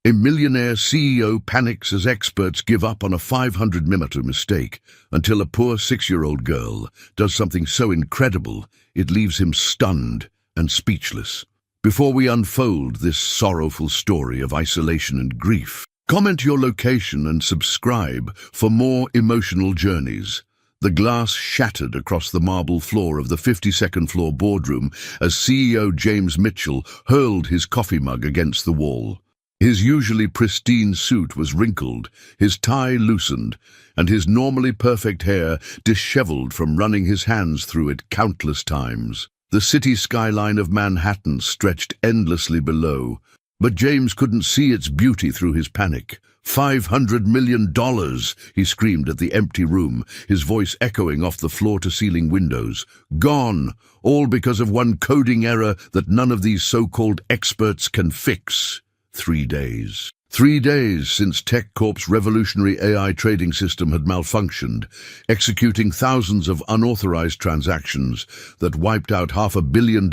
A millionaire CEO panics as experts give up on a 500mm mistake until a poor 6-year-old girl does something so incredible it leaves him stunned and speechless. Before we unfold this sorrowful story of isolation and grief, comment your location and subscribe for more emotional journeys. The glass shattered across the marble floor of the 52nd floor boardroom as CEO James Mitchell hurled his coffee mug against the wall. His usually pristine suit was wrinkled, his tie loosened, and his normally perfect hair disheveled from running his hands through it countless times. The city skyline of Manhattan stretched endlessly below, but James couldn't see its beauty through his panic. $500 million, he screamed at the empty room, his voice echoing off the floor-to-ceiling windows. Gone, all because of one coding error that none of these so-called experts can fix. 3 days. 3 days since TechCorp's revolutionary AI trading system had malfunctioned, executing thousands of unauthorized transactions that wiped out $500 million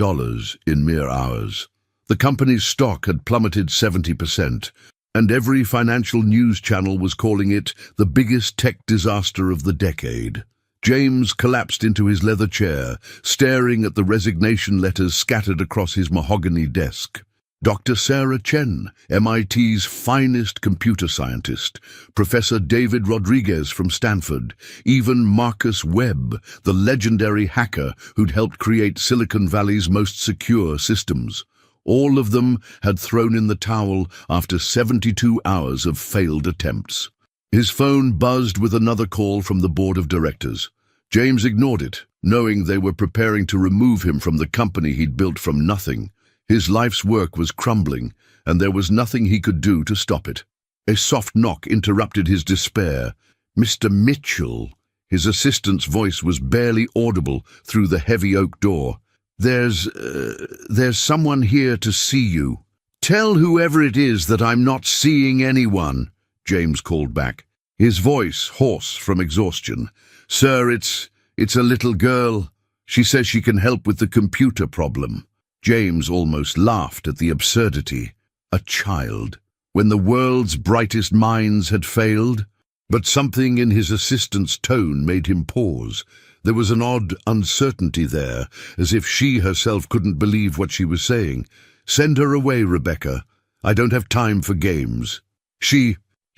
in mere hours. The company's stock had plummeted 70%, and every financial news channel was calling it the biggest tech disaster of the decade. James collapsed into his leather chair, staring at the resignation letters scattered across his mahogany desk. Dr. Sarah Chen, MIT's finest computer scientist, Professor David Rodriguez from Stanford, even Marcus Webb, the legendary hacker who'd helped create Silicon Valley's most secure systems. All of them had thrown in the towel after 72 hours of failed attempts. His phone buzzed with another call from the board of directors. James ignored it, knowing they were preparing to remove him from the company he'd built from nothing. His life's work was crumbling, and there was nothing he could do to stop it. A soft knock interrupted his despair. Mr. Mitchell. His assistant's voice was barely audible through the heavy oak door. There's someone here to see you. Tell whoever it is that I'm not seeing anyone, James called back, his voice hoarse from exhaustion. Sir, it's a little girl. She says she can help with the computer problem. James almost laughed at the absurdity. A child, when the world's brightest minds had failed? But something in his assistant's tone made him pause. There was an odd uncertainty there, as if she herself couldn't believe what she was saying. Send her away, Rebecca. I don't have time for games. She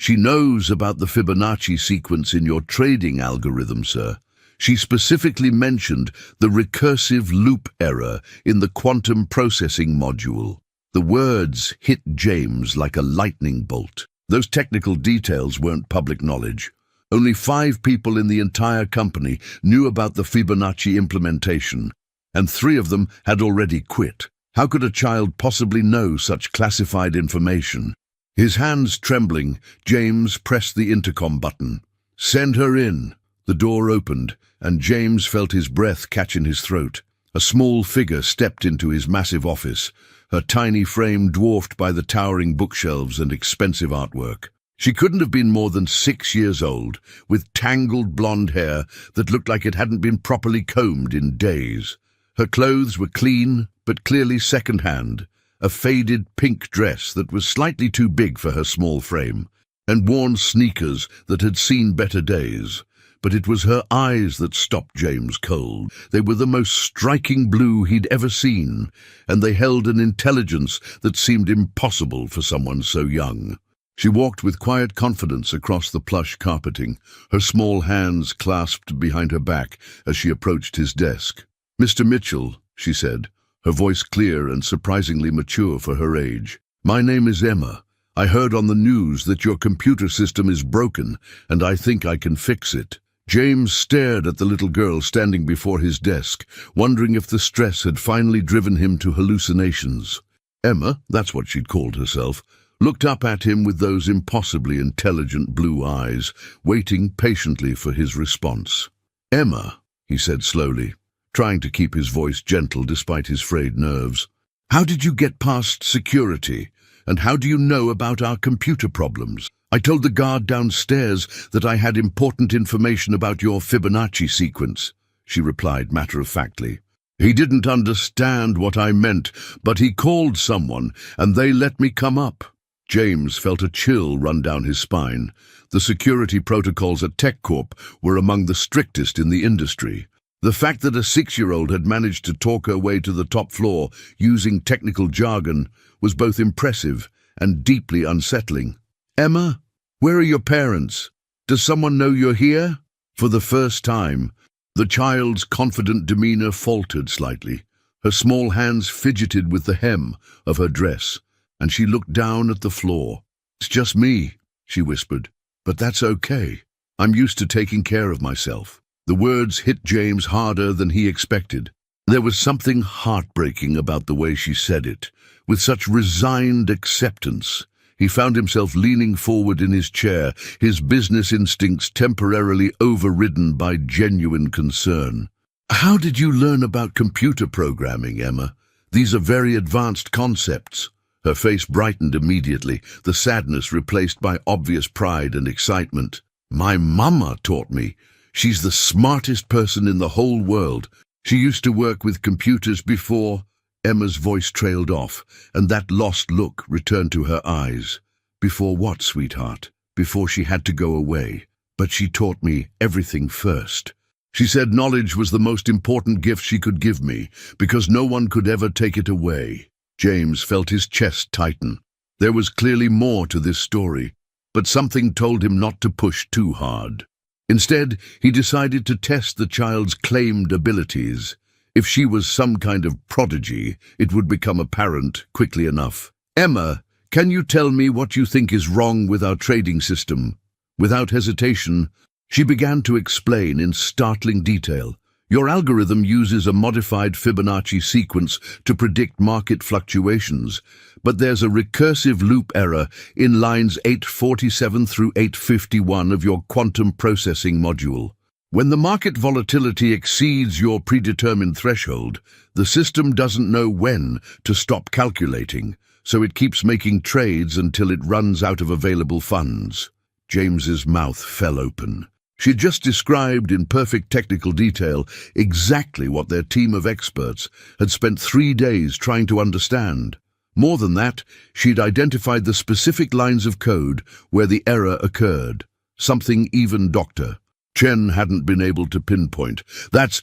knows about the Fibonacci sequence in your trading algorithm, sir. She specifically mentioned the recursive loop error in the quantum processing module. The words hit James like a lightning bolt. Those technical details weren't public knowledge. Only 5 people in the entire company knew about the Fibonacci implementation, and 3 of them had already quit. How could a child possibly know such classified information? His hands trembling, James pressed the intercom button. Send her in. The door opened, and James felt his breath catch in his throat. A small figure stepped into his massive office, her tiny frame dwarfed by the towering bookshelves and expensive artwork. She couldn't have been more than 6 years old, with tangled blonde hair that looked like it hadn't been properly combed in days. Her clothes were clean, but clearly second-hand, a faded pink dress that was slightly too big for her small frame, and worn sneakers that had seen better days. But it was her eyes that stopped James cold. They were the most striking blue he'd ever seen, and they held an intelligence that seemed impossible for someone so young. She walked with quiet confidence across the plush carpeting, her small hands clasped behind her back as she approached his desk. Mr. Mitchell, she said, her voice clear and surprisingly mature for her age. My name is Emma. I heard on the news that your computer system is broken, and I think I can fix it. James stared at the little girl standing before his desk, wondering if the stress had finally driven him to hallucinations. Emma, that's what she'd called herself, looked up at him with those impossibly intelligent blue eyes, waiting patiently for his response. Emma, he said slowly, trying to keep his voice gentle despite his frayed nerves. How did you get past security? And how do you know about our computer problems? I told the guard downstairs that I had important information about your Fibonacci sequence, she replied matter-of-factly. He didn't understand what I meant, but he called someone, and they let me come up. James felt a chill run down his spine. The security protocols at TechCorp were among the strictest in the industry. The fact that a 6-year-old had managed to talk her way to the top floor using technical jargon was both impressive and deeply unsettling. "Emma, where are your parents? Does someone know you're here?" For the first time, the child's confident demeanor faltered slightly. Her small hands fidgeted with the hem of her dress, and she looked down at the floor. "It's just me," she whispered. "But that's okay. I'm used to taking care of myself." The words hit James harder than he expected. There was something heartbreaking about the way she said it, with such resigned acceptance. He found himself leaning forward in his chair, his business instincts temporarily overridden by genuine concern. "How did you learn about computer programming, Emma? These are very advanced concepts." Her face brightened immediately, the sadness replaced by obvious pride and excitement. "My mama taught me. She's the smartest person in the whole world. She used to work with computers before—" Emma's voice trailed off, and that lost look returned to her eyes. "Before what, sweetheart? Before she had to go away. But she taught me everything first. She said knowledge was the most important gift she could give me, because no one could ever take it away." James felt his chest tighten. There was clearly more to this story, but something told him not to push too hard. Instead, he decided to test the child's claimed abilities. If she was some kind of prodigy, it would become apparent quickly enough. "Emma, can you tell me what you think is wrong with our trading system?" Without hesitation, she began to explain in startling detail. "Your algorithm uses a modified Fibonacci sequence to predict market fluctuations, but there's a recursive loop error in lines 847 through 851 of your quantum processing module. When the market volatility exceeds your predetermined threshold, the system doesn't know when to stop calculating, so it keeps making trades until it runs out of available funds." James's mouth fell open. She'd just described in perfect technical detail exactly what their team of experts had spent 3 days trying to understand. More than that, she'd identified the specific lines of code where the error occurred, something even Dr. Chen hadn't been able to pinpoint. That's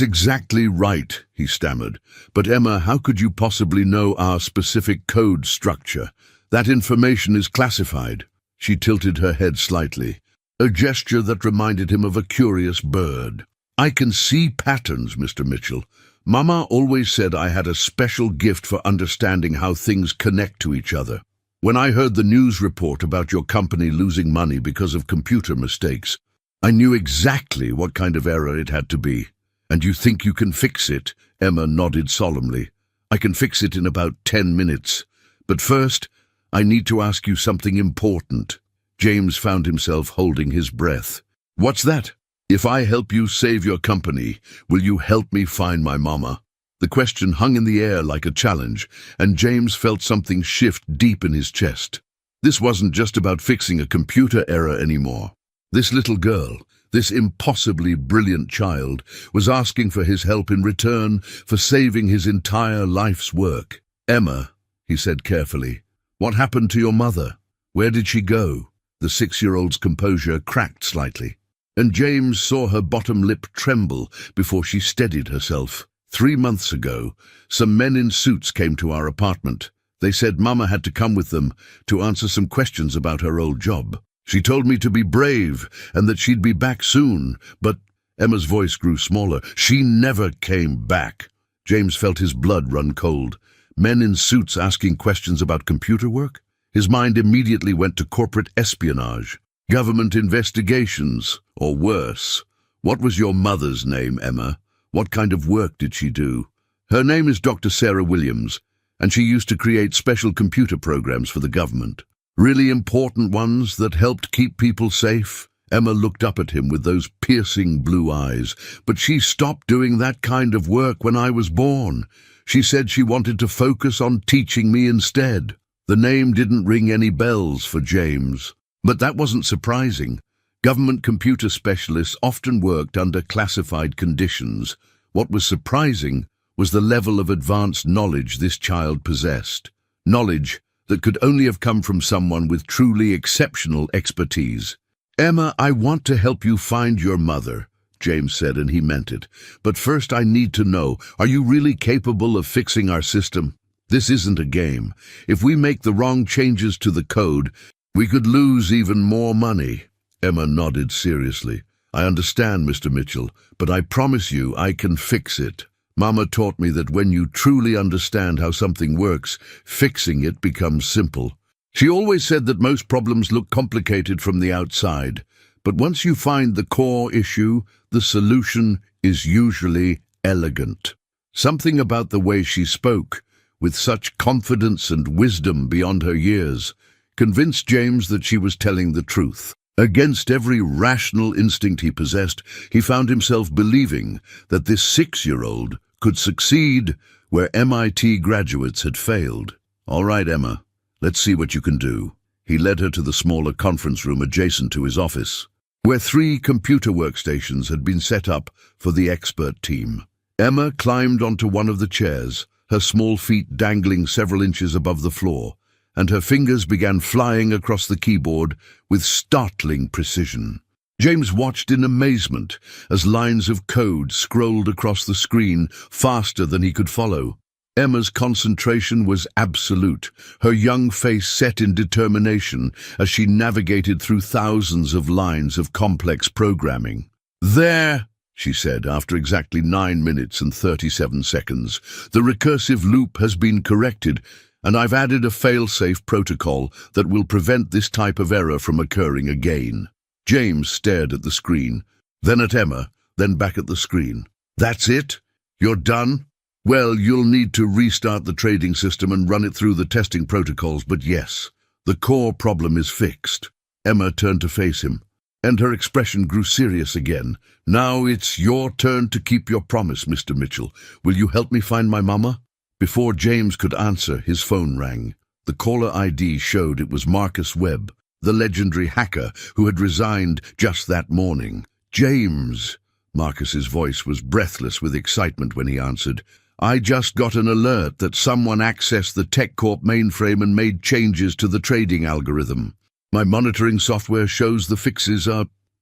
exactly right," he stammered. "But Emma, how could you possibly know our specific code structure? That information is classified." She tilted her head slightly, a gesture that reminded him of a curious bird. "I can see patterns, Mr. Mitchell. Mama always said I had a special gift for understanding how things connect to each other. When I heard the news report about your company losing money because of computer mistakes, I knew exactly what kind of error it had to be." "And you think you can fix it?" Emma nodded solemnly. "I can fix it in about 10 minutes. But first, I need to ask you something important." James found himself holding his breath. "What's that?" "If I help you save your company, will you help me find my mama?" The question hung in the air like a challenge, and James felt something shift deep in his chest. This wasn't just about fixing a computer error anymore. This little girl, this impossibly brilliant child, was asking for his help in return for saving his entire life's work. "Emma," he said carefully, "what happened to your mother? Where did she go?" The 6-year-old's composure cracked slightly, and James saw her bottom lip tremble before she steadied herself. 3 months ago, some men in suits came to our apartment. They said Mama had to come with them to answer some questions about her old job. She told me to be brave and that she'd be back soon, but— Emma's voice grew smaller. "She never came back." James felt his blood run cold. Men in suits asking questions about computer work? His mind immediately went to corporate espionage, government investigations, or worse. "What was your mother's name, Emma? What kind of work did she do?" "Her name is Dr. Sarah Williams, and she used to create special computer programs for the government. Really important ones that helped keep people safe." Emma looked up at him with those piercing blue eyes. "But she stopped doing that kind of work when I was born. She said she wanted to focus on teaching me instead." The name didn't ring any bells for James, but that wasn't surprising. Government computer specialists often worked under classified conditions. What was surprising was the level of advanced knowledge this child possessed. Knowledge that could only have come from someone with truly exceptional expertise. "Emma, I want to help you find your mother," James said, and he meant it. "But first I need to know, are you really capable of fixing our system? This isn't a game. If we make the wrong changes to the code, we could lose even more money." Emma nodded seriously. "I understand, Mr. Mitchell, but I promise you I can fix it. Mama taught me that when you truly understand how something works, fixing it becomes simple. She always said that most problems look complicated from the outside, but once you find the core issue, the solution is usually elegant." Something about the way she spoke, with such confidence and wisdom beyond her years, convinced James that she was telling the truth. Against every rational instinct he possessed, he found himself believing that this 6-year-old could succeed where MIT graduates had failed. "All right, Emma, let's see what you can do." He led her to the smaller conference room adjacent to his office, where 3 computer workstations had been set up for the expert team. Emma climbed onto one of the chairs, her small feet dangling several inches above the floor, and her fingers began flying across the keyboard with startling precision. James watched in amazement as lines of code scrolled across the screen faster than he could follow. Emma's concentration was absolute, her young face set in determination as she navigated through thousands of lines of complex programming. "There," she said after exactly 9 minutes and 37 seconds, "the recursive loop has been corrected, and I've added a fail-safe protocol that will prevent this type of error from occurring again." James stared at the screen, then at Emma, then back at the screen. "That's it? You're done? Well, you'll need to restart the trading system and run it through the testing protocols, but yes, the core problem is fixed." Emma turned to face him, and her expression grew serious again. "Now it's your turn to keep your promise, Mr. Mitchell. Will you help me find my mama?" Before James could answer, his phone rang. The caller ID showed it was Marcus Webb, the legendary hacker who had resigned just that morning. "James," Marcus's voice was breathless with excitement when he answered, "I just got an alert that someone accessed the TechCorp mainframe and made changes to the trading algorithm. My monitoring software shows the fixes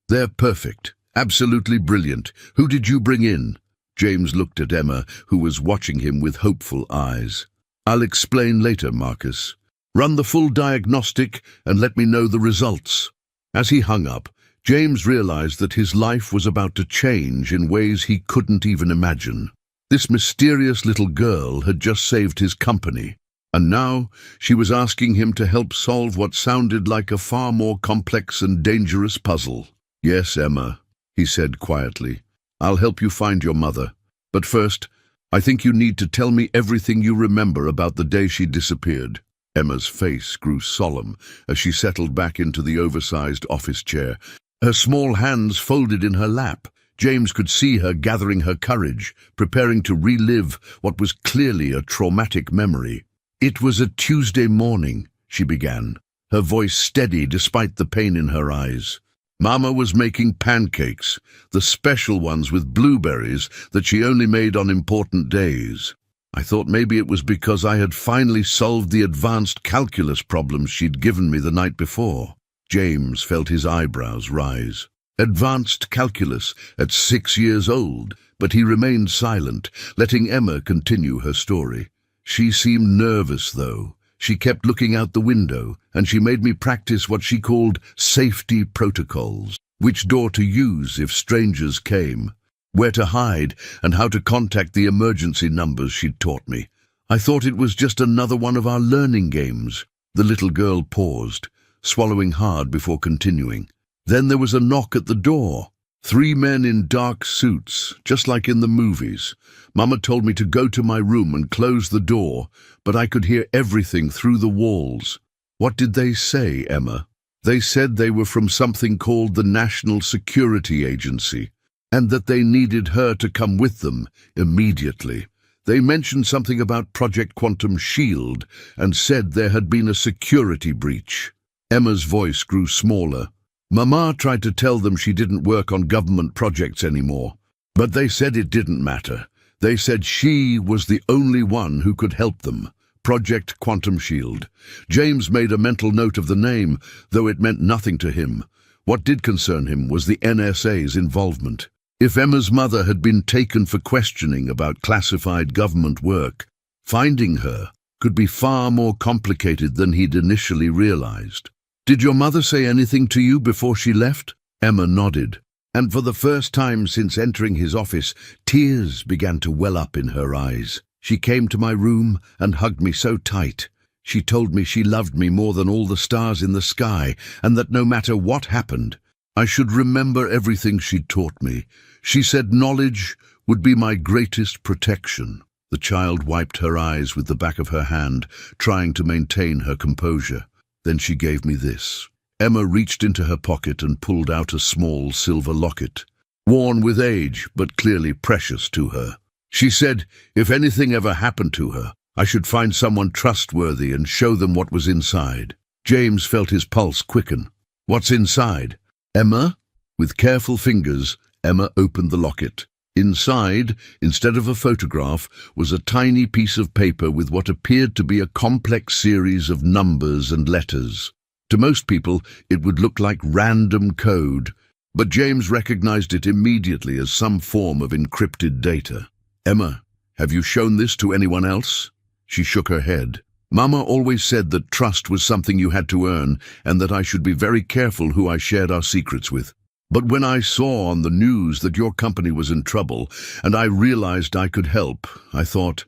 they're perfect, absolutely brilliant. Who did you bring in?" James looked at Emma, who was watching him with hopeful eyes. "I'll explain later, Marcus. Run the full diagnostic and let me know the results." As he hung up, James realized that his life was about to change in ways he couldn't even imagine. This mysterious little girl had just saved his company, and now she was asking him to help solve what sounded like a far more complex and dangerous puzzle. "Yes, Emma," he said quietly. "I'll help you find your mother. But first, I think you need to tell me everything you remember about the day she disappeared." Emma's face grew solemn as she settled back into the oversized office chair, her small hands folded in her lap. James could see her gathering her courage, preparing to relive what was clearly a traumatic memory. "It was a Tuesday morning," she began, her voice steady despite the pain in her eyes. "Mama was making pancakes, the special ones with blueberries that she only made on important days. I thought maybe it was because I had finally solved the advanced calculus problems she'd given me the night before." James felt his eyebrows rise. Advanced calculus at 6 years old, but he remained silent, letting Emma continue her story. "She seemed nervous, though. She kept looking out the window, and she made me practice what she called safety protocols, which door to use if strangers came, where to hide, and how to contact the emergency numbers she'd taught me. I thought it was just another one of our learning games." The little girl paused, swallowing hard before continuing. "Then there was a knock at the door. 3 men in dark suits, just like in the movies. Mama told me to go to my room and close the door, but I could hear everything through the walls." "What did they say, Emma?" "They said they were from something called the National Security Agency, and that they needed her to come with them immediately. They mentioned something about Project Quantum Shield and said there had been a security breach." Emma's voice grew smaller. "Mama tried to tell them she didn't work on government projects anymore, but they said it didn't matter. They said she was the only one who could help them. Project Quantum Shield. James made a mental note of the name, though it meant nothing to him. What did concern him was the NSA's involvement. If Emma's mother had been taken for questioning about classified government work, finding her could be far more complicated than he'd initially realized. "Did your mother say anything to you before she left?" Emma nodded, and for the first time since entering his office, tears began to well up in her eyes. "She came to my room and hugged me so tight. She told me she loved me more than all the stars in the sky, and that no matter what happened, I should remember everything she'd taught me. She said knowledge would be my greatest protection." The child wiped her eyes with the back of her hand, trying to maintain her composure. "Then she gave me this." Emma reached into her pocket and pulled out a small silver locket, worn with age but clearly precious to her. She said if anything ever happened to her, I should find someone trustworthy and show them what was inside. James felt his pulse quicken. "What's inside?" "Emma?" With careful fingers, Emma opened the locket. Inside, instead of a photograph, was a tiny piece of paper with what appeared to be a complex series of numbers and letters. To most people, it would look like random code, but James recognized it immediately as some form of encrypted data. "Emma, have you shown this to anyone else?" She shook her head. "Mama always said that trust was something you had to earn, and that I should be very careful who I shared our secrets with. But when I saw on the news that your company was in trouble, and I realized I could help, I thought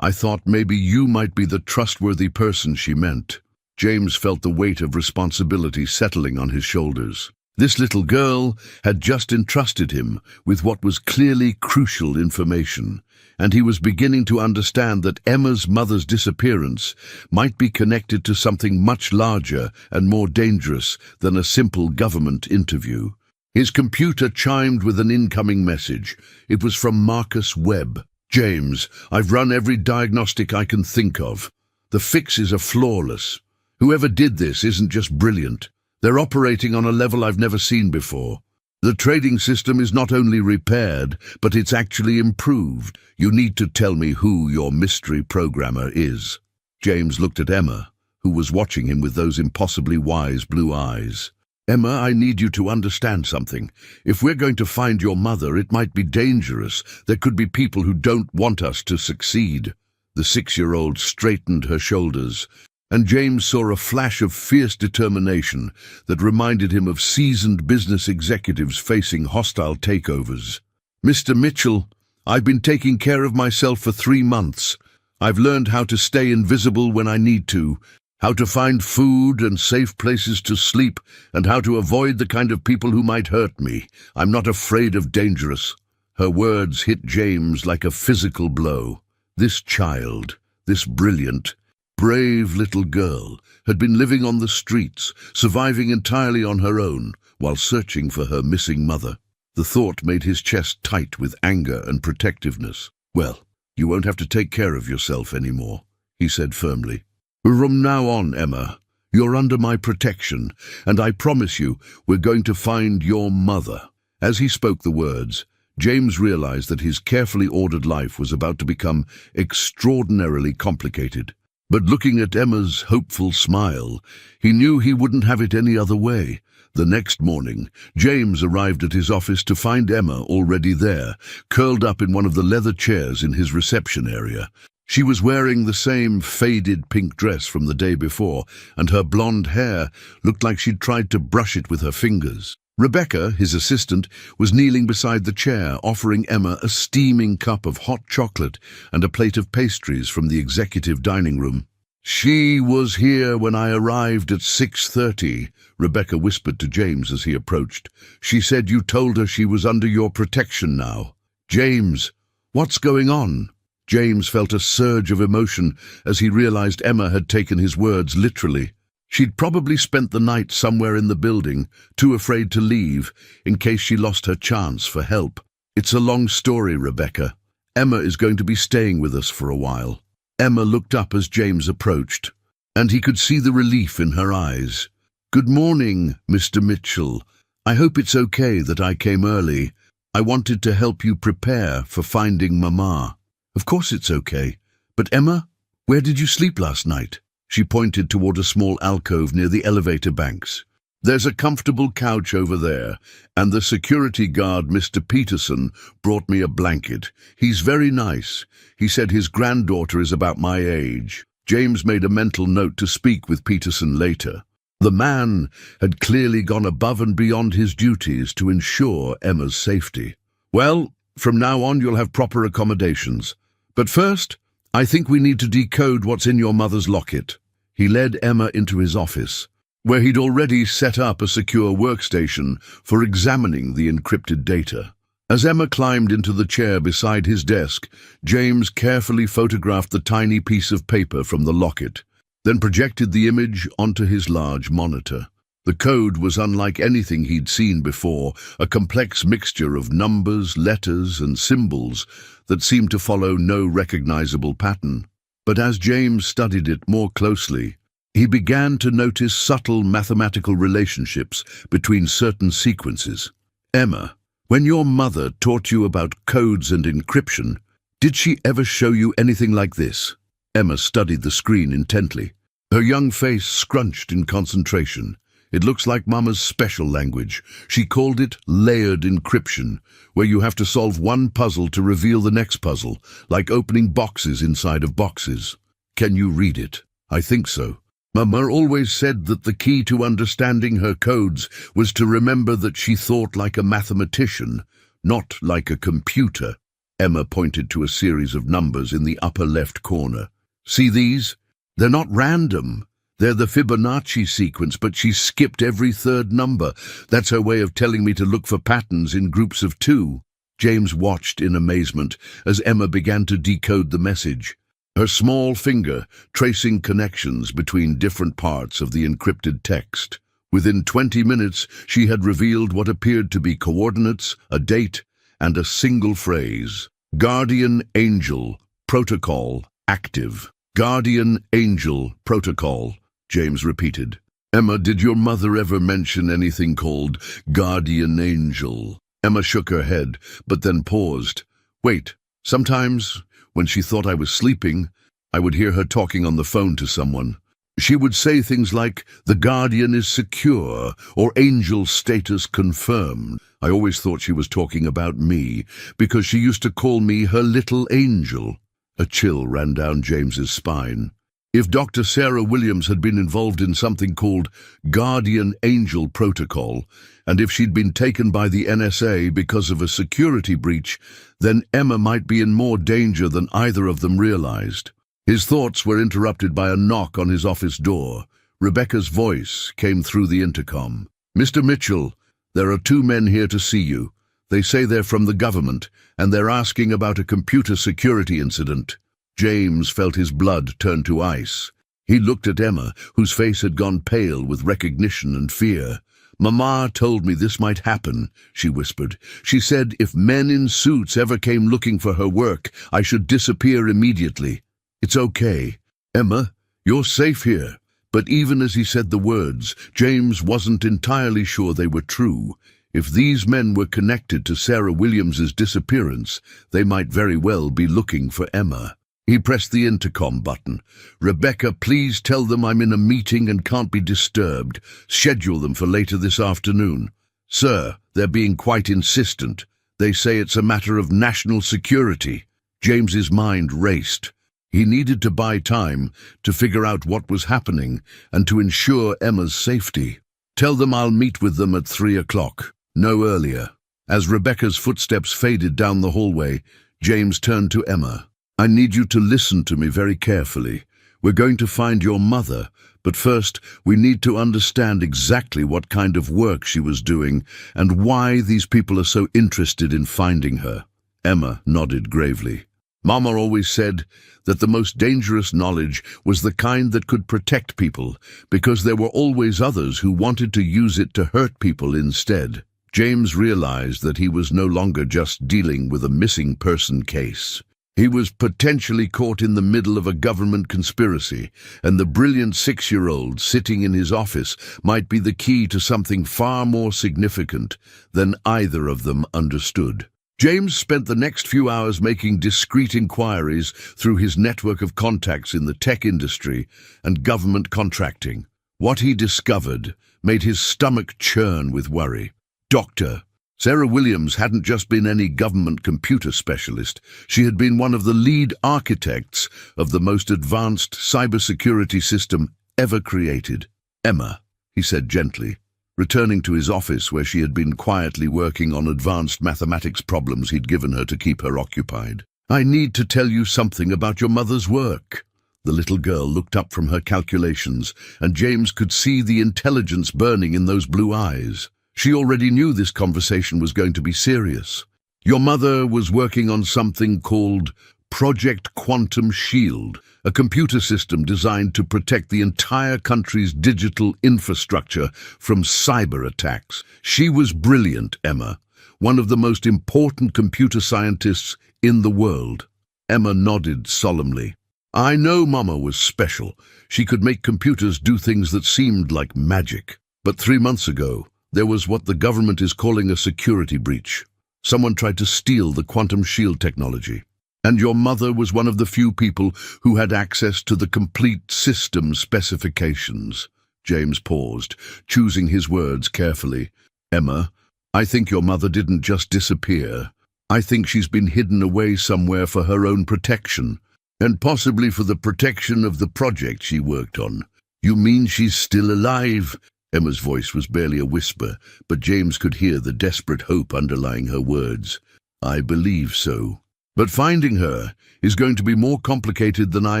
maybe you might be the trustworthy person she meant." James felt the weight of responsibility settling on his shoulders. This little girl had just entrusted him with what was clearly crucial information, and he was beginning to understand that Emma's mother's disappearance might be connected to something much larger and more dangerous than a simple government interview. His computer chimed with an incoming message. It was from Marcus Webb. "James, I've run every diagnostic I can think of. The fixes are flawless. Whoever did this isn't just brilliant. They're operating on a level I've never seen before. The trading system is not only repaired, but it's actually improved. You need to tell me who your mystery programmer is." James looked at Emma, who was watching him with those impossibly wise blue eyes. "Emma, I need you to understand something. If we're going to find your mother, it might be dangerous. There could be people who don't want us to succeed." The 6-year-old straightened her shoulders, and James saw a flash of fierce determination that reminded him of seasoned business executives facing hostile takeovers. "Mr. Mitchell, I've been taking care of myself for 3 months. I've learned how to stay invisible when I need to, how to find food and safe places to sleep, and how to avoid the kind of people who might hurt me. I'm not afraid of dangerous." Her words hit James like a physical blow. This child, this brilliant, brave little girl, had been living on the streets, surviving entirely on her own, while searching for her missing mother. The thought made his chest tight with anger and protectiveness. "Well, you won't have to take care of yourself anymore," he said firmly. "From now on, Emma, you're under my protection, and I promise you we're going to find your mother." As he spoke the words, James realized that his carefully ordered life was about to become extraordinarily complicated. But looking at Emma's hopeful smile, he knew he wouldn't have it any other way. The next morning, James arrived at his office to find Emma already there, curled up in one of the leather chairs in his reception area. She was wearing the same faded pink dress from the day before, and her blonde hair looked like she'd tried to brush it with her fingers. Rebecca, his assistant, was kneeling beside the chair, offering Emma a steaming cup of hot chocolate and a plate of pastries from the executive dining room. "She was here when I arrived at 6:30, Rebecca whispered to James as he approached. "She said you told her she was under your protection now." "James, what's going on?" James felt a surge of emotion as he realized Emma had taken his words literally. She'd probably spent the night somewhere in the building, too afraid to leave, in case she lost her chance for help. "It's a long story, Rebecca. Emma is going to be staying with us for a while." Emma looked up as James approached, and he could see the relief in her eyes. "Good morning, Mr. Mitchell. I hope it's okay that I came early. I wanted to help you prepare for finding Mama." "Of course it's okay. But Emma, "Where did you sleep last night?" She pointed toward a small alcove near the elevator banks. "There's a comfortable couch over there, and the security guard, Mr. Peterson, brought me a blanket. He's very nice. He said his granddaughter is about my age." James made a mental note to speak with Peterson later. The man had clearly gone above and beyond his duties to ensure Emma's safety. "Well, from now on you'll have proper accommodations. But first, I think we need to decode what's in your mother's locket." He led Emma into his office, where he'd already set up a secure workstation for examining the encrypted data. As Emma climbed into the chair beside his desk, James carefully photographed the tiny piece of paper from the locket, then projected the image onto his large monitor. The code was unlike anything he'd seen before, a complex mixture of numbers, letters, and symbols that seemed to follow no recognizable pattern. But as James studied it more closely, he began to notice subtle mathematical relationships between certain sequences. "Emma, when your mother taught you about codes and encryption, did she ever show you anything like this?" Emma studied the screen intently. Her young face scrunched in concentration. "It looks like Mama's special language. She called it layered encryption, where you have to solve one puzzle to reveal the next puzzle, like opening boxes inside of boxes." "Can you read it?" "I think so. Mama always said that the key to understanding her codes was to remember that she thought like a mathematician, not like a computer." Emma pointed to a series of numbers in the upper left corner. "See these? They're not random. They're the Fibonacci sequence, but she skipped every third number. That's her way of telling me to look for patterns in groups of 2. James watched in amazement as Emma began to decode the message, her small finger tracing connections between different parts of the encrypted text. Within 20 minutes, she had revealed what appeared to be coordinates, a date, and a single phrase: "Guardian Angel Protocol Active." "Guardian Angel Protocol," James repeated. "Emma, did your mother ever mention anything called Guardian Angel?" Emma shook her head, but then paused. "Wait, sometimes, when she thought I was sleeping, I would hear her talking on the phone to someone. She would say things like, 'The Guardian is secure,' or 'Angel status confirmed.' I always thought she was talking about me, because she used to call me her little angel." A chill ran down James's spine. If Dr. Sarah Williams had been involved in something called Guardian Angel Protocol, and if she'd been taken by the NSA because of a security breach, then Emma might be in more danger than either of them realized. His thoughts were interrupted by a knock on his office door. Rebecca's voice came through the intercom. "Mr. Mitchell, there are 2 men here to see you. They say they're from the government, and they're asking about a computer security incident." James felt his blood turn to ice. He looked at Emma, whose face had gone pale with recognition and fear. "Mama told me this might happen," she whispered. "She said if men in suits ever came looking for her work, I should disappear immediately." "It's okay. Emma, you're safe here." But even as he said the words, James wasn't entirely sure they were true. If these men were connected to Sarah Williams's disappearance, they might very well be looking for Emma. He pressed the intercom button. "Rebecca, please tell them I'm in a meeting and can't be disturbed. Schedule them for later this afternoon." "Sir, they're being quite insistent. They say it's a matter of national security." James's mind raced. He needed to buy time to figure out what was happening and to ensure Emma's safety. "Tell them I'll meet with them at 3 o'clock. No earlier." As Rebecca's footsteps faded down the hallway, James turned to Emma. "I need you to listen to me very carefully. We're going to find your mother, but first we need to understand exactly what kind of work she was doing and why these people are so interested in finding her." Emma nodded gravely. "Mama always said that the most dangerous knowledge was the kind that could protect people, because there were always others who wanted to use it to hurt people instead." James realized that he was no longer just dealing with a missing person case. He was potentially caught in the middle of a government conspiracy, and the brilliant 6-year-old sitting in his office might be the key to something far more significant than either of them understood. James spent the next few hours making discreet inquiries through his network of contacts in the tech industry and government contracting. What he discovered made his stomach churn with worry. Dr. Sarah Williams hadn't just been any government computer specialist. She had been one of the lead architects of the most advanced cybersecurity system ever created. "Emma," he said gently, returning to his office where she had been quietly working on advanced mathematics problems he'd given her to keep her occupied. "I need to tell you something about your mother's work." The little girl looked up from her calculations, and James could see the intelligence burning in those blue eyes. She already knew this conversation was going to be serious. "Your mother was working on something called Project Quantum Shield, a computer system designed to protect the entire country's digital infrastructure from cyber attacks. She was brilliant, Emma, one of the most important computer scientists in the world." Emma nodded solemnly. "I know Mama was special. She could make computers do things that seemed like magic. But 3 months ago, there was what the government is calling a security breach. Someone tried to steal the quantum shield technology. And your mother was one of the few people who had access to the complete system specifications." James paused, choosing his words carefully. "Emma, I think your mother didn't just disappear. I think she's been hidden away somewhere for her own protection, and possibly for the protection of the project she worked on." "You mean she's still alive?" Emma's voice was barely a whisper, but James could hear the desperate hope underlying her words. "I believe so. But finding her is going to be more complicated than I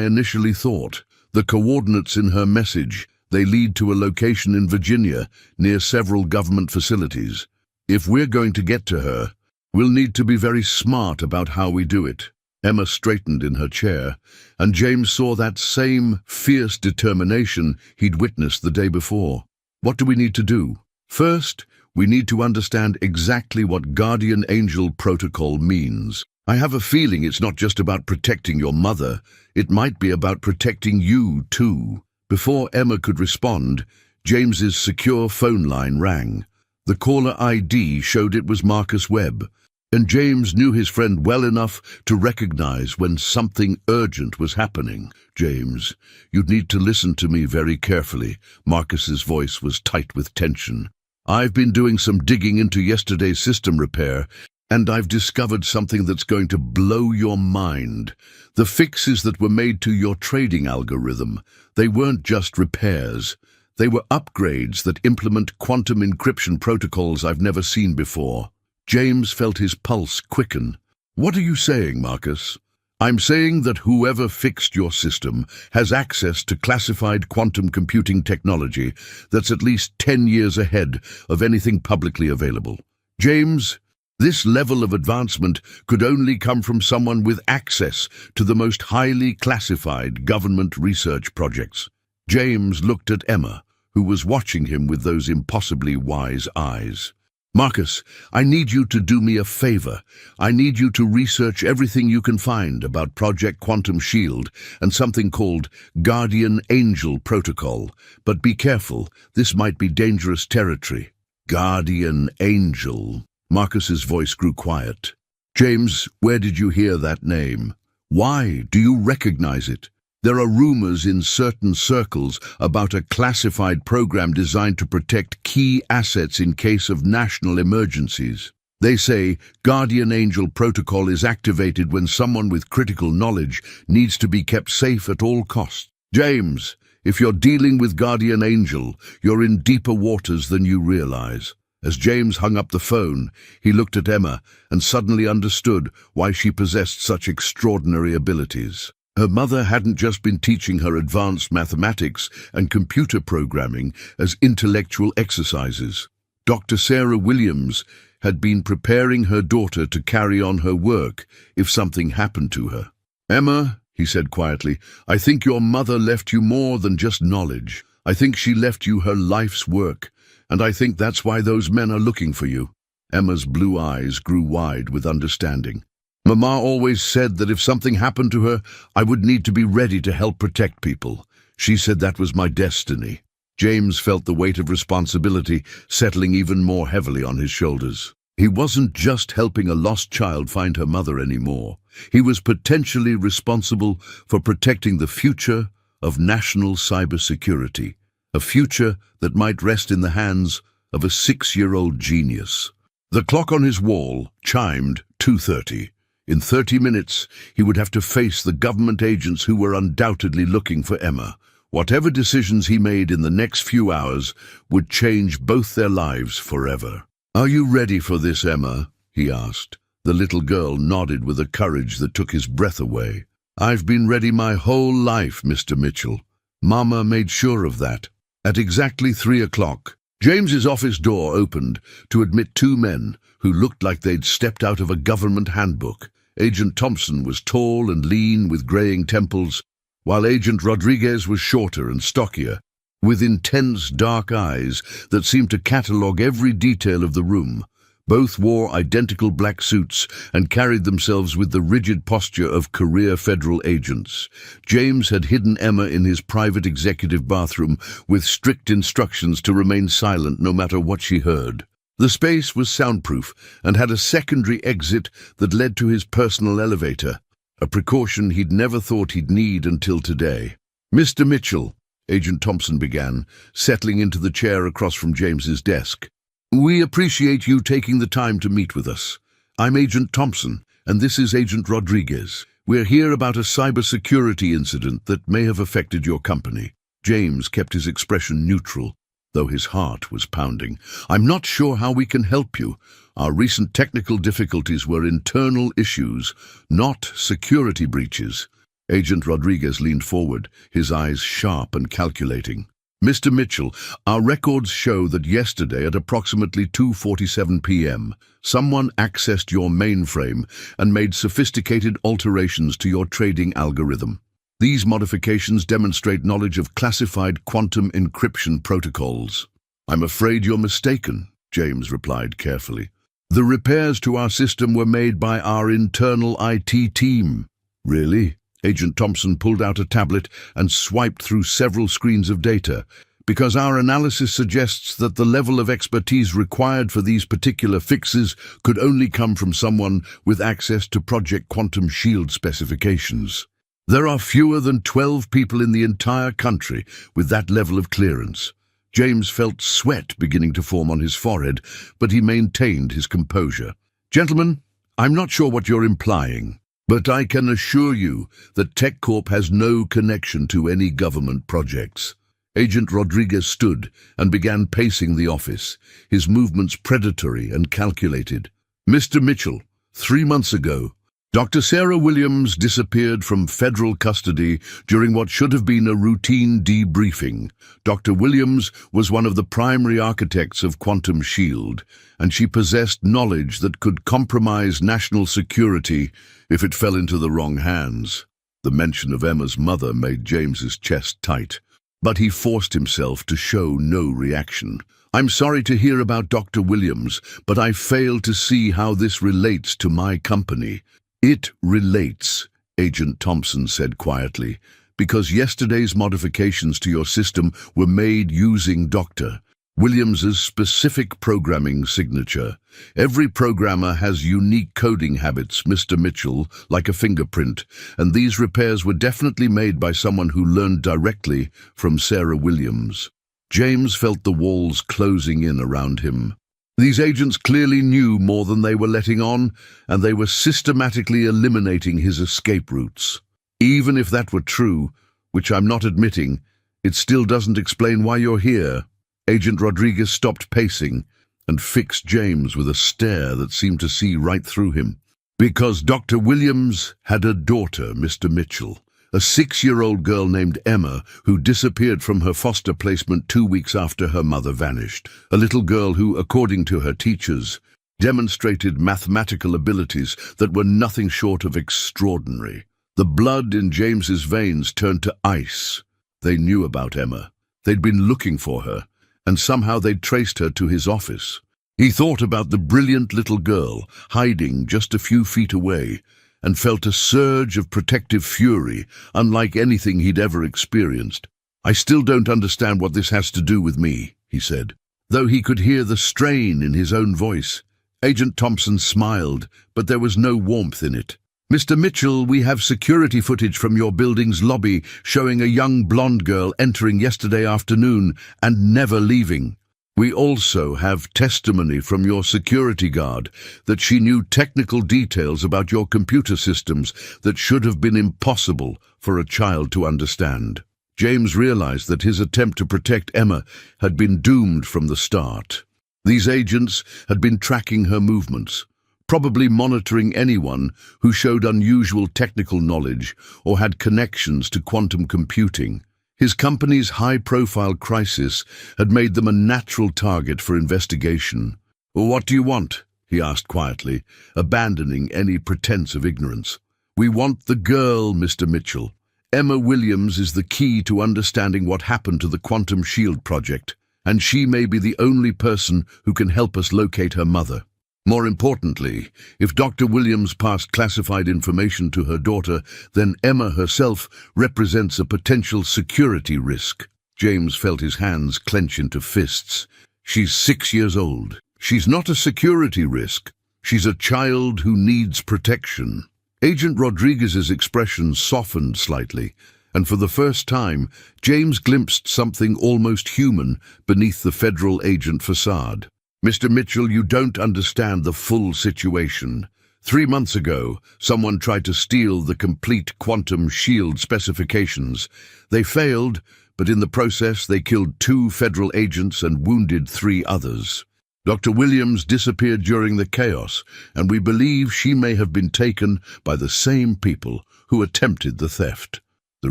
initially thought. The coordinates in her message, they lead to a location in Virginia near several government facilities. If we're going to get to her, we'll need to be very smart about how we do it." Emma straightened in her chair, and James saw that same fierce determination he'd witnessed the day before. "What do we need to do? First, we need to understand exactly what Guardian Angel Protocol means. I have a feeling it's not just about protecting your mother. It might be about protecting you, too." Before Emma could respond, James's secure phone line rang. The caller ID showed it was Marcus Webb, and James knew his friend well enough to recognize when something urgent was happening. "James, you'd need to listen to me very carefully." Marcus's voice was tight with tension. "I've been doing some digging into yesterday's system repair, and I've discovered something that's going to blow your mind. The fixes that were made to your trading algorithm, they weren't just repairs. They were upgrades that implement quantum encryption protocols I've never seen before." James felt his pulse quicken. "What are you saying, Marcus?" "I'm saying that whoever fixed your system has access to classified quantum computing technology that's at least 10 years ahead of anything publicly available. James, this level of advancement could only come from someone with access to the most highly classified government research projects." James looked at Emma, who was watching him with those impossibly wise eyes. "Marcus, I need you to do me a favor. I need you to research everything you can find about Project Quantum Shield and something called Guardian Angel Protocol. But be careful, this might be dangerous territory." "Guardian Angel." Marcus's voice grew quiet. "James, where did you hear that name? Why do you recognize it? There are rumors in certain circles about a classified program designed to protect key assets in case of national emergencies. They say Guardian Angel Protocol is activated when someone with critical knowledge needs to be kept safe at all costs. James, if you're dealing with Guardian Angel, you're in deeper waters than you realize." As James hung up the phone, he looked at Emma and suddenly understood why she possessed such extraordinary abilities. Her mother hadn't just been teaching her advanced mathematics and computer programming as intellectual exercises. Dr. Sarah Williams had been preparing her daughter to carry on her work if something happened to her. "Emma," he said quietly, "I think your mother left you more than just knowledge. I think she left you her life's work, and I think that's why those men are looking for you." Emma's blue eyes grew wide with understanding. "Mama always said that if something happened to her, I would need to be ready to help protect people. She said that was my destiny." James felt the weight of responsibility settling even more heavily on his shoulders. He wasn't just helping a lost child find her mother anymore. He was potentially responsible for protecting the future of national cybersecurity, a future that might rest in the hands of a 6-year-old genius. The clock on his wall chimed 2:30. In 30 minutes, he would have to face the government agents who were undoubtedly looking for Emma. Whatever decisions he made in the next few hours would change both their lives forever. "Are you ready for this, Emma?" he asked. The little girl nodded with a courage that took his breath away. "I've been ready my whole life, Mr. Mitchell. Mama made sure of that." At exactly 3 o'clock, James's office door opened to admit 2 men who looked like they'd stepped out of a government handbook. Agent Thompson was tall and lean with graying temples, while Agent Rodriguez was shorter and stockier, with intense dark eyes that seemed to catalogue every detail of the room. Both wore identical black suits and carried themselves with the rigid posture of career federal agents. James had hidden Emma in his private executive bathroom with strict instructions to remain silent no matter what she heard. The space was soundproof and had a secondary exit that led to his personal elevator, a precaution he'd never thought he'd need until today. "Mr. Mitchell," Agent Thompson began, settling into the chair across from James's desk. "We appreciate you taking the time to meet with us. I'm Agent Thompson, and this is Agent Rodriguez. We're here about a cybersecurity incident that may have affected your company." James kept his expression neutral, though his heart was pounding. "I'm not sure how we can help you. Our recent technical difficulties were internal issues, not security breaches." Agent Rodriguez leaned forward, his eyes sharp and calculating. "Mr. Mitchell, our records show that yesterday at approximately 2:47 p.m., someone accessed your mainframe and made sophisticated alterations to your trading algorithm. These modifications demonstrate knowledge of classified quantum encryption protocols." "I'm afraid you're mistaken," James replied carefully. "The repairs to our system were made by our internal IT team." "Really?" Agent Thompson pulled out a tablet and swiped through several screens of data. "Because our analysis suggests that the level of expertise required for these particular fixes could only come from someone with access to Project Quantum Shield specifications. There are fewer than 12 people in the entire country with that level of clearance." James felt sweat beginning to form on his forehead, but he maintained his composure. "Gentlemen, I'm not sure what you're implying, but I can assure you that TechCorp has no connection to any government projects." Agent Rodriguez stood and began pacing the office, his movements predatory and calculated. "Mr. Mitchell, 3 months ago, Dr. Sarah Williams disappeared from federal custody during what should have been a routine debriefing. Dr. Williams was one of the primary architects of Quantum Shield, and she possessed knowledge that could compromise national security if it fell into the wrong hands." The mention of Emma's mother made James's chest tight, but he forced himself to show no reaction. "I'm sorry to hear about Dr. Williams, but I fail to see how this relates to my company." "It relates," Agent Thompson said quietly, "because yesterday's modifications to your system were made using Dr. Williams's specific programming signature. Every programmer has unique coding habits, Mr. Mitchell, like a fingerprint, and these repairs were definitely made by someone who learned directly from Sarah Williams." James felt the walls closing in around him. These agents clearly knew more than they were letting on, and they were systematically eliminating his escape routes. "Even if that were true, which I'm not admitting, it still doesn't explain why you're here." Agent Rodriguez stopped pacing and fixed James with a stare that seemed to see right through him. "Because Dr. Williams had a daughter, Mr. Mitchell. A 6-year-old girl named Emma who disappeared from her foster placement 2 weeks after her mother vanished. A little girl who, according to her teachers, demonstrated mathematical abilities that were nothing short of extraordinary." The blood in James's veins turned to ice. They knew about Emma. They'd been looking for her, and somehow they'd traced her to his office. He thought about the brilliant little girl hiding just a few feet away, and felt a surge of protective fury, unlike anything he'd ever experienced. "I still don't understand what this has to do with me," he said, though he could hear the strain in his own voice. Agent Thompson smiled, but there was no warmth in it. "Mr. Mitchell, we have security footage from your building's lobby showing a young blonde girl entering yesterday afternoon and never leaving. We also have testimony from your security guard that she knew technical details about your computer systems that should have been impossible for a child to understand." James realized that his attempt to protect Emma had been doomed from the start. These agents had been tracking her movements, probably monitoring anyone who showed unusual technical knowledge or had connections to quantum computing. His company's high-profile crisis had made them a natural target for investigation. "What do you want?" he asked quietly, abandoning any pretense of ignorance. "We want the girl, Mr. Mitchell. Emma Williams is the key to understanding what happened to the Quantum Shield project, and she may be the only person who can help us locate her mother. More importantly, if Dr. Williams passed classified information to her daughter, then Emma herself represents a potential security risk." James felt his hands clench into fists. "She's 6 years old. She's not a security risk. She's a child who needs protection." Agent Rodriguez's expression softened slightly, and for the first time, James glimpsed something almost human beneath the federal agent facade. "Mr. Mitchell, you don't understand the full situation. 3 months ago, someone tried to steal the complete quantum shield specifications. They failed, but in the process they killed 2 federal agents and wounded 3 others. Dr. Williams disappeared during the chaos, and we believe she may have been taken by the same people who attempted the theft." The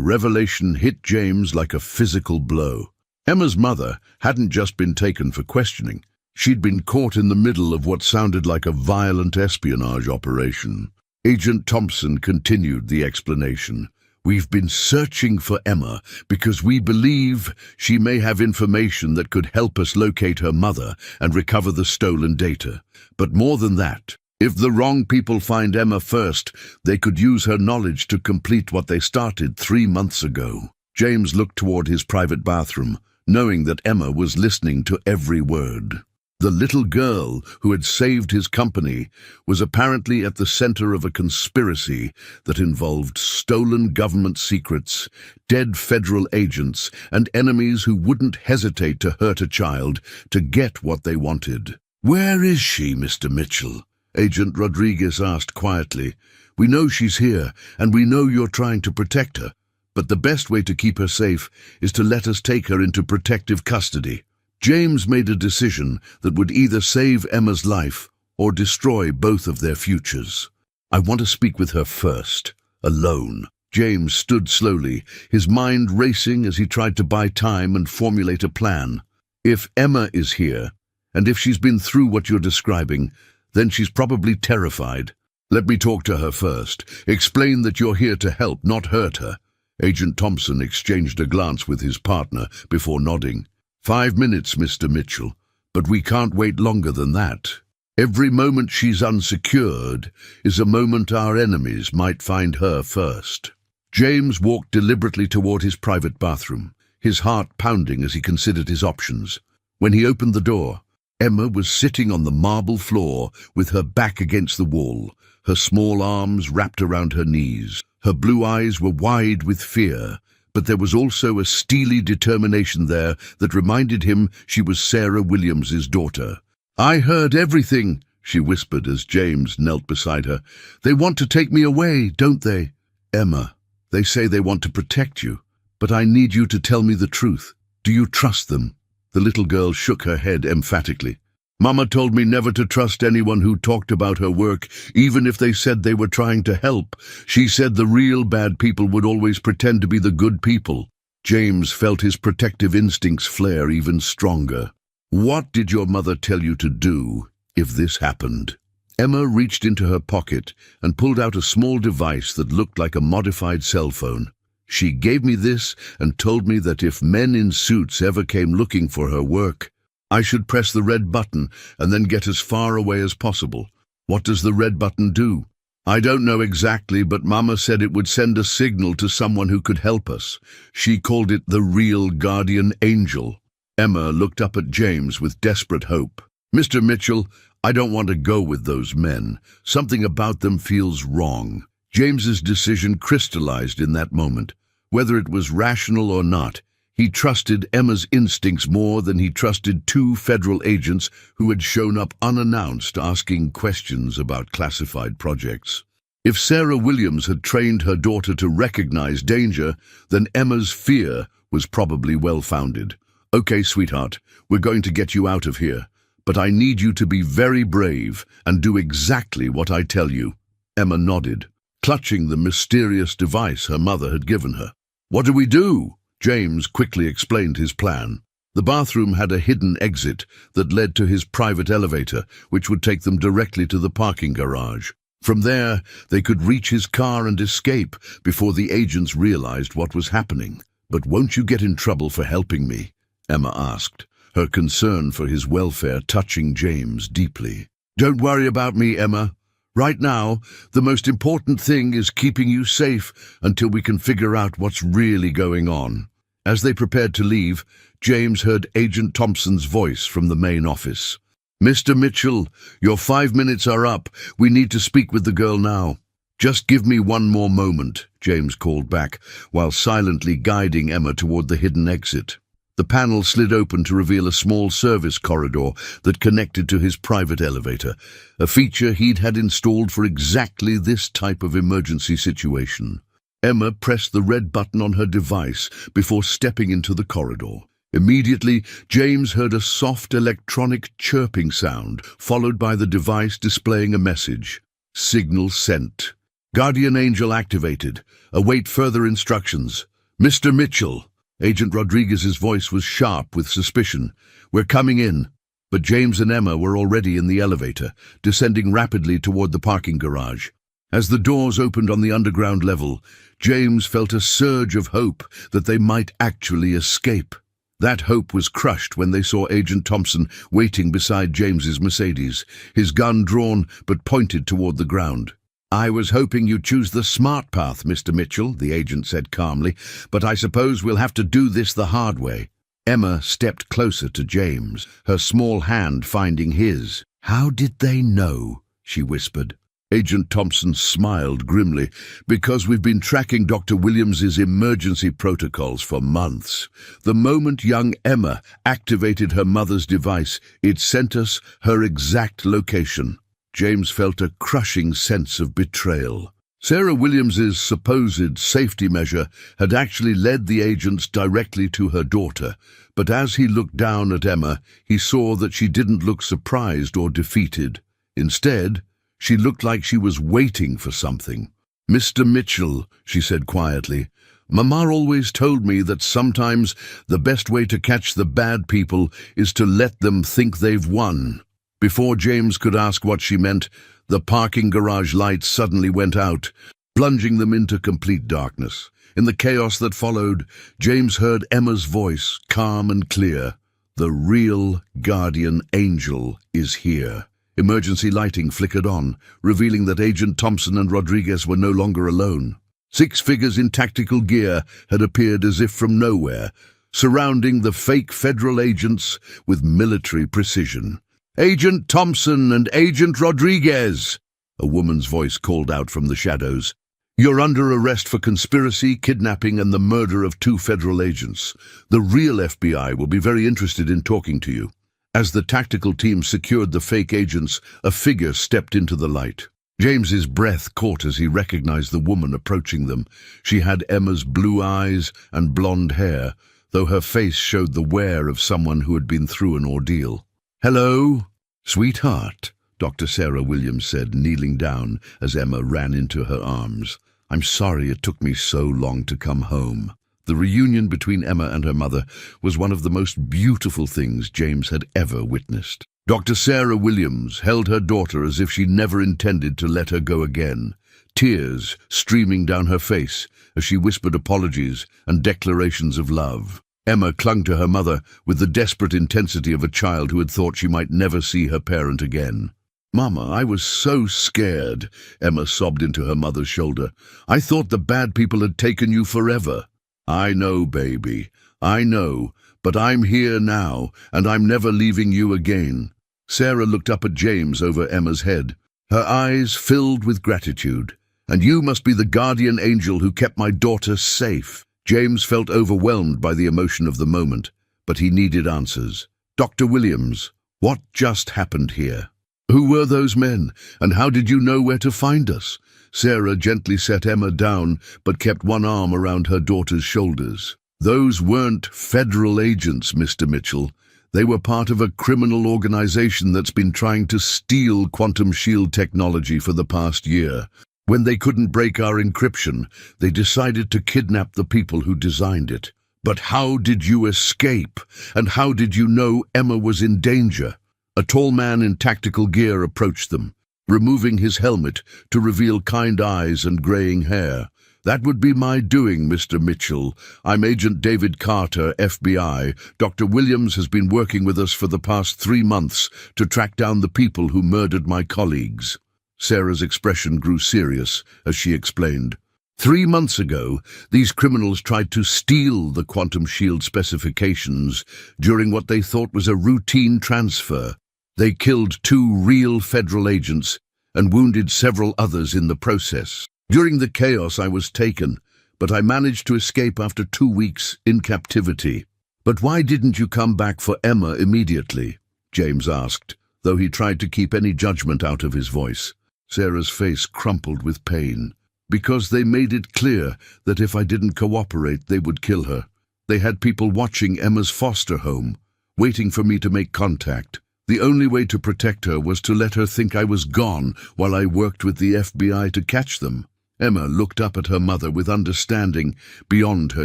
revelation hit James like a physical blow. Emma's mother hadn't just been taken for questioning. She'd been caught in the middle of what sounded like a violent espionage operation. Agent Thompson continued the explanation. "We've been searching for Emma because we believe she may have information that could help us locate her mother and recover the stolen data. But more than that, if the wrong people find Emma first, they could use her knowledge to complete what they started 3 months ago." James looked toward his private bathroom, knowing that Emma was listening to every word. The little girl who had saved his company was apparently at the center of a conspiracy that involved stolen government secrets, dead federal agents, and enemies who wouldn't hesitate to hurt a child to get what they wanted. "Where is she, Mr. Mitchell?" Agent Rodriguez asked quietly. "We know she's here, and we know you're trying to protect her, but the best way to keep her safe is to let us take her into protective custody." James made a decision that would either save Emma's life or destroy both of their futures. "I want to speak with her first, alone." James stood slowly, his mind racing as he tried to buy time and formulate a plan. "If Emma is here, and if she's been through what you're describing, then she's probably terrified. Let me talk to her first. Explain that you're here to help, not hurt her." Agent Thompson exchanged a glance with his partner before nodding. 5 minutes, Mr. Mitchell, but we can't wait longer than that. Every moment she's unsecured is a moment our enemies might find her first." James walked deliberately toward his private bathroom, his heart pounding as he considered his options. When he opened the door, Emma was sitting on the marble floor with her back against the wall, her small arms wrapped around her knees. Her blue eyes were wide with fear, but there was also a steely determination there that reminded him she was Sarah Williams's daughter. "I heard everything," she whispered as James knelt beside her. "They want to take me away, don't they?" "Emma, they say they want to protect you, but I need you to tell me the truth. Do you trust them?" The little girl shook her head emphatically. "Mama told me never to trust anyone who talked about her work, even if they said they were trying to help. She said the real bad people would always pretend to be the good people." James felt his protective instincts flare even stronger. "What did your mother tell you to do if this happened?" Emma reached into her pocket and pulled out a small device that looked like a modified cell phone. "She gave me this and told me that if men in suits ever came looking for her work, I should press the red button and then get as far away as possible." "What does the red button do?" "I don't know exactly, but Mama said it would send a signal to someone who could help us. She called it the real guardian angel." Emma looked up at James with desperate hope. "Mr. Mitchell, I don't want to go with those men. Something about them feels wrong. James's decision crystallized in that moment. Whether it was rational or not, he trusted Emma's instincts more than he trusted two federal agents who had shown up unannounced asking questions about classified projects. If Sarah Williams had trained her daughter to recognize danger, then Emma's fear was probably well-founded. Okay, sweetheart, we're going to get you out of here, but I need you to be very brave and do exactly what I tell you. Emma nodded, clutching the mysterious device her mother had given her. What do we do? James quickly explained his plan. The bathroom had a hidden exit that led to his private elevator, which would take them directly to the parking garage. From there, they could reach his car and escape before the agents realized what was happening. But won't you get in trouble for helping me? Emma asked, her concern for his welfare touching James deeply. Don't worry about me, Emma. Right now, the most important thing is keeping you safe until we can figure out what's really going on. As they prepared to leave, James heard Agent Thompson's voice from the main office. Mr. Mitchell, your 5 minutes are up. We need to speak with the girl now. Just give me one more moment, James called back, while silently guiding Emma toward the hidden exit. The panel slid open to reveal a small service corridor that connected to his private elevator, a feature he'd had installed for exactly this type of emergency situation. Emma pressed the red button on her device before stepping into the corridor. Immediately, James heard a soft electronic chirping sound, followed by the device displaying a message. Signal sent. Guardian Angel activated. Await further instructions. Mr. Mitchell. Agent Rodriguez's voice was sharp with suspicion. We're coming in. But James and Emma were already in the elevator, descending rapidly toward the parking garage. As the doors opened on the underground level, James felt a surge of hope that they might actually escape. That hope was crushed when they saw Agent Thompson waiting beside James's Mercedes, his gun drawn but pointed toward the ground. I was hoping you'd choose the smart path, Mr. Mitchell, the agent said calmly, but I suppose we'll have to do this the hard way. Emma stepped closer to James, her small hand finding his. How did they know? She whispered. Agent Thompson smiled grimly. Because we've been tracking Dr. Williams's emergency protocols for months. The moment young Emma activated her mother's device, it sent us her exact location. James felt a crushing sense of betrayal. Sarah Williams's supposed safety measure had actually led the agents directly to her daughter, but as he looked down at Emma, he saw that she didn't look surprised or defeated. Instead, she looked like she was waiting for something. Mr. Mitchell, she said quietly, Mama always told me that sometimes the best way to catch the bad people is to let them think they've won. Before James could ask what she meant, the parking garage lights suddenly went out, plunging them into complete darkness. In the chaos that followed, James heard Emma's voice, calm and clear. The real guardian angel is here. Emergency lighting flickered on, revealing that Agent Thompson and Rodriguez were no longer alone. 6 figures in tactical gear had appeared as if from nowhere, surrounding the fake federal agents with military precision. Agent Thompson and Agent Rodriguez, a woman's voice called out from the shadows. You're under arrest for conspiracy, kidnapping, and the murder of 2 federal agents. The real FBI will be very interested in talking to you. As the tactical team secured the fake agents, a figure stepped into the light. James's breath caught as he recognized the woman approaching them. She had Emma's blue eyes and blonde hair, though her face showed the wear of someone who had been through an ordeal. Hello, sweetheart, Dr. Sarah Williams said, kneeling down as Emma ran into her arms. I'm sorry it took me so long to come home. The reunion between Emma and her mother was one of the most beautiful things James had ever witnessed. Dr. Sarah Williams held her daughter as if she never intended to let her go again, tears streaming down her face as she whispered apologies and declarations of love. Emma clung to her mother with the desperate intensity of a child who had thought she might never see her parent again. Mama, I was so scared, Emma sobbed into her mother's shoulder. I thought the bad people had taken you forever. I know, baby, I know, but I'm here now, and I'm never leaving you again. Sarah looked up at James over Emma's head, her eyes filled with gratitude. "And you must be the guardian angel who kept my daughter safe." James felt overwhelmed by the emotion of the moment, but he needed answers. "Dr. Williams, what just happened here? Who were those men, and how did you know where to find us?" Sarah gently set Emma down, but kept one arm around her daughter's shoulders. "Those weren't federal agents, Mr. Mitchell. They were part of a criminal organization that's been trying to steal quantum shield technology for the past year. When they couldn't break our encryption, they decided to kidnap the people who designed it. But how did you escape? And how did you know Emma was in danger?" A tall man in tactical gear approached them, removing his helmet to reveal kind eyes and graying hair. "That would be my doing, Mr. Mitchell. I'm Agent David Carter, FBI. Dr. Williams has been working with us for the past 3 months to track down the people who murdered my colleagues." Sarah's expression grew serious as she explained. 3 months ago, these criminals tried to steal the quantum shield specifications during what they thought was a routine transfer. They killed 2 real federal agents and wounded several others in the process. During the chaos, I was taken, but I managed to escape after 2 weeks in captivity. "But why didn't you come back for Emma immediately?" James asked, though he tried to keep any judgment out of his voice. Sarah's face crumpled with pain. "Because they made it clear that if I didn't cooperate, they would kill her. They had people watching Emma's foster home, waiting for me to make contact. The only way to protect her was to let her think I was gone while I worked with the FBI to catch them." Emma looked up at her mother with understanding beyond her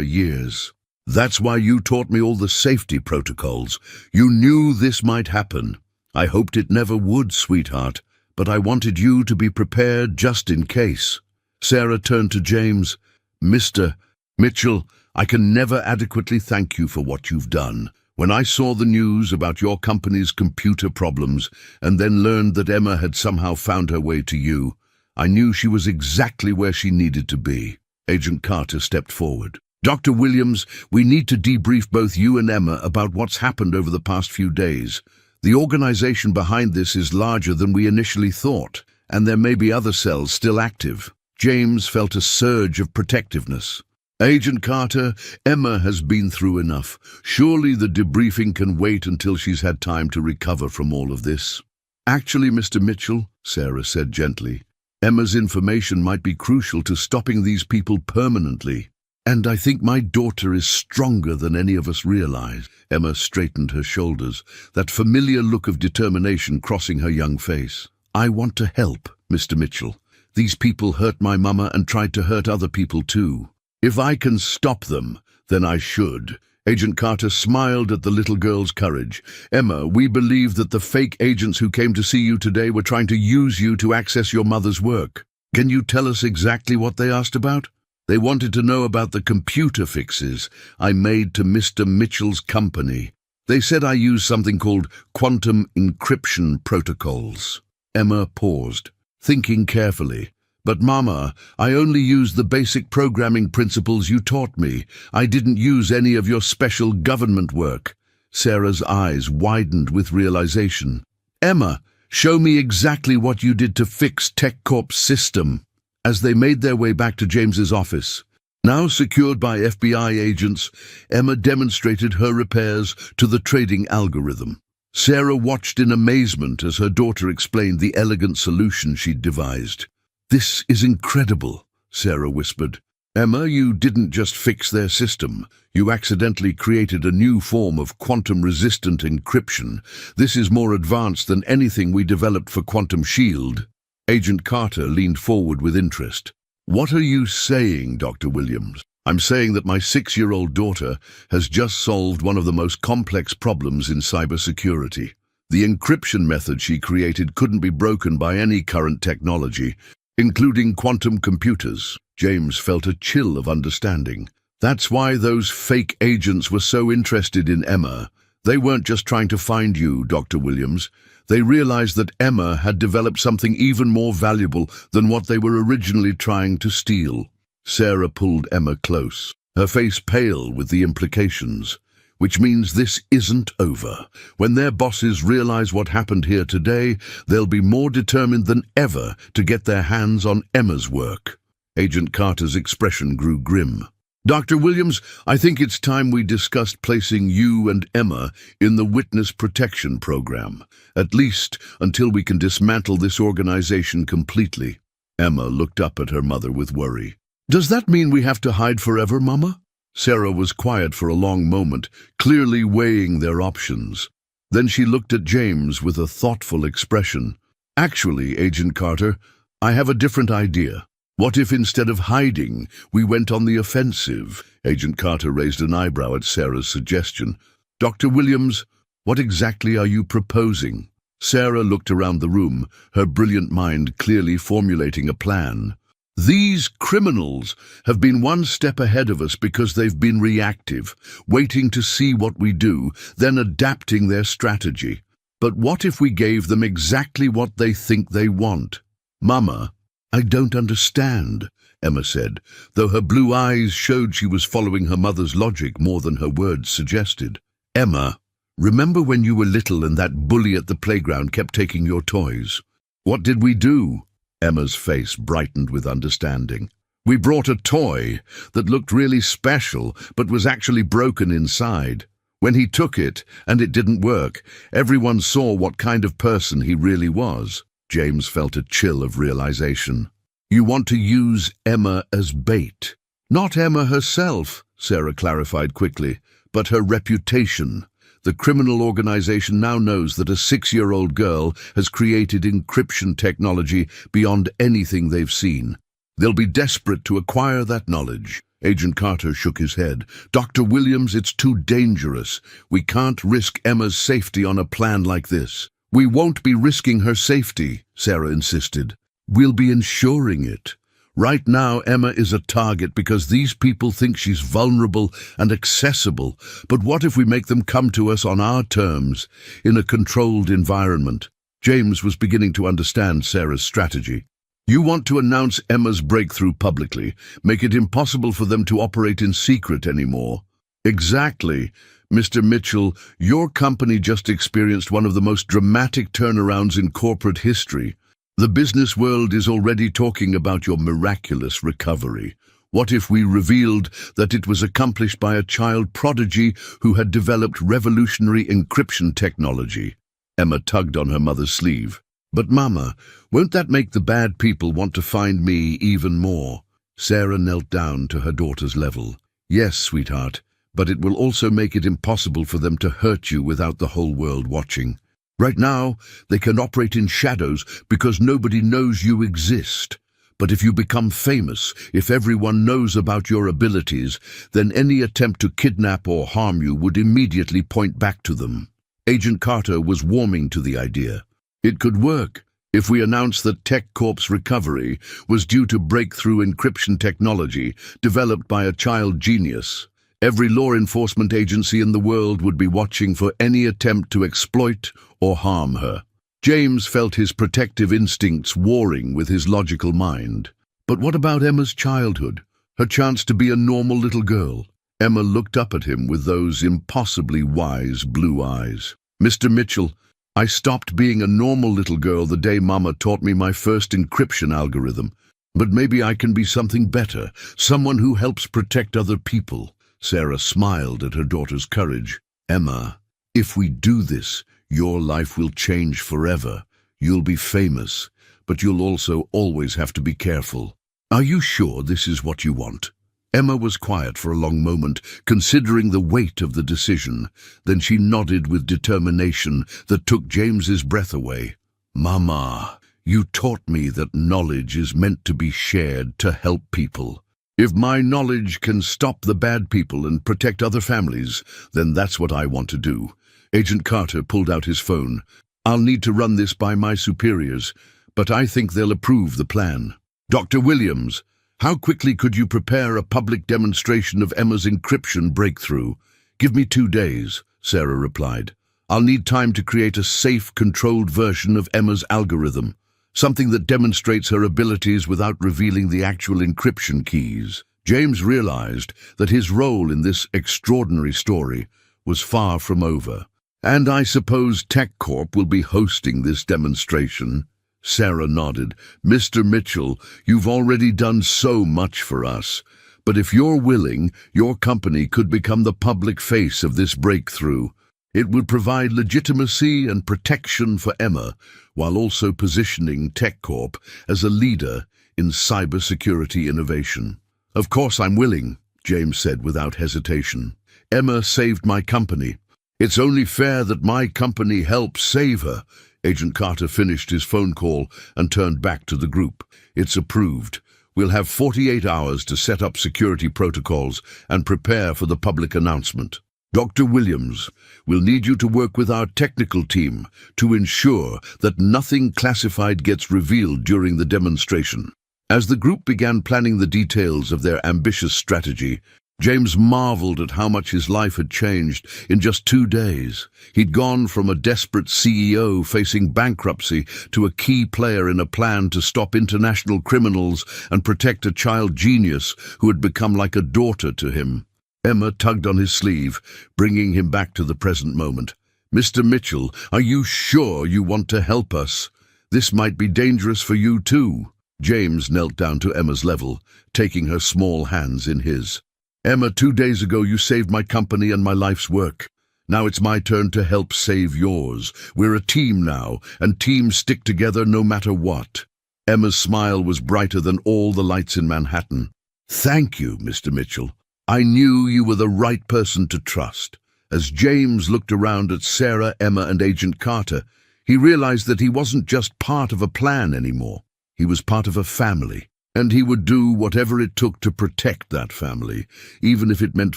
years. "That's why you taught me all the safety protocols. You knew this might happen. I hoped it never would, sweetheart, but I wanted you to be prepared just in case." Sarah turned to James. "Mr. Mitchell, I can never adequately thank you for what you've done. When I saw the news about your company's computer problems and then learned that Emma had somehow found her way to you, I knew she was exactly where she needed to be." Agent Carter stepped forward. "Dr. Williams, we need to debrief both you and Emma about what's happened over the past few days. The organization behind this is larger than we initially thought, and there may be other cells still active." James felt a surge of protectiveness. "Agent Carter, Emma has been through enough. Surely the debriefing can wait until she's had time to recover from all of this." "Actually, Mr. Mitchell," Sarah said gently, "Emma's information might be crucial to stopping these people permanently. And I think my daughter is stronger than any of us realize." Emma straightened her shoulders, that familiar look of determination crossing her young face. "I want to help, Mr. Mitchell. These people hurt my mama and tried to hurt other people too. If I can stop them, then I should." Agent Carter smiled at the little girl's courage. "Emma, we believe that the fake agents who came to see you today were trying to use you to access your mother's work. Can you tell us exactly what they asked about?" "They wanted to know about the computer fixes I made to Mr. Mitchell's company. They said I used something called quantum encryption protocols." Emma paused, thinking carefully. "But Mama, I only used the basic programming principles you taught me. I didn't use any of your special government work." Sarah's eyes widened with realization. "Emma, show me exactly what you did to fix TechCorp's system." As they made their way back to James's office, now secured by FBI agents, Emma demonstrated her repairs to the trading algorithm. Sarah watched in amazement as her daughter explained the elegant solution she'd devised. "This is incredible," Sarah whispered. "Emma, you didn't just fix their system. You accidentally created a new form of quantum-resistant encryption. This is more advanced than anything we developed for Quantum Shield." Agent Carter leaned forward with interest. "What are you saying, Dr. Williams?" "I'm saying that my 6-year-old daughter has just solved one of the most complex problems in cybersecurity. The encryption method she created couldn't be broken by any current technology, including quantum computers." James felt a chill of understanding. "That's why those fake agents were so interested in Emma. They weren't just trying to find you, Dr. Williams. They realized that Emma had developed something even more valuable than what they were originally trying to steal." Sarah pulled Emma close, her face pale with the implications. which means this isn't over. When their bosses realize what happened here today, they'll be more determined than ever to get their hands on Emma's work. Agent Carter's expression grew grim. Dr. Williams, I think it's time we discussed placing you and Emma in the witness protection program, at least until we can dismantle this organization completely. Emma looked up at her mother with worry. Does that mean we have to hide forever, Mama? Sarah was quiet for a long moment, clearly weighing their options. Then she looked at James with a thoughtful expression. Actually, Agent Carter, I have a different idea. What if instead of hiding, we went on the offensive? Agent Carter raised an eyebrow at Sarah's suggestion. Dr. Williams, what exactly are you proposing? Sarah looked around the room, her brilliant mind clearly formulating a plan. These criminals have been one step ahead of us because they've been reactive, waiting to see what we do, then adapting their strategy. But what if we gave them exactly what they think they want? Mama, I don't understand, Emma said, though her blue eyes showed she was following her mother's logic more than her words suggested. Emma, remember when you were little and that bully at the playground kept taking your toys? What did we do? Emma's face brightened with understanding. We brought a toy that looked really special but was actually broken inside. When he took it and it didn't work, everyone saw what kind of person he really was. James felt a chill of realization. You want to use Emma as bait. Not Emma herself, Sarah clarified quickly, but her reputation. The criminal organization now knows that a 6-year-old girl has created encryption technology beyond anything they've seen. They'll be desperate to acquire that knowledge. Agent Carter shook his head. Dr. Williams, it's too dangerous. We can't risk Emma's safety on a plan like this. We won't be risking her safety, Sarah insisted. We'll be ensuring it. Right now, Emma is a target because these people think she's vulnerable and accessible. But what if we make them come to us on our terms, in a controlled environment? James was beginning to understand Sarah's strategy. You want to announce Emma's breakthrough publicly, make it impossible for them to operate in secret anymore. Exactly. Mr. Mitchell, your company just experienced one of the most dramatic turnarounds in corporate history. The business world is already talking about your miraculous recovery. What if we revealed that it was accomplished by a child prodigy who had developed revolutionary encryption technology? Emma tugged on her mother's sleeve. But Mama, won't that make the bad people want to find me even more? Sarah knelt down to her daughter's level. Yes, sweetheart. But it will also make it impossible for them to hurt you without the whole world watching. Right now, they can operate in shadows because nobody knows you exist. But if you become famous, if everyone knows about your abilities, then any attempt to kidnap or harm you would immediately point back to them. Agent Carter was warming to the idea. It could work. If we announced that TechCorp's recovery was due to breakthrough encryption technology developed by a child genius, every law enforcement agency in the world would be watching for any attempt to exploit or harm her. James felt his protective instincts warring with his logical mind. But what about Emma's childhood? Her chance to be a normal little girl? Emma looked up at him with those impossibly wise blue eyes. Mr. Mitchell, I stopped being a normal little girl the day Mama taught me my first encryption algorithm. But maybe I can be something better, someone who helps protect other people. Sarah smiled at her daughter's courage. Emma, if we do this, your life will change forever. You'll be famous, but you'll also always have to be careful. Are you sure this is what you want? Emma was quiet for a long moment, considering the weight of the decision. Then she nodded with determination that took James's breath away. Mama, you taught me that knowledge is meant to be shared to help people. If my knowledge can stop the bad people and protect other families, then that's what I want to do. Agent Carter pulled out his phone. I'll need to run this by my superiors, but I think they'll approve the plan. Dr. Williams, how quickly could you prepare a public demonstration of Emma's encryption breakthrough? Give me 2 days, Sarah replied. I'll need time to create a safe, controlled version of Emma's algorithm. Something that demonstrates her abilities without revealing the actual encryption keys. James realized that his role in this extraordinary story was far from over. "And I suppose TechCorp will be hosting this demonstration?" Sarah nodded. "Mr. Mitchell, you've already done so much for us. But if you're willing, your company could become the public face of this breakthrough. It would provide legitimacy and protection for Emma, while also positioning TechCorp as a leader in cybersecurity innovation." "Of course I'm willing," James said without hesitation. "Emma saved my company. It's only fair that my company helps save her." Agent Carter finished his phone call and turned back to the group. "It's approved. We'll have 48 hours to set up security protocols and prepare for the public announcement. Dr. Williams, we'll need you to work with our technical team to ensure that nothing classified gets revealed during the demonstration." As the group began planning the details of their ambitious strategy, James marveled at how much his life had changed in just 2 days. He'd gone from a desperate CEO facing bankruptcy to a key player in a plan to stop international criminals and protect a child genius who had become like a daughter to him. Emma tugged on his sleeve, bringing him back to the present moment. "Mr. Mitchell, are you sure you want to help us? This might be dangerous for you too." James knelt down to Emma's level, taking her small hands in his. "Emma, 2 days ago you saved my company and my life's work. Now it's my turn to help save yours. We're a team now, and teams stick together no matter what." Emma's smile was brighter than all the lights in Manhattan. "Thank you, Mr. Mitchell. I knew you were the right person to trust." As James looked around at Sarah, Emma, and Agent Carter, he realized that he wasn't just part of a plan anymore. He was part of a family. And he would do whatever it took to protect that family, even if it meant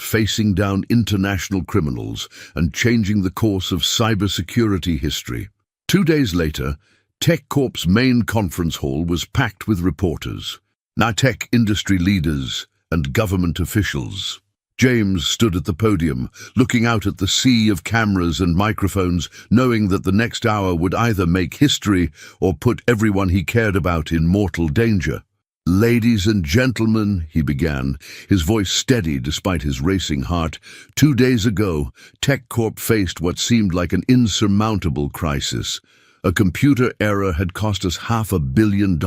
facing down international criminals and changing the course of cybersecurity history. 2 days later, TechCorp's main conference hall was packed with reporters, tech industry leaders, and government officials. James stood at the podium, looking out at the sea of cameras and microphones, knowing that the next hour would either make history or put everyone he cared about in mortal danger. "Ladies and gentlemen," he began, his voice steady despite his racing heart, 2 days ago, TechCorp faced what seemed like an insurmountable crisis. A computer error had cost us $500 million,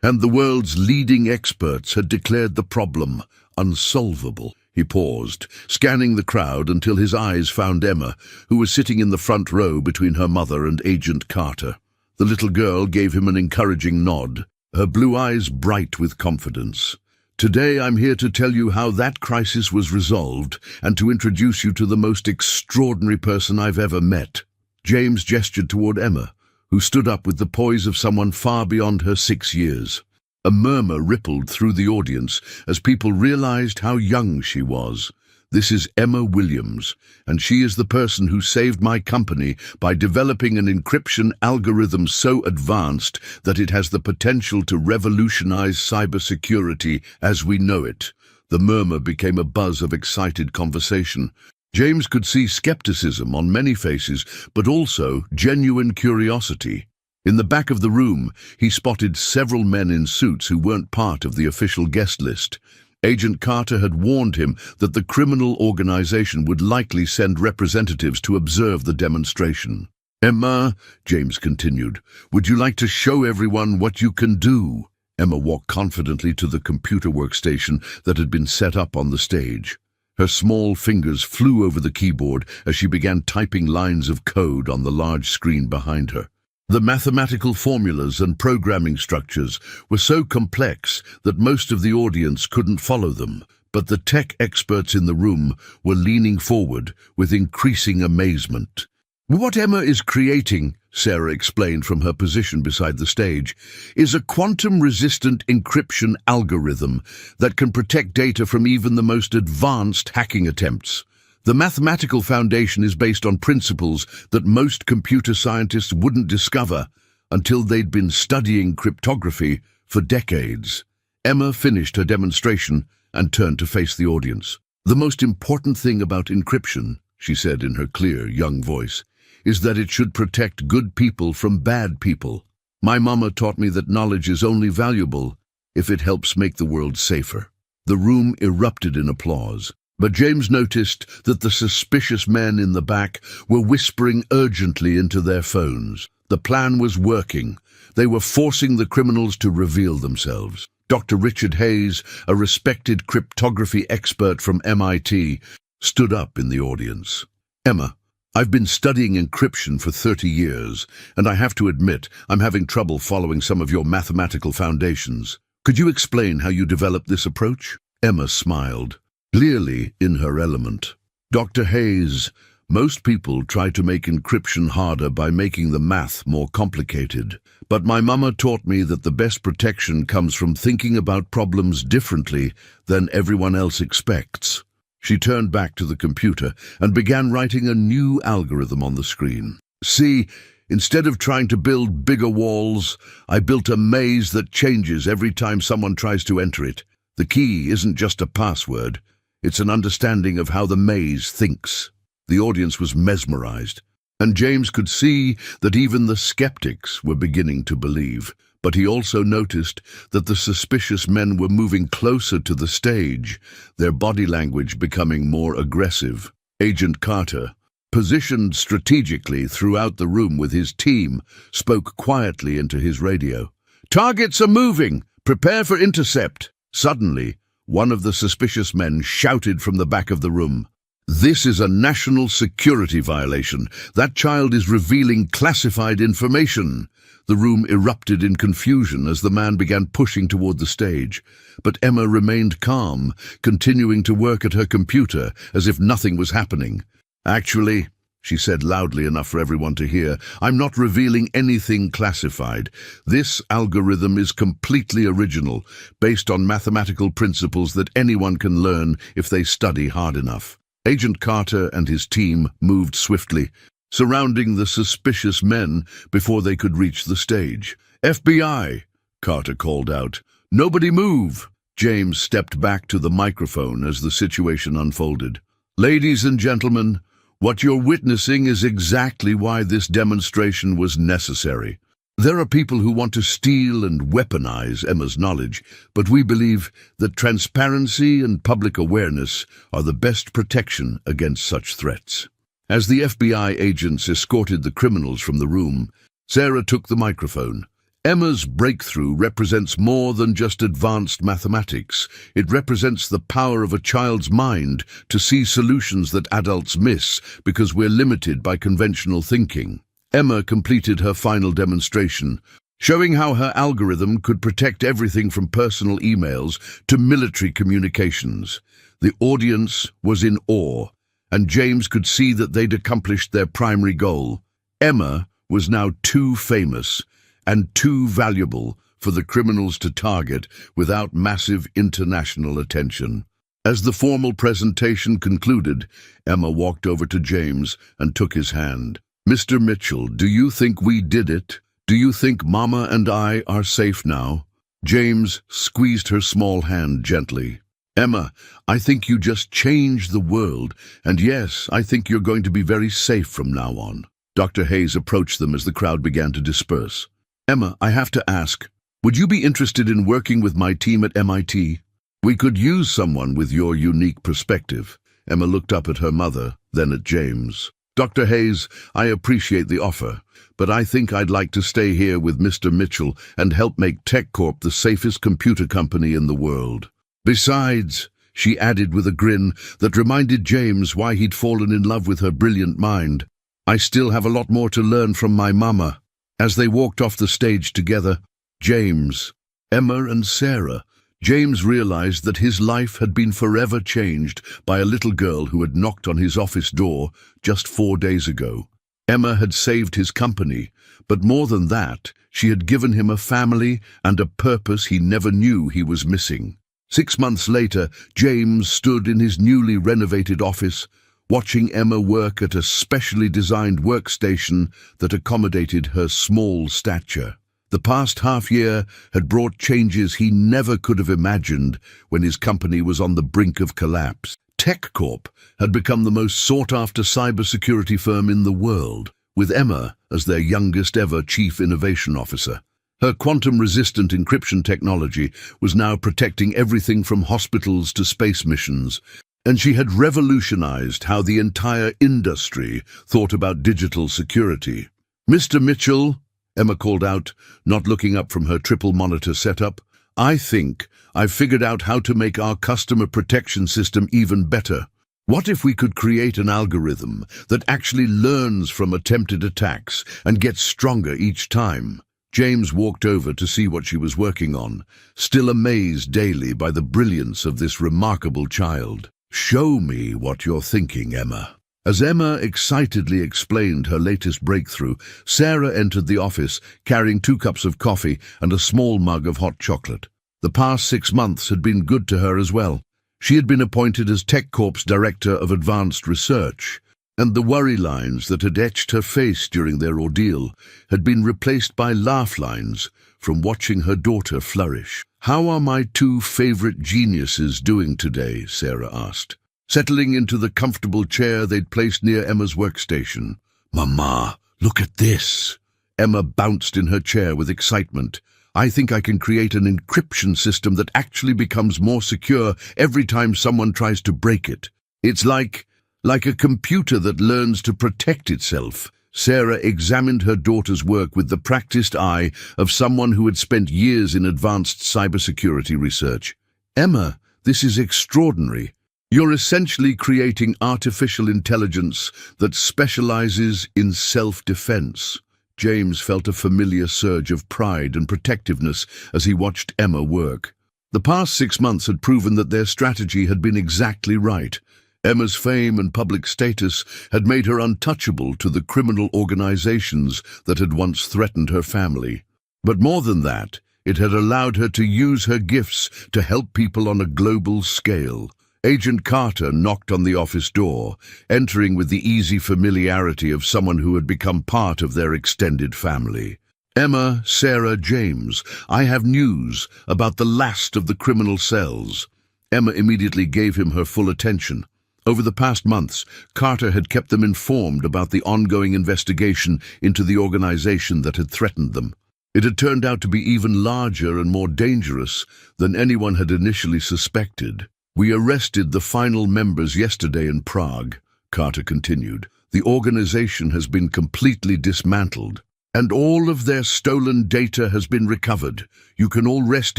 and the world's leading experts had declared the problem unsolvable. He paused, scanning the crowd until his eyes found Emma, who was sitting in the front row between her mother and Agent Carter. The little girl gave him an encouraging nod, her blue eyes bright with confidence. "Today I'm here to tell you how that crisis was resolved and to introduce you to the most extraordinary person I've ever met." James gestured toward Emma, who stood up with the poise of someone far beyond her 6 years. A murmur rippled through the audience as people realized how young she was. "This is Emma Williams, and she is the person who saved my company by developing an encryption algorithm so advanced that it has the potential to revolutionize cybersecurity as we know it." The murmur became a buzz of excited conversation. James could see skepticism on many faces, but also genuine curiosity. In the back of the room, he spotted several men in suits who weren't part of the official guest list. Agent Carter had warned him that the criminal organization would likely send representatives to observe the demonstration. "Emma," James continued, "would you like to show everyone what you can do?" Emma walked confidently to the computer workstation that had been set up on the stage. Her small fingers flew over the keyboard as she began typing lines of code on the large screen behind her. The mathematical formulas and programming structures were so complex that most of the audience couldn't follow them, but the tech experts in the room were leaning forward with increasing amazement. "What Emma is creating," Sarah explained from her position beside the stage, "is a quantum-resistant encryption algorithm that can protect data from even the most advanced hacking attempts. The mathematical foundation is based on principles that most computer scientists wouldn't discover until they'd been studying cryptography for decades." Emma finished her demonstration and turned to face the audience. "The most important thing about encryption," she said in her clear, young voice, "is that it should protect good people from bad people. My mama taught me that knowledge is only valuable if it helps make the world safer." The room erupted in applause. But James noticed that the suspicious men in the back were whispering urgently into their phones. The plan was working. They were forcing the criminals to reveal themselves. Dr. Richard Hayes, a respected cryptography expert from MIT, stood up in the audience. "Emma, I've been studying encryption for 30 years, and I have to admit I'm having trouble following some of your mathematical foundations. Could you explain how you developed this approach?" Emma smiled, clearly in her element. "Dr. Hayes, most people try to make encryption harder by making the math more complicated. But my mama taught me that the best protection comes from thinking about problems differently than everyone else expects." She turned back to the computer and began writing a new algorithm on the screen. "See, instead of trying to build bigger walls, I built a maze that changes every time someone tries to enter it. The key isn't just a password, it's an understanding of how the maze thinks." The audience was mesmerized, and James could see that even the skeptics were beginning to believe. But he also noticed that the suspicious men were moving closer to the stage, their body language becoming more aggressive. Agent Carter, positioned strategically throughout the room with his team, spoke quietly into his radio. "Targets are moving! Prepare for intercept!" Suddenly, one of the suspicious men shouted from the back of the room, "This is a national security violation. That child is revealing classified information." The room erupted in confusion as the man began pushing toward the stage. But Emma remained calm, continuing to work at her computer as if nothing was happening. "Actually," she said loudly enough for everyone to hear, "I'm not revealing anything classified. This algorithm is completely original, based on mathematical principles that anyone can learn if they study hard enough." Agent Carter and his team moved swiftly, surrounding the suspicious men before they could reach the stage. "FBI!" Carter called out. "Nobody move!" James stepped back to the microphone as the situation unfolded. "Ladies and gentlemen, what you're witnessing is exactly why this demonstration was necessary. There are people who want to steal and weaponize Emma's knowledge, but we believe that transparency and public awareness are the best protection against such threats." As the FBI agents escorted the criminals from the room, Sarah took the microphone. "Emma's breakthrough represents more than just advanced mathematics. It represents the power of a child's mind to see solutions that adults miss because we're limited by conventional thinking." Emma completed her final demonstration, showing how her algorithm could protect everything from personal emails to military communications. The audience was in awe, and James could see that they'd accomplished their primary goal. Emma was now too famous and too valuable for the criminals to target without massive international attention. As the formal presentation concluded, Emma walked over to James and took his hand. "Mr. Mitchell, do you think we did it? Do you think Mama and I are safe now?" James squeezed her small hand gently. "Emma, I think you just changed the world, and yes, I think you're going to be very safe from now on." Dr. Hayes approached them as the crowd began to disperse. "Emma, I have to ask, would you be interested in working with my team at MIT? We could use someone with your unique perspective." Emma looked up at her mother, then at James. "Dr. Hayes, I appreciate the offer, but I think I'd like to stay here with Mr. Mitchell and help make TechCorp the safest computer company in the world. Besides," she added with a grin that reminded James why he'd fallen in love with her brilliant mind, "I still have a lot more to learn from my mama." As they walked off the stage together, James, Emma and Sarah, James realized that his life had been forever changed by a little girl who had knocked on his office door just 4 days ago. Emma had saved his company, but more than that, she had given him a family and a purpose he never knew he was missing. 6 months later, James stood in his newly renovated office, watching Emma work at a specially designed workstation that accommodated her small stature. The past half-year had brought changes he never could have imagined when his company was on the brink of collapse. TechCorp had become the most sought-after cybersecurity firm in the world, with Emma as their youngest ever chief innovation officer. Her quantum-resistant encryption technology was now protecting everything from hospitals to space missions, and she had revolutionized how the entire industry thought about digital security. "Mr. Mitchell," Emma called out, not looking up from her triple monitor setup, "I think I've figured out how to make our customer protection system even better. What if we could create an algorithm that actually learns from attempted attacks and gets stronger each time?" James walked over to see what she was working on, still amazed daily by the brilliance of this remarkable child. "Show me what you're thinking, Emma." As Emma excitedly explained her latest breakthrough, Sarah entered the office carrying 2 cups of coffee and a small mug of hot chocolate. The past 6 months had been good to her as well. She had been appointed as TechCorp's Director of Advanced Research, and the worry lines that had etched her face during their ordeal had been replaced by laugh lines from watching her daughter flourish. "How are my 2 favorite geniuses doing today?" Sarah asked, settling into the comfortable chair they'd placed near Emma's workstation. "Mama, look at this!" Emma bounced in her chair with excitement. "I think I can create an encryption system that actually becomes more secure every time someone tries to break it. It's like a computer that learns to protect itself." Sarah examined her daughter's work with the practiced eye of someone who had spent years in advanced cybersecurity research. "Emma, this is extraordinary. You're essentially creating artificial intelligence that specializes in self-defense." James felt a familiar surge of pride and protectiveness as he watched Emma work. The past 6 months had proven that their strategy had been exactly right. Emma's fame and public status had made her untouchable to the criminal organizations that had once threatened her family. But more than that, it had allowed her to use her gifts to help people on a global scale. Agent Carter knocked on the office door, entering with the easy familiarity of someone who had become part of their extended family. "Emma, Sarah, James, I have news about the last of the criminal cells." Emma immediately gave him her full attention. Over the past months, Carter had kept them informed about the ongoing investigation into the organization that had threatened them. It had turned out to be even larger and more dangerous than anyone had initially suspected. "We arrested the final members yesterday in Prague," Carter continued. "The organization has been completely dismantled, and all of their stolen data has been recovered. You can all rest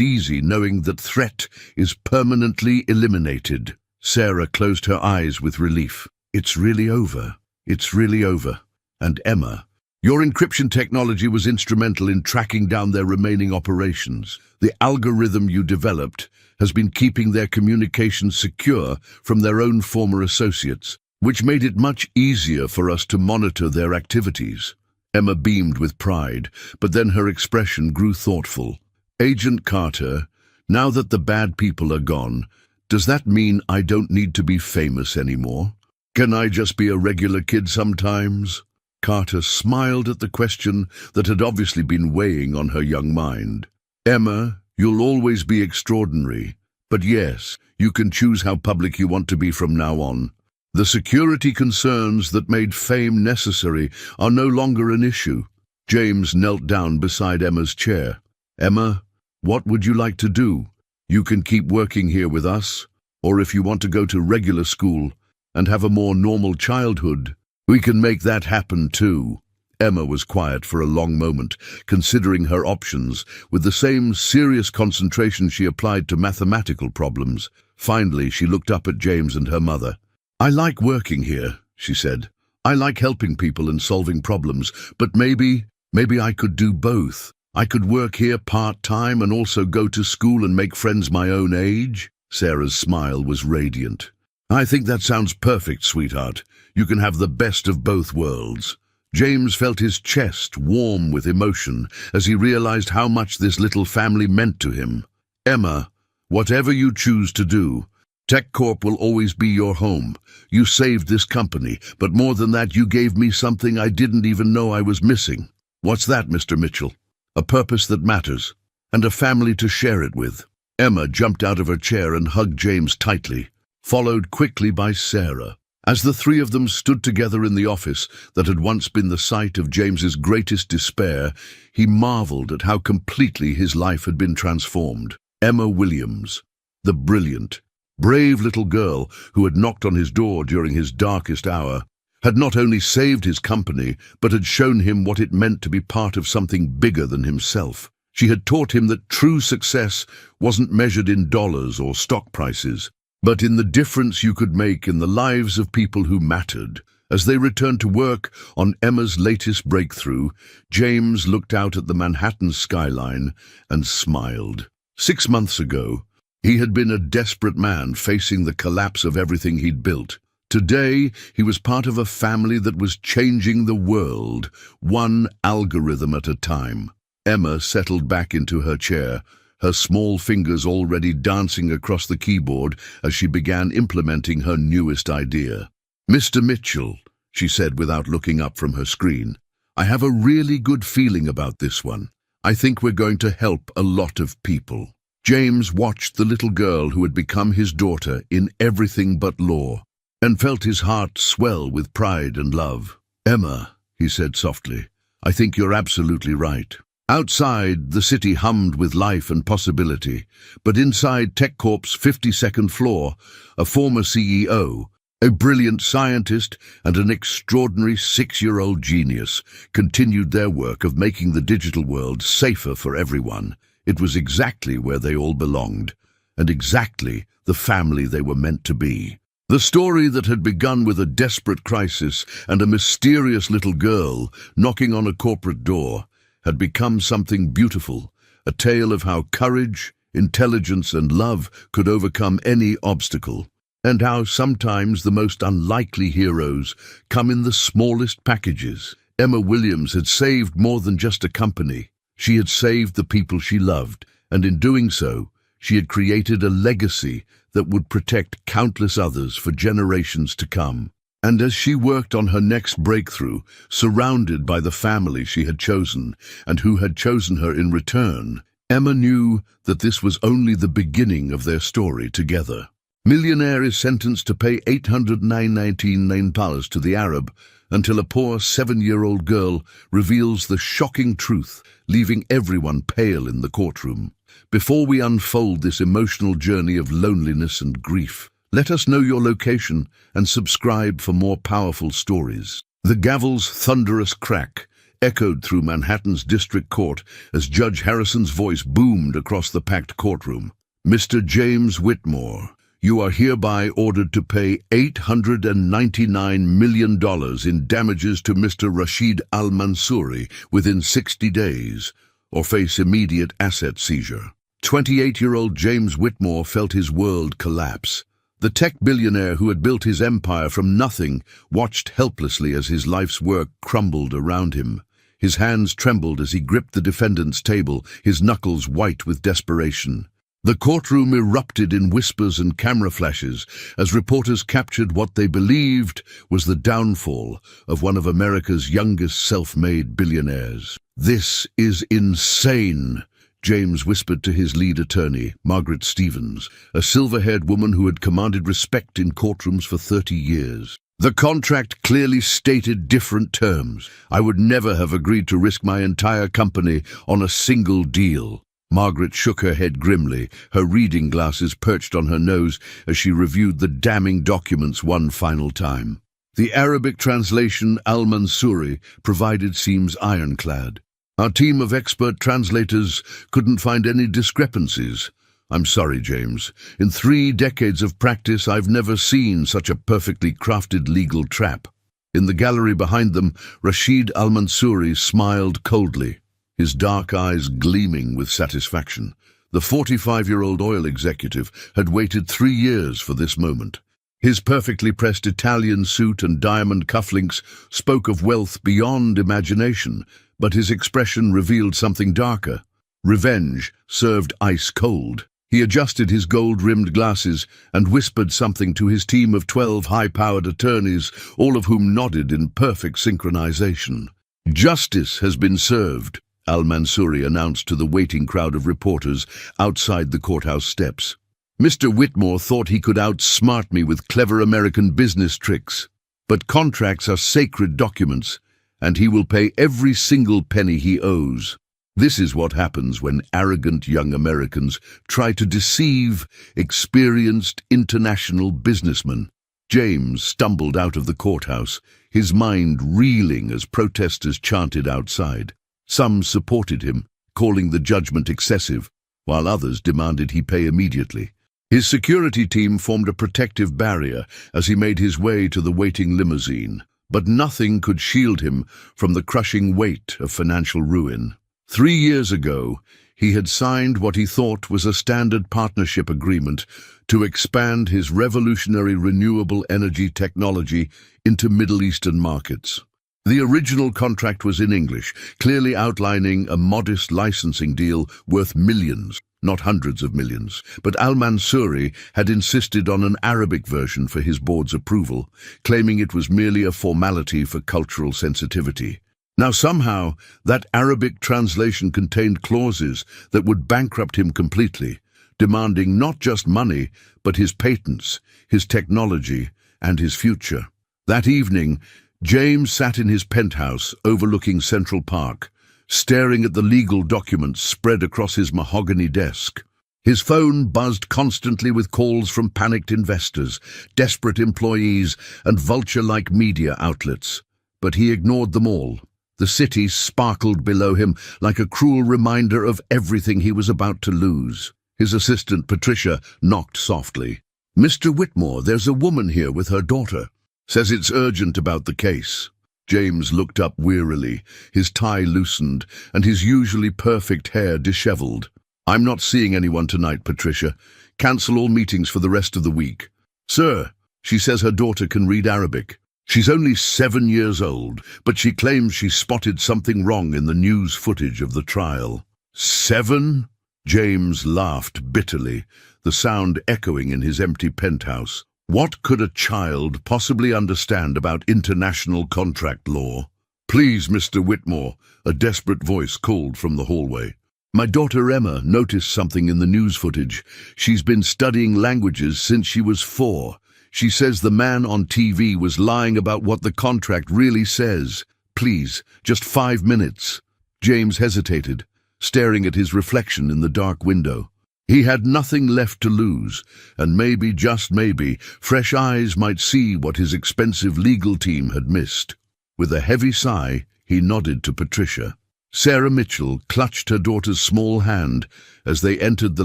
easy knowing that threat is permanently eliminated." Sarah closed her eyes with relief. "It's really over. It's really over." "And Emma, your encryption technology was instrumental in tracking down their remaining operations. The algorithm you developed has been keeping their communications secure from their own former associates, which made it much easier for us to monitor their activities." Emma beamed with pride, but then her expression grew thoughtful. "Agent Carter, now that the bad people are gone, does that mean I don't need to be famous anymore? Can I just be a regular kid sometimes?" Carter smiled at the question that had obviously been weighing on her young mind. "Emma, you'll always be extraordinary, but yes, you can choose how public you want to be from now on. The security concerns that made fame necessary are no longer an issue." James knelt down beside Emma's chair. "Emma, what would you like to do? You can keep working here with us, or if you want to go to regular school and have a more normal childhood, we can make that happen too." Emma was quiet for a long moment, considering her options, with the same serious concentration she applied to mathematical problems. Finally, she looked up at James and her mother. "I like working here," she said. "I like helping people and solving problems, but maybe I could do both. I could work here part-time and also go to school and make friends my own age." Sarah's smile was radiant. "I think that sounds perfect, sweetheart. You can have the best of both worlds." James felt his chest warm with emotion as he realized how much this little family meant to him. "Emma, whatever you choose to do, TechCorp will always be your home. You saved this company, but more than that, you gave me something I didn't even know I was missing." "What's that, Mr. Mitchell?" "A purpose that matters, and a family to share it with." Emma jumped out of her chair and hugged James tightly, followed quickly by Sarah. As the 3 of them stood together in the office that had once been the site of James's greatest despair, he marveled at how completely his life had been transformed. Emma Williams, the brilliant, brave little girl who had knocked on his door during his darkest hour, had not only saved his company, but had shown him what it meant to be part of something bigger than himself. She had taught him that true success wasn't measured in dollars or stock prices, but in the difference you could make in the lives of people who mattered. As they returned to work on Emma's latest breakthrough, James looked out at the Manhattan skyline and smiled. 6 months ago, he had been a desperate man facing the collapse of everything he'd built. Today, he was part of a family that was changing the world, one algorithm at a time. Emma settled back into her chair, her small fingers already dancing across the keyboard as she began implementing her newest idea. "Mr. Mitchell," she said without looking up from her screen, "I have a really good feeling about this one. I think we're going to help a lot of people." James watched the little girl who had become his daughter in everything but law, and felt his heart swell with pride and love. "Emma," he said softly, "I think you're absolutely right." Outside, the city hummed with life and possibility, but inside TechCorp's 52nd floor, a former CEO, a brilliant scientist, and an extraordinary 6-year-old genius continued their work of making the digital world safer for everyone. It was exactly where they all belonged, and exactly the family they were meant to be. The story that had begun with a desperate crisis and a mysterious little girl knocking on a corporate door had become something beautiful, a tale of how courage, intelligence, and love could overcome any obstacle, and how sometimes the most unlikely heroes come in the smallest packages. Emma Williams had saved more than just a company. She had saved the people she loved, and in doing so, she had created a legacy that would protect countless others for generations to come. And as she worked on her next breakthrough, surrounded by the family she had chosen and who had chosen her in return, Emma knew that this was only the beginning of their story together. Millionaire is sentenced to pay $809.19 to the Arab until a poor 7-year-old girl reveals the shocking truth, leaving everyone pale in the courtroom. Before we unfold this emotional journey of loneliness and grief, let us know your location and subscribe for more powerful stories. The gavel's thunderous crack echoed through Manhattan's district court as Judge Harrison's voice boomed across the packed courtroom. "Mr. James Whitmore, you are hereby ordered to pay $899 million in damages to Mr. Rashid Al-Mansouri within 60 days, or face immediate asset seizure." 28-year-old James Whitmore felt his world collapse. The tech billionaire who had built his empire from nothing watched helplessly as his life's work crumbled around him. His hands trembled as he gripped the defendant's table, his knuckles white with desperation. The courtroom erupted in whispers and camera flashes as reporters captured what they believed was the downfall of one of America's youngest self-made billionaires. "This is insane," James whispered to his lead attorney, Margaret Stevens, a silver-haired woman who had commanded respect in courtrooms for 30 years. "The contract clearly stated different terms. I would never have agreed to risk my entire company on a single deal." Margaret shook her head grimly, her reading glasses perched on her nose as she reviewed the damning documents one final time. The Arabic translation Al-Mansouri provided seems ironclad. "Our team of expert translators couldn't find any discrepancies. I'm sorry, James. In 3 decades of practice, I've never seen such a perfectly crafted legal trap." In the gallery behind them, Rashid Al-Mansouri smiled coldly, his dark eyes gleaming with satisfaction. The 45-year-old oil executive had waited 3 years for this moment. His perfectly pressed Italian suit and diamond cufflinks spoke of wealth beyond imagination, but his expression revealed something darker. Revenge served ice cold. He adjusted his gold-rimmed glasses and whispered something to his team of 12 high-powered attorneys, all of whom nodded in perfect synchronization. "Justice has been served," Al-Mansouri announced to the waiting crowd of reporters outside the courthouse steps. "Mr. Whitmore thought he could outsmart me with clever American business tricks. But contracts are sacred documents, and he will pay every single penny he owes." This is what happens when arrogant young Americans try to deceive experienced international businessmen. James stumbled out of the courthouse, his mind reeling as protesters chanted outside. Some supported him, calling the judgment excessive, while others demanded he pay immediately. His security team formed a protective barrier as he made his way to the waiting limousine, but nothing could shield him from the crushing weight of financial ruin. 3 years ago, he had signed what he thought was a standard partnership agreement to expand his revolutionary renewable energy technology into Middle Eastern markets. The original contract was in English, clearly outlining a modest licensing deal worth millions, not hundreds of millions. But Al-Mansouri had insisted on an Arabic version for his board's approval, claiming it was merely a formality for cultural sensitivity. Now somehow, that Arabic translation contained clauses that would bankrupt him completely, demanding not just money, but his patents, his technology, and his future. That evening, James sat in his penthouse overlooking Central Park, staring at the legal documents spread across his mahogany desk. His phone buzzed constantly with calls from panicked investors, desperate employees, and vulture-like media outlets. But he ignored them all. The city sparkled below him like a cruel reminder of everything he was about to lose. His assistant, Patricia, knocked softly. "Mr. Whitmore, there's a woman here with her daughter. Says it's urgent about the case." James looked up wearily, his tie loosened, and his usually perfect hair disheveled. "I'm not seeing anyone tonight, Patricia. Cancel all meetings for the rest of the week." "Sir, she says her daughter can read Arabic. She's only 7 years old, but she claims she spotted something wrong in the news footage of the trial." 7? James laughed bitterly, the sound echoing in his empty penthouse. What could a child possibly understand about international contract law? "Please, Mr. Whitmore," a desperate voice called from the hallway. "My daughter Emma noticed something in the news footage. She's been studying languages since she was 4. She says the man on TV was lying about what the contract really says. Please, just 5 minutes." James hesitated, staring at his reflection in the dark window. He had nothing left to lose, and maybe, just maybe, fresh eyes might see what his expensive legal team had missed. With a heavy sigh, he nodded to Patricia. Sarah Mitchell clutched her daughter's small hand as they entered the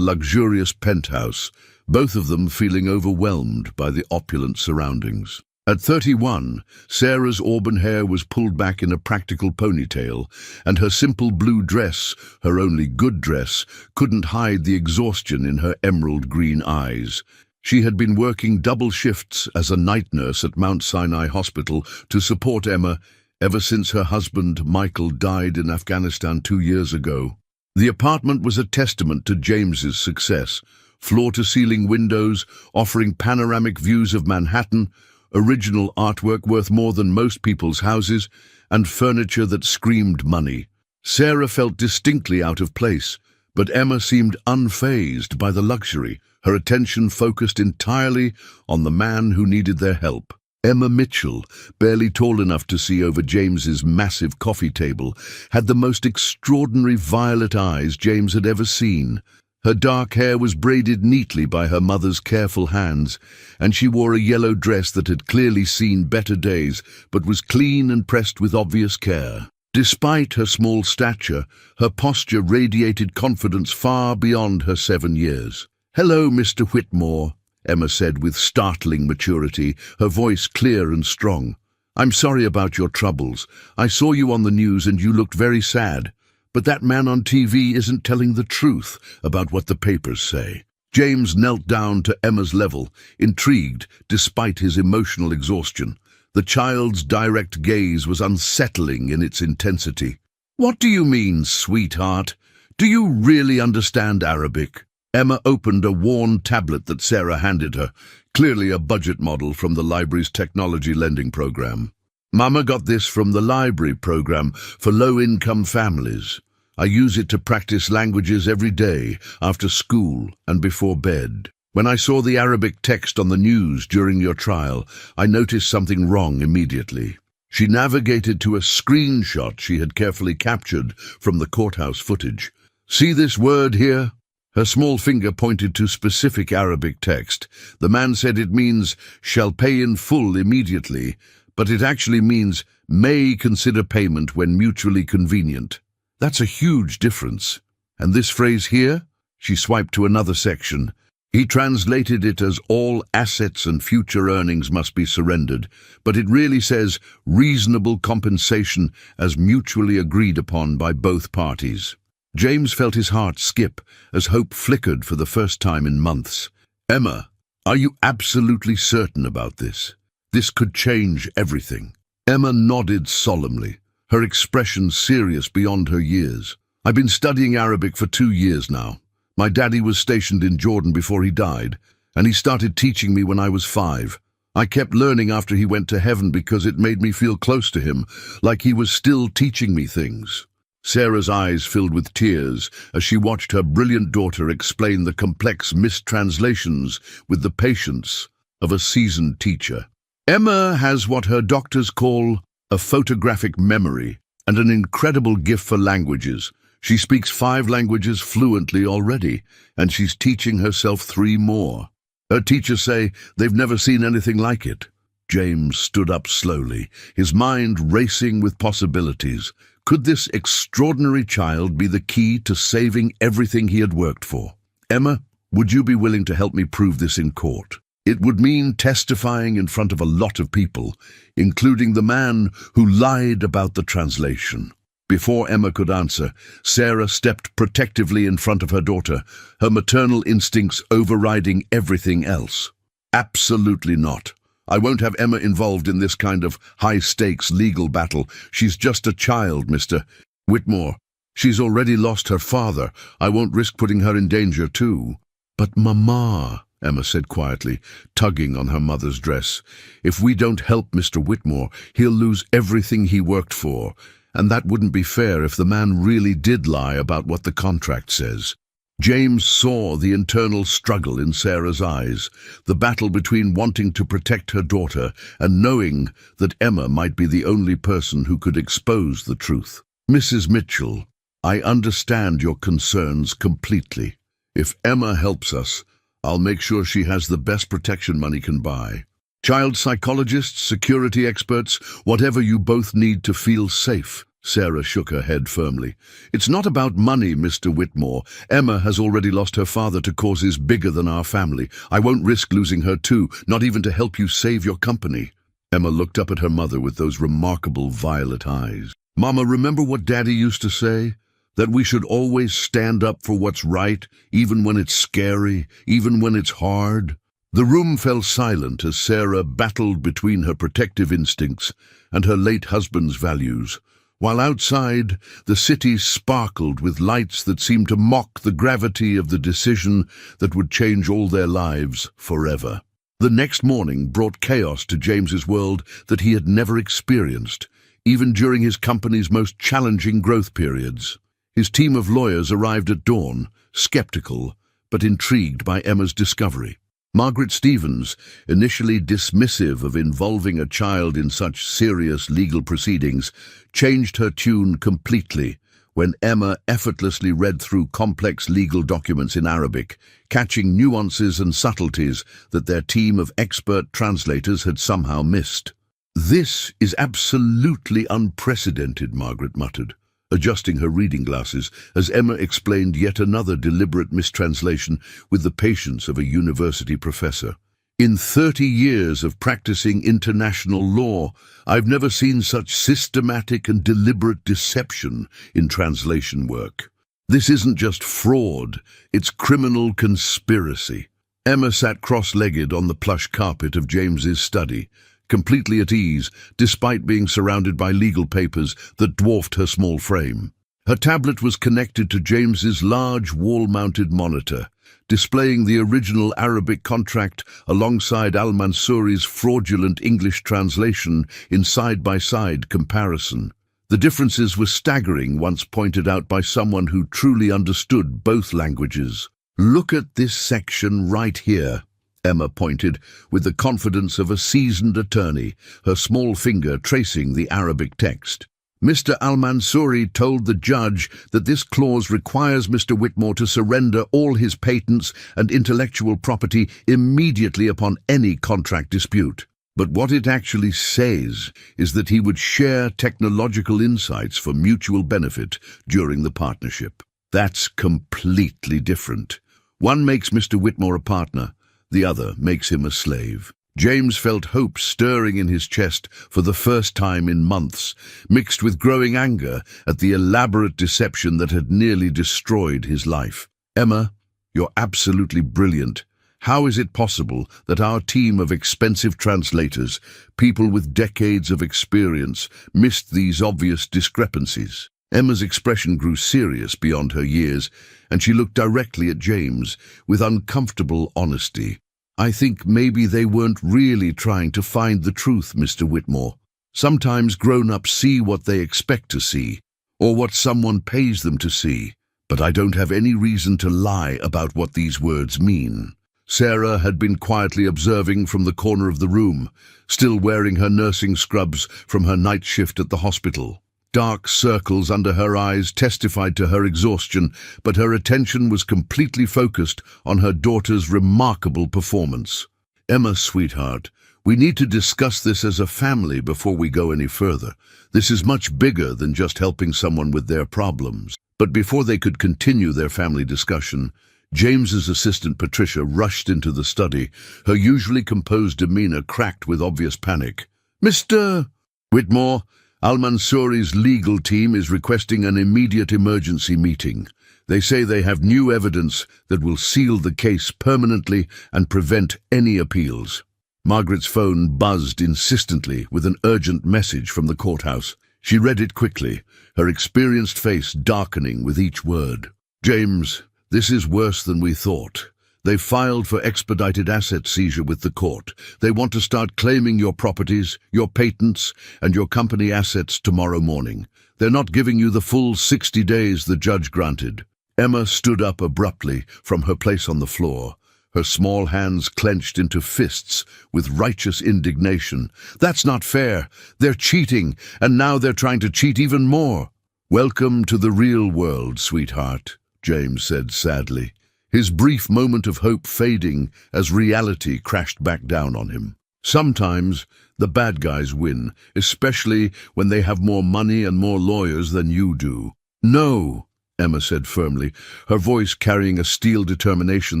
luxurious penthouse, both of them feeling overwhelmed by the opulent surroundings. At 31, Sarah's auburn hair was pulled back in a practical ponytail, and her simple blue dress, her only good dress, couldn't hide the exhaustion in her emerald green eyes. She had been working double shifts as a night nurse at Mount Sinai Hospital to support Emma ever since her husband, Michael, died in Afghanistan 2 years ago. The apartment was a testament to James's success. Floor-to-ceiling windows offering panoramic views of Manhattan, original artwork worth more than most people's houses, and furniture that screamed money. Sarah felt distinctly out of place, but Emma seemed unfazed by the luxury, her attention focused entirely on the man who needed their help. Emma Mitchell, barely tall enough to see over James's massive coffee table, had the most extraordinary violet eyes James had ever seen. Her dark hair was braided neatly by her mother's careful hands, and she wore a yellow dress that had clearly seen better days, but was clean and pressed with obvious care. Despite her small stature, her posture radiated confidence far beyond her 7 years. "Hello, Mr. Whitmore," Emma said with startling maturity, her voice clear and strong. "I'm sorry about your troubles. I saw you on the news and you looked very sad. But that man on TV isn't telling the truth about what the papers say." James knelt down to Emma's level, intrigued despite his emotional exhaustion. The child's direct gaze was unsettling in its intensity. "What do you mean, sweetheart? Do you really understand Arabic?" Emma opened a worn tablet that Sarah handed her, clearly a budget model from the library's technology lending program. "Mama got this from the library program for low-income families. I use it to practice languages every day, after school and before bed. When I saw the Arabic text on the news during your trial, I noticed something wrong immediately." She navigated to a screenshot she had carefully captured from the courthouse footage. "See this word here?" Her small finger pointed to specific Arabic text. The man said it means "shall pay in full immediately," but it actually means "may consider payment when mutually convenient." That's a huge difference. And this phrase here? She swiped to another section. He translated it as "all assets and future earnings must be surrendered," but it really says "reasonable compensation as mutually agreed upon by both parties." James felt his heart skip as hope flickered for the first time in months. "Emma, are you absolutely certain about this? This could change everything." Emma nodded solemnly, her expression serious beyond her years. "I've been studying Arabic for 2 years now. My daddy was stationed in Jordan before he died, and he started teaching me when I was 5. I kept learning after he went to heaven because it made me feel close to him, like he was still teaching me things." Sarah's eyes filled with tears as she watched her brilliant daughter explain the complex mistranslations with the patience of a seasoned teacher. Emma has what her doctors call a photographic memory and an incredible gift for languages. She speaks 5 languages fluently already, and she's teaching herself 3 more. Her teachers say they've never seen anything like it. James stood up slowly, his mind racing with possibilities. Could this extraordinary child be the key to saving everything he had worked for? "Emma, would you be willing to help me prove this in court?" It would mean testifying in front of a lot of people, including the man who lied about the translation. Before Emma could answer, Sarah stepped protectively in front of her daughter, her maternal instincts overriding everything else. "Absolutely not. I won't have Emma involved in this kind of high-stakes legal battle. She's just a child, Mr. Whitmore. She's already lost her father. I won't risk putting her in danger, too." "But Mama," Emma said quietly, tugging on her mother's dress, "if we don't help Mr. Whitmore, he'll lose everything he worked for. And that wouldn't be fair if the man really did lie about what the contract says." James saw the internal struggle in Sarah's eyes, the battle between wanting to protect her daughter and knowing that Emma might be the only person who could expose the truth. "Mrs. Mitchell, I understand your concerns completely. If Emma helps us, I'll make sure she has the best protection money can buy. Child psychologists, security experts, whatever you both need to feel safe." Sarah shook her head firmly. "It's not about money, Mr. Whitmore. Emma has already lost her father to causes bigger than our family. I won't risk losing her too, not even to help you save your company." Emma looked up at her mother with those remarkable violet eyes. "Mama, remember what Daddy used to say? That we should always stand up for what's right, even when it's scary, even when it's hard." The room fell silent as Sarah battled between her protective instincts and her late husband's values, while outside the city sparkled with lights that seemed to mock the gravity of the decision that would change all their lives forever. The next morning brought chaos to James's world that he had never experienced, even during his company's most challenging growth periods. His team of lawyers arrived at dawn, skeptical but intrigued by Emma's discovery. Margaret Stevens, initially dismissive of involving a child in such serious legal proceedings, changed her tune completely when Emma effortlessly read through complex legal documents in Arabic, catching nuances and subtleties that their team of expert translators had somehow missed. "This is absolutely unprecedented," Margaret muttered, adjusting her reading glasses as Emma explained yet another deliberate mistranslation with the patience of a university professor. "In 30 years of practicing international law, I've never seen such systematic and deliberate deception in translation work. This isn't just fraud, it's criminal conspiracy." Emma sat cross-legged on the plush carpet of James's study, completely at ease, despite being surrounded by legal papers that dwarfed her small frame. Her tablet was connected to James's large wall-mounted monitor, displaying the original Arabic contract alongside Al-Mansouri's fraudulent English translation in side-by-side comparison. The differences were staggering once pointed out by someone who truly understood both languages. "Look at this section right here." Emma pointed, with the confidence of a seasoned attorney, her small finger tracing the Arabic text. Mr. Al-Mansouri told the judge that this clause requires Mr. Whitmore to surrender all his patents and intellectual property immediately upon any contract dispute. But what it actually says is that he would share technological insights for mutual benefit during the partnership. That's completely different. One makes Mr. Whitmore a partner, the other makes him a slave. James felt hope stirring in his chest for the first time in months, mixed with growing anger at the elaborate deception that had nearly destroyed his life. Emma, you're absolutely brilliant. How is it possible that our team of expensive translators, people with decades of experience, missed these obvious discrepancies? Emma's expression grew serious beyond her years, and she looked directly at James with uncomfortable honesty. I think maybe they weren't really trying to find the truth, Mr. Whitmore. Sometimes grown-ups see what they expect to see, or what someone pays them to see, but I don't have any reason to lie about what these words mean. Sarah had been quietly observing from the corner of the room, still wearing her nursing scrubs from her night shift at the hospital. Dark circles under her eyes testified to her exhaustion, but her attention was completely focused on her daughter's remarkable performance. Emma, sweetheart, we need to discuss this as a family before we go any further. This is much bigger than just helping someone with their problems. But before they could continue their family discussion, James's assistant Patricia rushed into the study, her usually composed demeanor cracked with obvious panic. Mr. Whitmore, Al-Mansouri's legal team is requesting an immediate emergency meeting. They say they have new evidence that will seal the case permanently and prevent any appeals. Margaret's phone buzzed insistently with an urgent message from the courthouse. She read it quickly, her experienced face darkening with each word. James, this is worse than we thought. They filed for expedited asset seizure with the court. They want to start claiming your properties, your patents, and your company assets tomorrow morning. They're not giving you the full 60 days the judge granted. Emma stood up abruptly from her place on the floor, her small hands clenched into fists with righteous indignation. That's not fair. They're cheating, and now they're trying to cheat even more. Welcome to the real world, sweetheart, James said sadly, his brief moment of hope fading as reality crashed back down on him. Sometimes the bad guys win, especially when they have more money and more lawyers than you do. No, Emma said firmly, her voice carrying a steel determination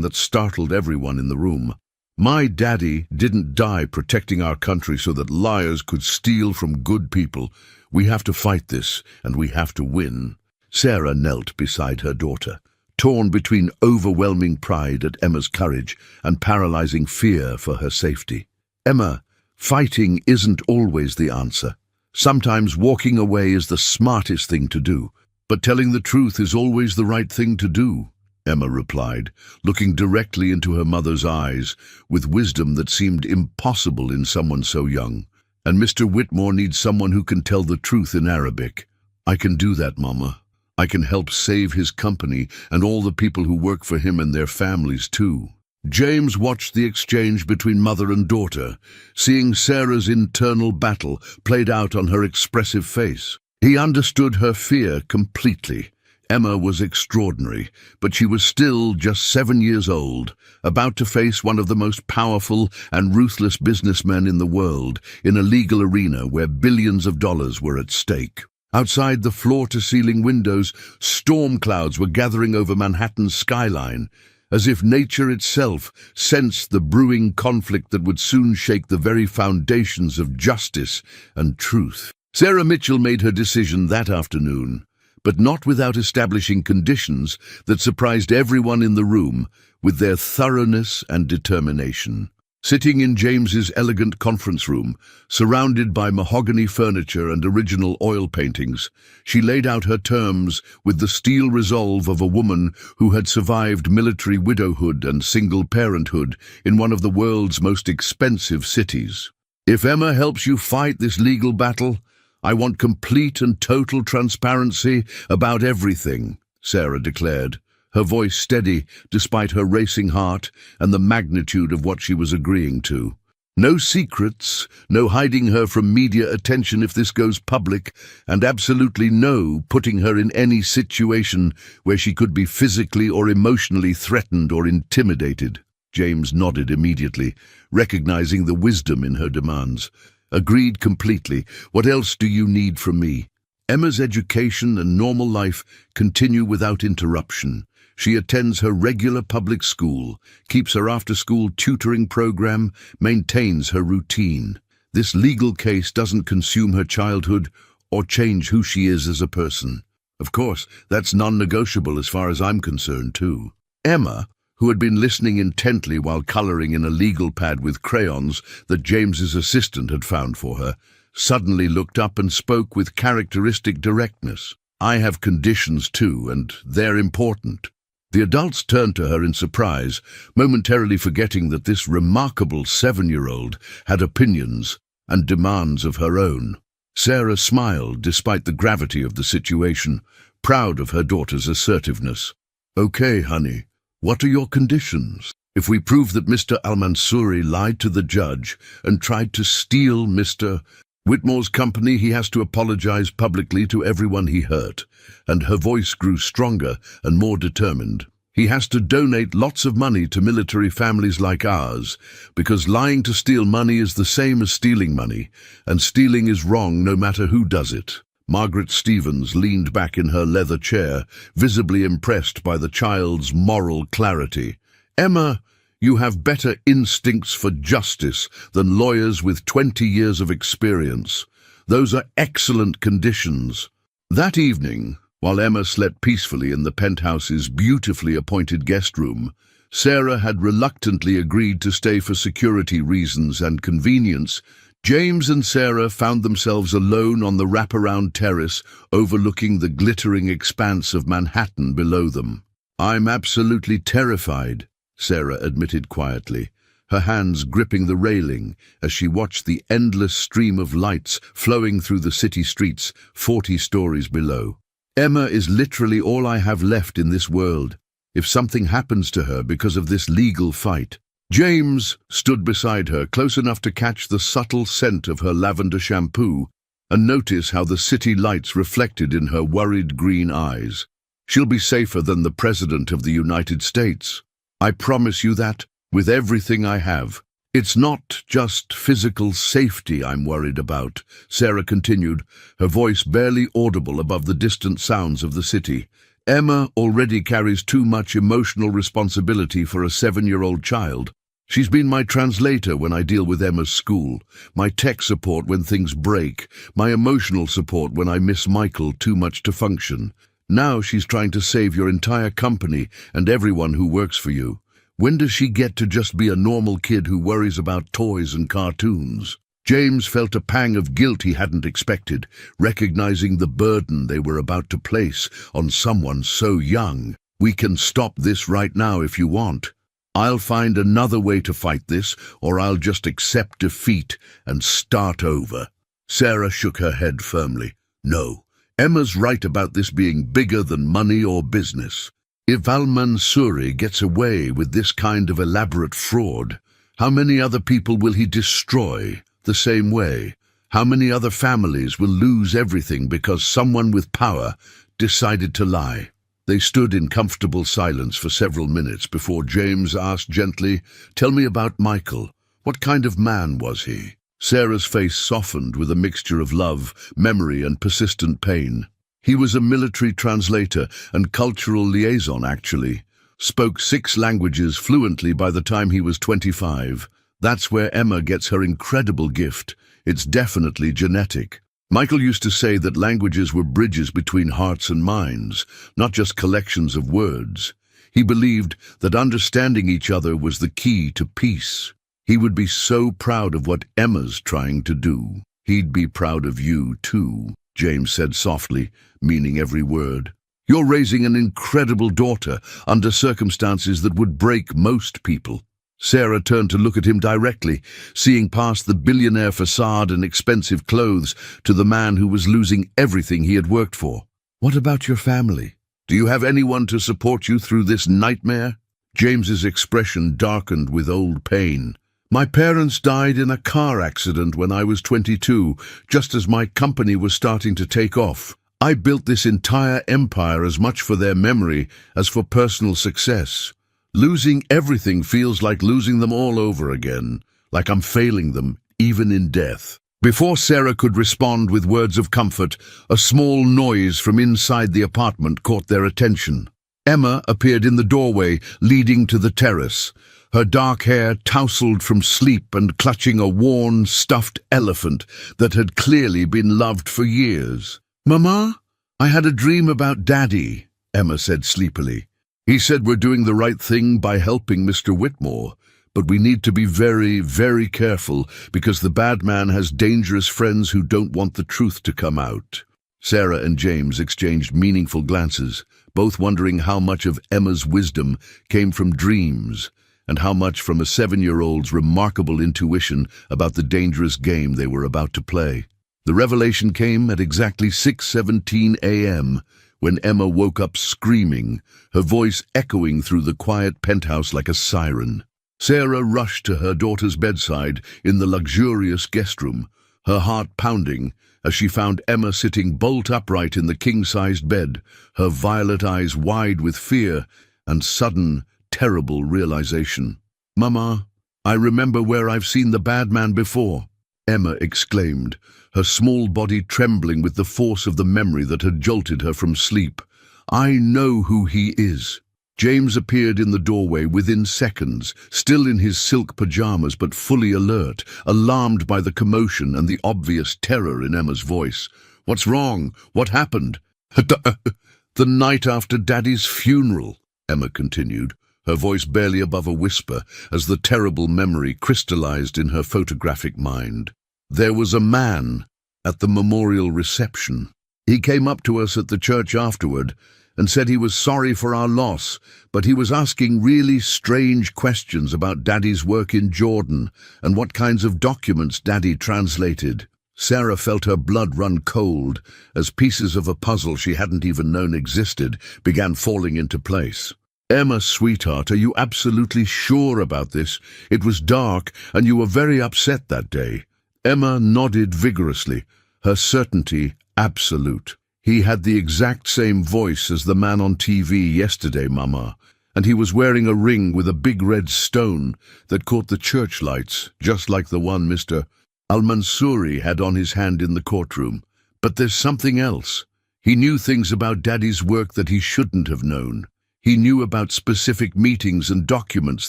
that startled everyone in the room. My daddy didn't die protecting our country so that liars could steal from good people. We have to fight this, and we have to win. Sarah knelt beside her daughter, torn between overwhelming pride at Emma's courage and paralyzing fear for her safety. Emma, fighting isn't always the answer. Sometimes walking away is the smartest thing to do, but telling the truth is always the right thing to do, Emma replied, looking directly into her mother's eyes with wisdom that seemed impossible in someone so young. And Mr. Whitmore needs someone who can tell the truth in Arabic. I can do that, Mama. I can help save his company and all the people who work for him and their families too. James watched the exchange between mother and daughter, seeing Sarah's internal battle played out on her expressive face. He understood her fear completely. Emma was extraordinary, but she was still just 7 years old, about to face one of the most powerful and ruthless businessmen in the world in a legal arena where billions of dollars were at stake. Outside the floor-to-ceiling windows, storm clouds were gathering over Manhattan's skyline, as if nature itself sensed the brewing conflict that would soon shake the very foundations of justice and truth. Sarah Mitchell made her decision that afternoon, but not without establishing conditions that surprised everyone in the room with their thoroughness and determination. Sitting in James's elegant conference room, surrounded by mahogany furniture and original oil paintings, she laid out her terms with the steel resolve of a woman who had survived military widowhood and single parenthood in one of the world's most expensive cities. If Emma helps you fight this legal battle, I want complete and total transparency about everything, Sarah declared, her voice steady despite her racing heart and the magnitude of what she was agreeing to. No secrets, no hiding her from media attention if this goes public, and absolutely no putting her in any situation where she could be physically or emotionally threatened or intimidated. James nodded immediately, recognizing the wisdom in her demands. Agreed completely. What else do you need from me? Emma's education and normal life continue without interruption. She attends her regular public school, keeps her after-school tutoring program, maintains her routine. This legal case doesn't consume her childhood or change who she is as a person. Of course, that's non-negotiable as far as I'm concerned, too. Emma, who had been listening intently while coloring in a legal pad with crayons that James's assistant had found for her, suddenly looked up and spoke with characteristic directness. I have conditions too, and they're important. The adults turned to her in surprise, momentarily forgetting that this remarkable 7-year-old had opinions and demands of her own. Sarah smiled despite the gravity of the situation, proud of her daughter's assertiveness. Okay, honey, what are your conditions? If we prove that Mr. Al-Mansouri lied to the judge and tried to steal Mr. Whitmore's company, he has to apologize publicly to everyone he hurt, and her voice grew stronger and more determined. He has to donate lots of money to military families like ours, because lying to steal money is the same as stealing money, and stealing is wrong no matter who does it. Margaret Stevens leaned back in her leather chair, visibly impressed by the child's moral clarity. Emma, you have better instincts for justice than lawyers with 20 years of experience. Those are excellent conditions. That evening, while Emma slept peacefully in the penthouse's beautifully appointed guest room, Sarah had reluctantly agreed to stay for security reasons and convenience. James and Sarah found themselves alone on the wraparound terrace overlooking the glittering expanse of Manhattan below them. I'm absolutely terrified, Sarah admitted quietly, her hands gripping the railing as she watched the endless stream of lights flowing through the city streets 40 stories below. Emma is literally all I have left in this world. If something happens to her because of this legal fight. James stood beside her, close enough to catch the subtle scent of her lavender shampoo and notice how the city lights reflected in her worried green eyes. She'll be safer than the President of the United States. I promise you that, with everything I have. It's not just physical safety I'm worried about, Sarah continued, her voice barely audible above the distant sounds of the city. Emma already carries too much emotional responsibility for a 7-year-old child. She's been my translator when I deal with Emma's school, my tech support when things break, my emotional support when I miss Michael too much to function. Now she's trying to save your entire company and everyone who works for you. When does she get to just be a normal kid who worries about toys and cartoons? James felt a pang of guilt he hadn't expected, recognizing the burden they were about to place on someone so young. We can stop this right now if you want. I'll find another way to fight this, or I'll just accept defeat and start over. Sarah shook her head firmly. No. Emma's right about this being bigger than money or business. If Al-Mansouri gets away with this kind of elaborate fraud, how many other people will he destroy the same way? How many other families will lose everything because someone with power decided to lie? They stood in comfortable silence for several minutes before James asked gently, "Tell me about Michael. What kind of man was he?" Sarah's face softened with a mixture of love, memory, and persistent pain. He was a military translator and cultural liaison, actually. Spoke 6 languages fluently by the time he was 25. That's where Emma gets her incredible gift. It's definitely genetic. Michael used to say that languages were bridges between hearts and minds, not just collections of words. He believed that understanding each other was the key to peace. He would be so proud of what Emma's trying to do. He'd be proud of you, too, James said softly, meaning every word. You're raising an incredible daughter under circumstances that would break most people. Sarah turned to look at him directly, seeing past the billionaire facade and expensive clothes to the man who was losing everything he had worked for. What about your family? Do you have anyone to support you through this nightmare? James's expression darkened with old pain. My parents died in a car accident when I was 22, just as my company was starting to take off. I built this entire empire as much for their memory as for personal success. Losing everything feels like losing them all over again, like I'm failing them, even in death. Before Sarah could respond with words of comfort, a small noise from inside the apartment caught their attention. Emma appeared in the doorway leading to the terrace, her dark hair tousled from sleep and clutching a worn, stuffed elephant that had clearly been loved for years. "Mama, I had a dream about Daddy," Emma said sleepily. "He said we're doing the right thing by helping Mr. Whitmore, but we need to be very, very careful because the bad man has dangerous friends who don't want the truth to come out." Sarah and James exchanged meaningful glances, both wondering how much of Emma's wisdom came from dreams and how much from a 7-year-old's remarkable intuition about the dangerous game they were about to play. The revelation came at exactly 6:17 a.m., when Emma woke up screaming, her voice echoing through the quiet penthouse like a siren. Sarah rushed to her daughter's bedside in the luxurious guest room, her heart pounding as she found Emma sitting bolt upright in the king-sized bed, her violet eyes wide with fear and sudden, terrible realization. "Mama, I remember where I've seen the bad man before," Emma exclaimed, her small body trembling with the force of the memory that had jolted her from sleep. "I know who he is." James appeared in the doorway within seconds, still in his silk pajamas but fully alert, alarmed by the commotion and the obvious terror in Emma's voice. "What's wrong? What happened?" "The night after Daddy's funeral," Emma continued, her voice barely above a whisper as the terrible memory crystallized in her photographic mind. "There was a man at the memorial reception. He came up to us at the church afterward and said he was sorry for our loss, but he was asking really strange questions about Daddy's work in Jordan and what kinds of documents Daddy translated." Sarah felt her blood run cold as pieces of a puzzle she hadn't even known existed began falling into place. "Emma, sweetheart, are you absolutely sure about this? It was dark and you were very upset that day." Emma nodded vigorously, her certainty absolute. "He had the exact same voice as the man on TV yesterday, Mama, and he was wearing a ring with a big red stone that caught the church lights, just like the one Mr. Al-Mansouri had on his hand in the courtroom. But there's something else. He knew things about Daddy's work that he shouldn't have known. He knew about specific meetings and documents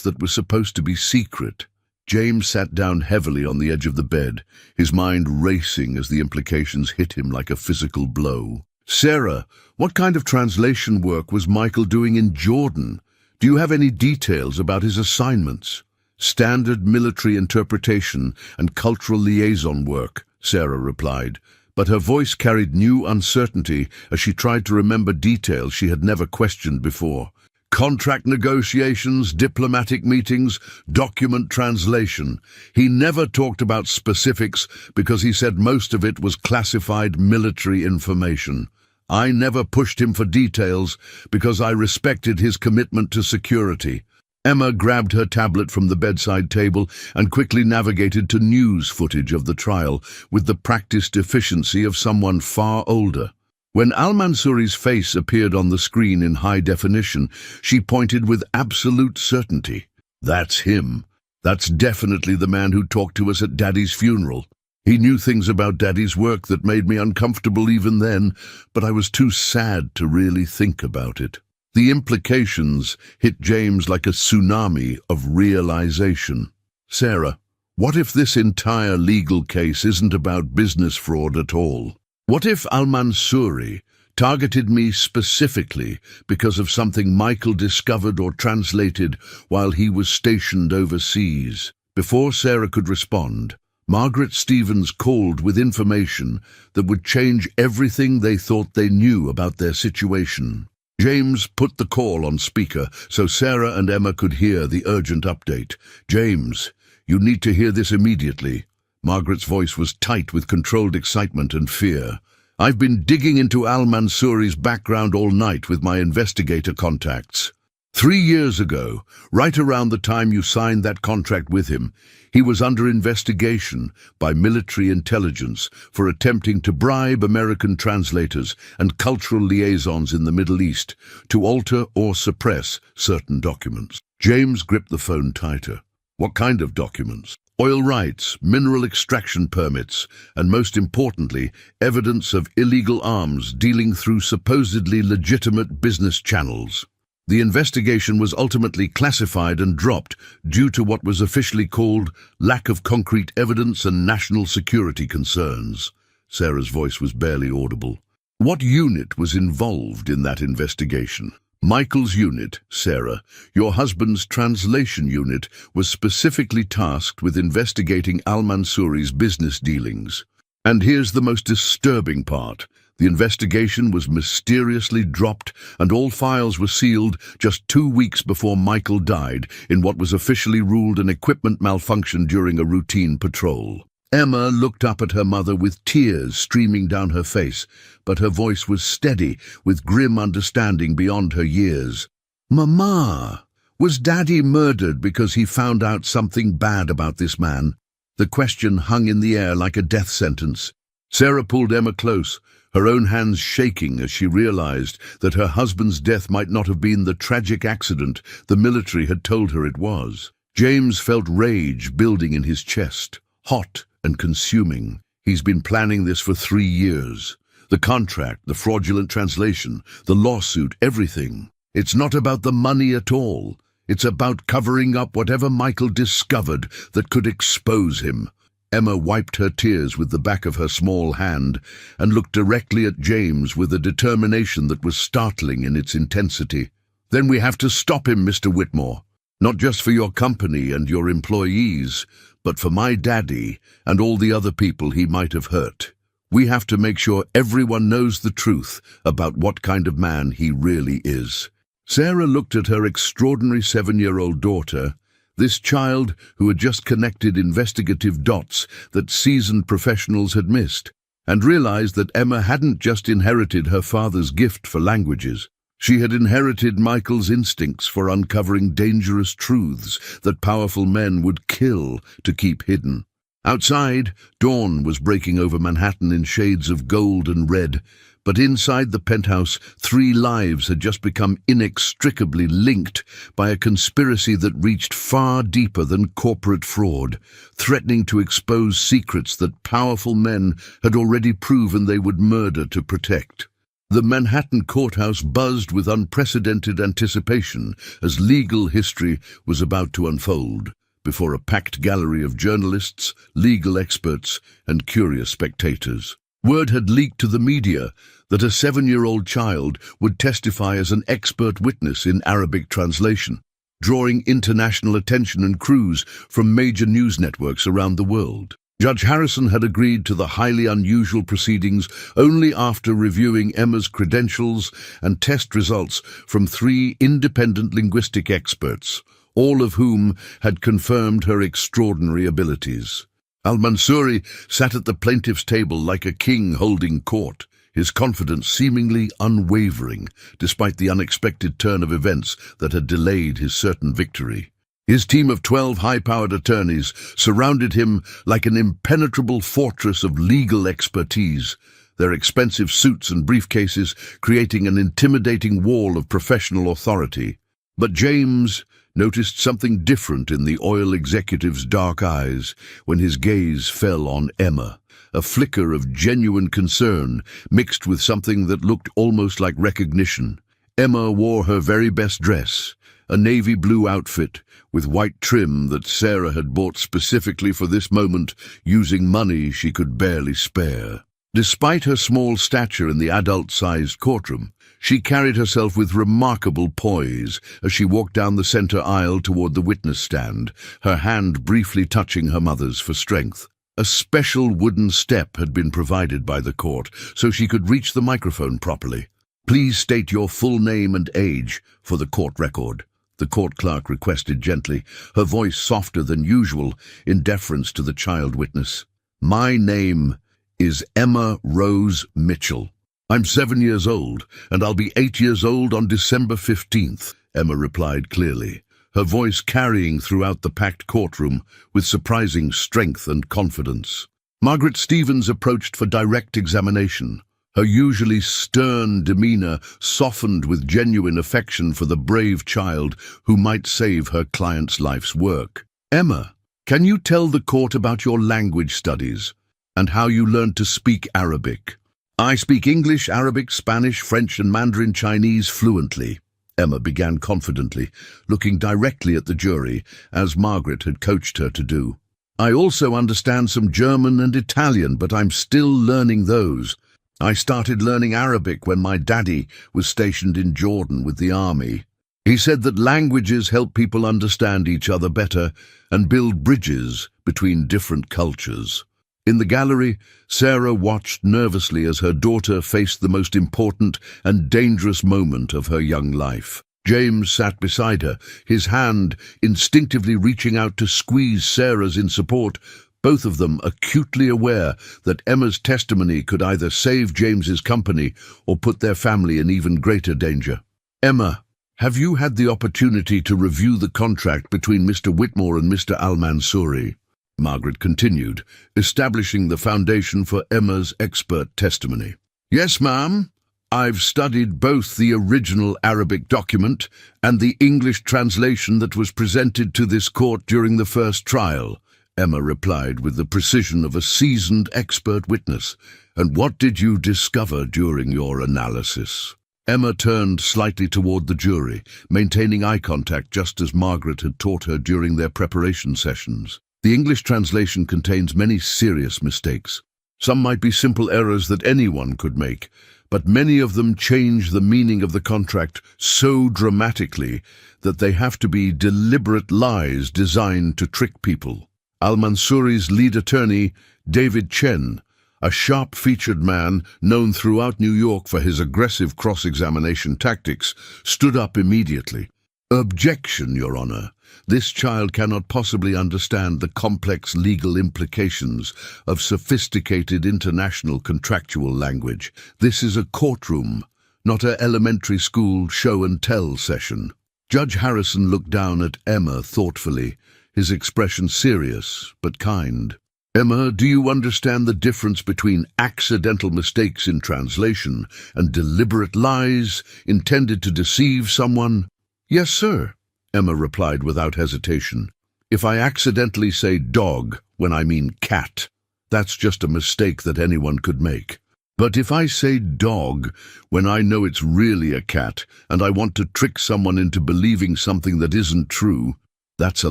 that were supposed to be secret." James sat down heavily on the edge of the bed, his mind racing as the implications hit him like a physical blow. "Sarah, what kind of translation work was Michael doing in Jordan? Do you have any details about his assignments?" "Standard military interpretation and cultural liaison work," Sarah replied, but her voice carried new uncertainty as she tried to remember details she had never questioned before. "Contract negotiations, diplomatic meetings, document translation. He never talked about specifics because he said most of it was classified military information. I never pushed him for details because I respected his commitment to security." Emma grabbed her tablet from the bedside table and quickly navigated to news footage of the trial with the practiced efficiency of someone far older. When Al-Mansouri's face appeared on the screen in high definition, she pointed with absolute certainty. "That's him. That's definitely the man who talked to us at Daddy's funeral. He knew things about Daddy's work that made me uncomfortable even then, but I was too sad to really think about it." The implications hit James like a tsunami of realization. "Sarah, what if this entire legal case isn't about business fraud at all? What if Al-Mansouri targeted me specifically because of something Michael discovered or translated while he was stationed overseas?" Before Sarah could respond, Margaret Stevens called with information that would change everything they thought they knew about their situation. James put the call on speaker so Sarah and Emma could hear the urgent update. "James, you need to hear this immediately." Margaret's voice was tight with controlled excitement and fear. I've been digging into al-Mansouri's background all night with my investigator contacts. 3 years ago, right around the time you signed that contract with him, he was under investigation by military intelligence for attempting to bribe American translators and cultural liaisons in the Middle East to alter or suppress certain documents. James gripped the phone tighter. What kind of documents? Oil rights, mineral extraction permits, and most importantly, evidence of illegal arms dealing through supposedly legitimate business channels. The investigation was ultimately classified and dropped due to what was officially called lack of concrete evidence and national security concerns. Sarah's voice was barely audible. What unit was involved in that investigation? Michael's unit, Sarah, your husband's translation unit, was specifically tasked with investigating al-Mansouri's business dealings. And here's the most disturbing part. The investigation was mysteriously dropped and all files were sealed just 2 weeks before Michael died in what was officially ruled an equipment malfunction during a routine patrol. Emma looked up at her mother with tears streaming down her face, but her voice was steady, with grim understanding beyond her years. "Mama, was Daddy murdered because he found out something bad about this man?" The question hung in the air like a death sentence. Sarah pulled Emma close, her own hands shaking as she realized that her husband's death might not have been the tragic accident the military had told her it was. James felt rage building in his chest, hot and consuming. He's been planning this for 3 years. The contract, the fraudulent translation, the lawsuit, everything. It's not about the money at all. It's about covering up whatever Michael discovered that could expose him. Emma wiped her tears with the back of her small hand and looked directly at James with a determination that was startling in its intensity. "Then we have to stop him, Mr. Whitmore. Not just for your company and your employees, but for my daddy and all the other people he might have hurt. We have to make sure everyone knows the truth about what kind of man he really is." Sarah looked at her extraordinary 7-year-old daughter, this child who had just connected investigative dots that seasoned professionals had missed, and realized that Emma hadn't just inherited her father's gift for languages. She had inherited Michael's instincts for uncovering dangerous truths that powerful men would kill to keep hidden. Outside, dawn was breaking over Manhattan in shades of gold and red, but inside the penthouse, 3 lives had just become inextricably linked by a conspiracy that reached far deeper than corporate fraud, threatening to expose secrets that powerful men had already proven they would murder to protect. The Manhattan courthouse buzzed with unprecedented anticipation as legal history was about to unfold before a packed gallery of journalists, legal experts, and curious spectators. Word had leaked to the media that a 7-year-old child would testify as an expert witness in Arabic translation, drawing international attention and crews from major news networks around the world. Judge Harrison had agreed to the highly unusual proceedings only after reviewing Emma's credentials and test results from 3 independent linguistic experts, all of whom had confirmed her extraordinary abilities. Al-Mansouri sat at the plaintiff's table like a king holding court, his confidence seemingly unwavering, despite the unexpected turn of events that had delayed his certain victory. His team of 12 high-powered attorneys surrounded him like an impenetrable fortress of legal expertise, their expensive suits and briefcases creating an intimidating wall of professional authority. But James noticed something different in the oil executive's dark eyes when his gaze fell on Emma, a flicker of genuine concern mixed with something that looked almost like recognition. Emma wore her very best dress, a navy blue outfit with white trim that Sarah had bought specifically for this moment using money she could barely spare. Despite her small stature in the adult-sized courtroom, she carried herself with remarkable poise as she walked down the center aisle toward the witness stand, her hand briefly touching her mother's for strength. A special wooden step had been provided by the court so she could reach the microphone properly. "Please state your full name and age for the court record," the court clerk requested gently, her voice softer than usual in deference to the child witness. "My name is Emma Rose Mitchell. I'm 7 years old, and I'll be 8 years old on December 15th, Emma replied clearly, her voice carrying throughout the packed courtroom with surprising strength and confidence. Margaret Stevens approached for direct examination, her usually stern demeanor softened with genuine affection for the brave child who might save her client's life's work. Emma, can you tell the court about your language studies and how you learned to speak Arabic? I speak English, Arabic, Spanish, French, and Mandarin Chinese fluently, Emma began confidently, looking directly at the jury, as Margaret had coached her to do. I also understand some German and Italian, but I'm still learning those. I started learning Arabic when my daddy was stationed in Jordan with the army. He said that languages help people understand each other better and build bridges between different cultures. In the gallery, Sarah watched nervously as her daughter faced the most important and dangerous moment of her young life. James sat beside her, his hand instinctively reaching out to squeeze Sarah's in support, both of them acutely aware that Emma's testimony could either save James's company or put their family in even greater danger. Emma, have you had the opportunity to review the contract between Mr. Whitmore and Mr. Al-Mansouri? Margaret continued, establishing the foundation for Emma's expert testimony. Yes, ma'am. I've studied both the original Arabic document and the English translation that was presented to this court during the first trial, Emma replied with the precision of a seasoned expert witness. And what did you discover during your analysis? Emma turned slightly toward the jury, maintaining eye contact just as Margaret had taught her during their preparation sessions. The English translation contains many serious mistakes. Some might be simple errors that anyone could make, but many of them change the meaning of the contract so dramatically that they have to be deliberate lies designed to trick people. Al-Mansouri's lead attorney, David Chen, a sharp-featured man known throughout New York for his aggressive cross-examination tactics, stood up immediately. Objection, Your Honor. This child cannot possibly understand the complex legal implications of sophisticated international contractual language. This is a courtroom, not an elementary school show-and-tell session. Judge Harrison looked down at Emma thoughtfully, his expression serious but kind. Emma, do you understand the difference between accidental mistakes in translation and deliberate lies intended to deceive someone? Yes, sir, Emma replied without hesitation. If I accidentally say dog when I mean cat, that's just a mistake that anyone could make. But if I say dog when I know it's really a cat and I want to trick someone into believing something that isn't true, that's a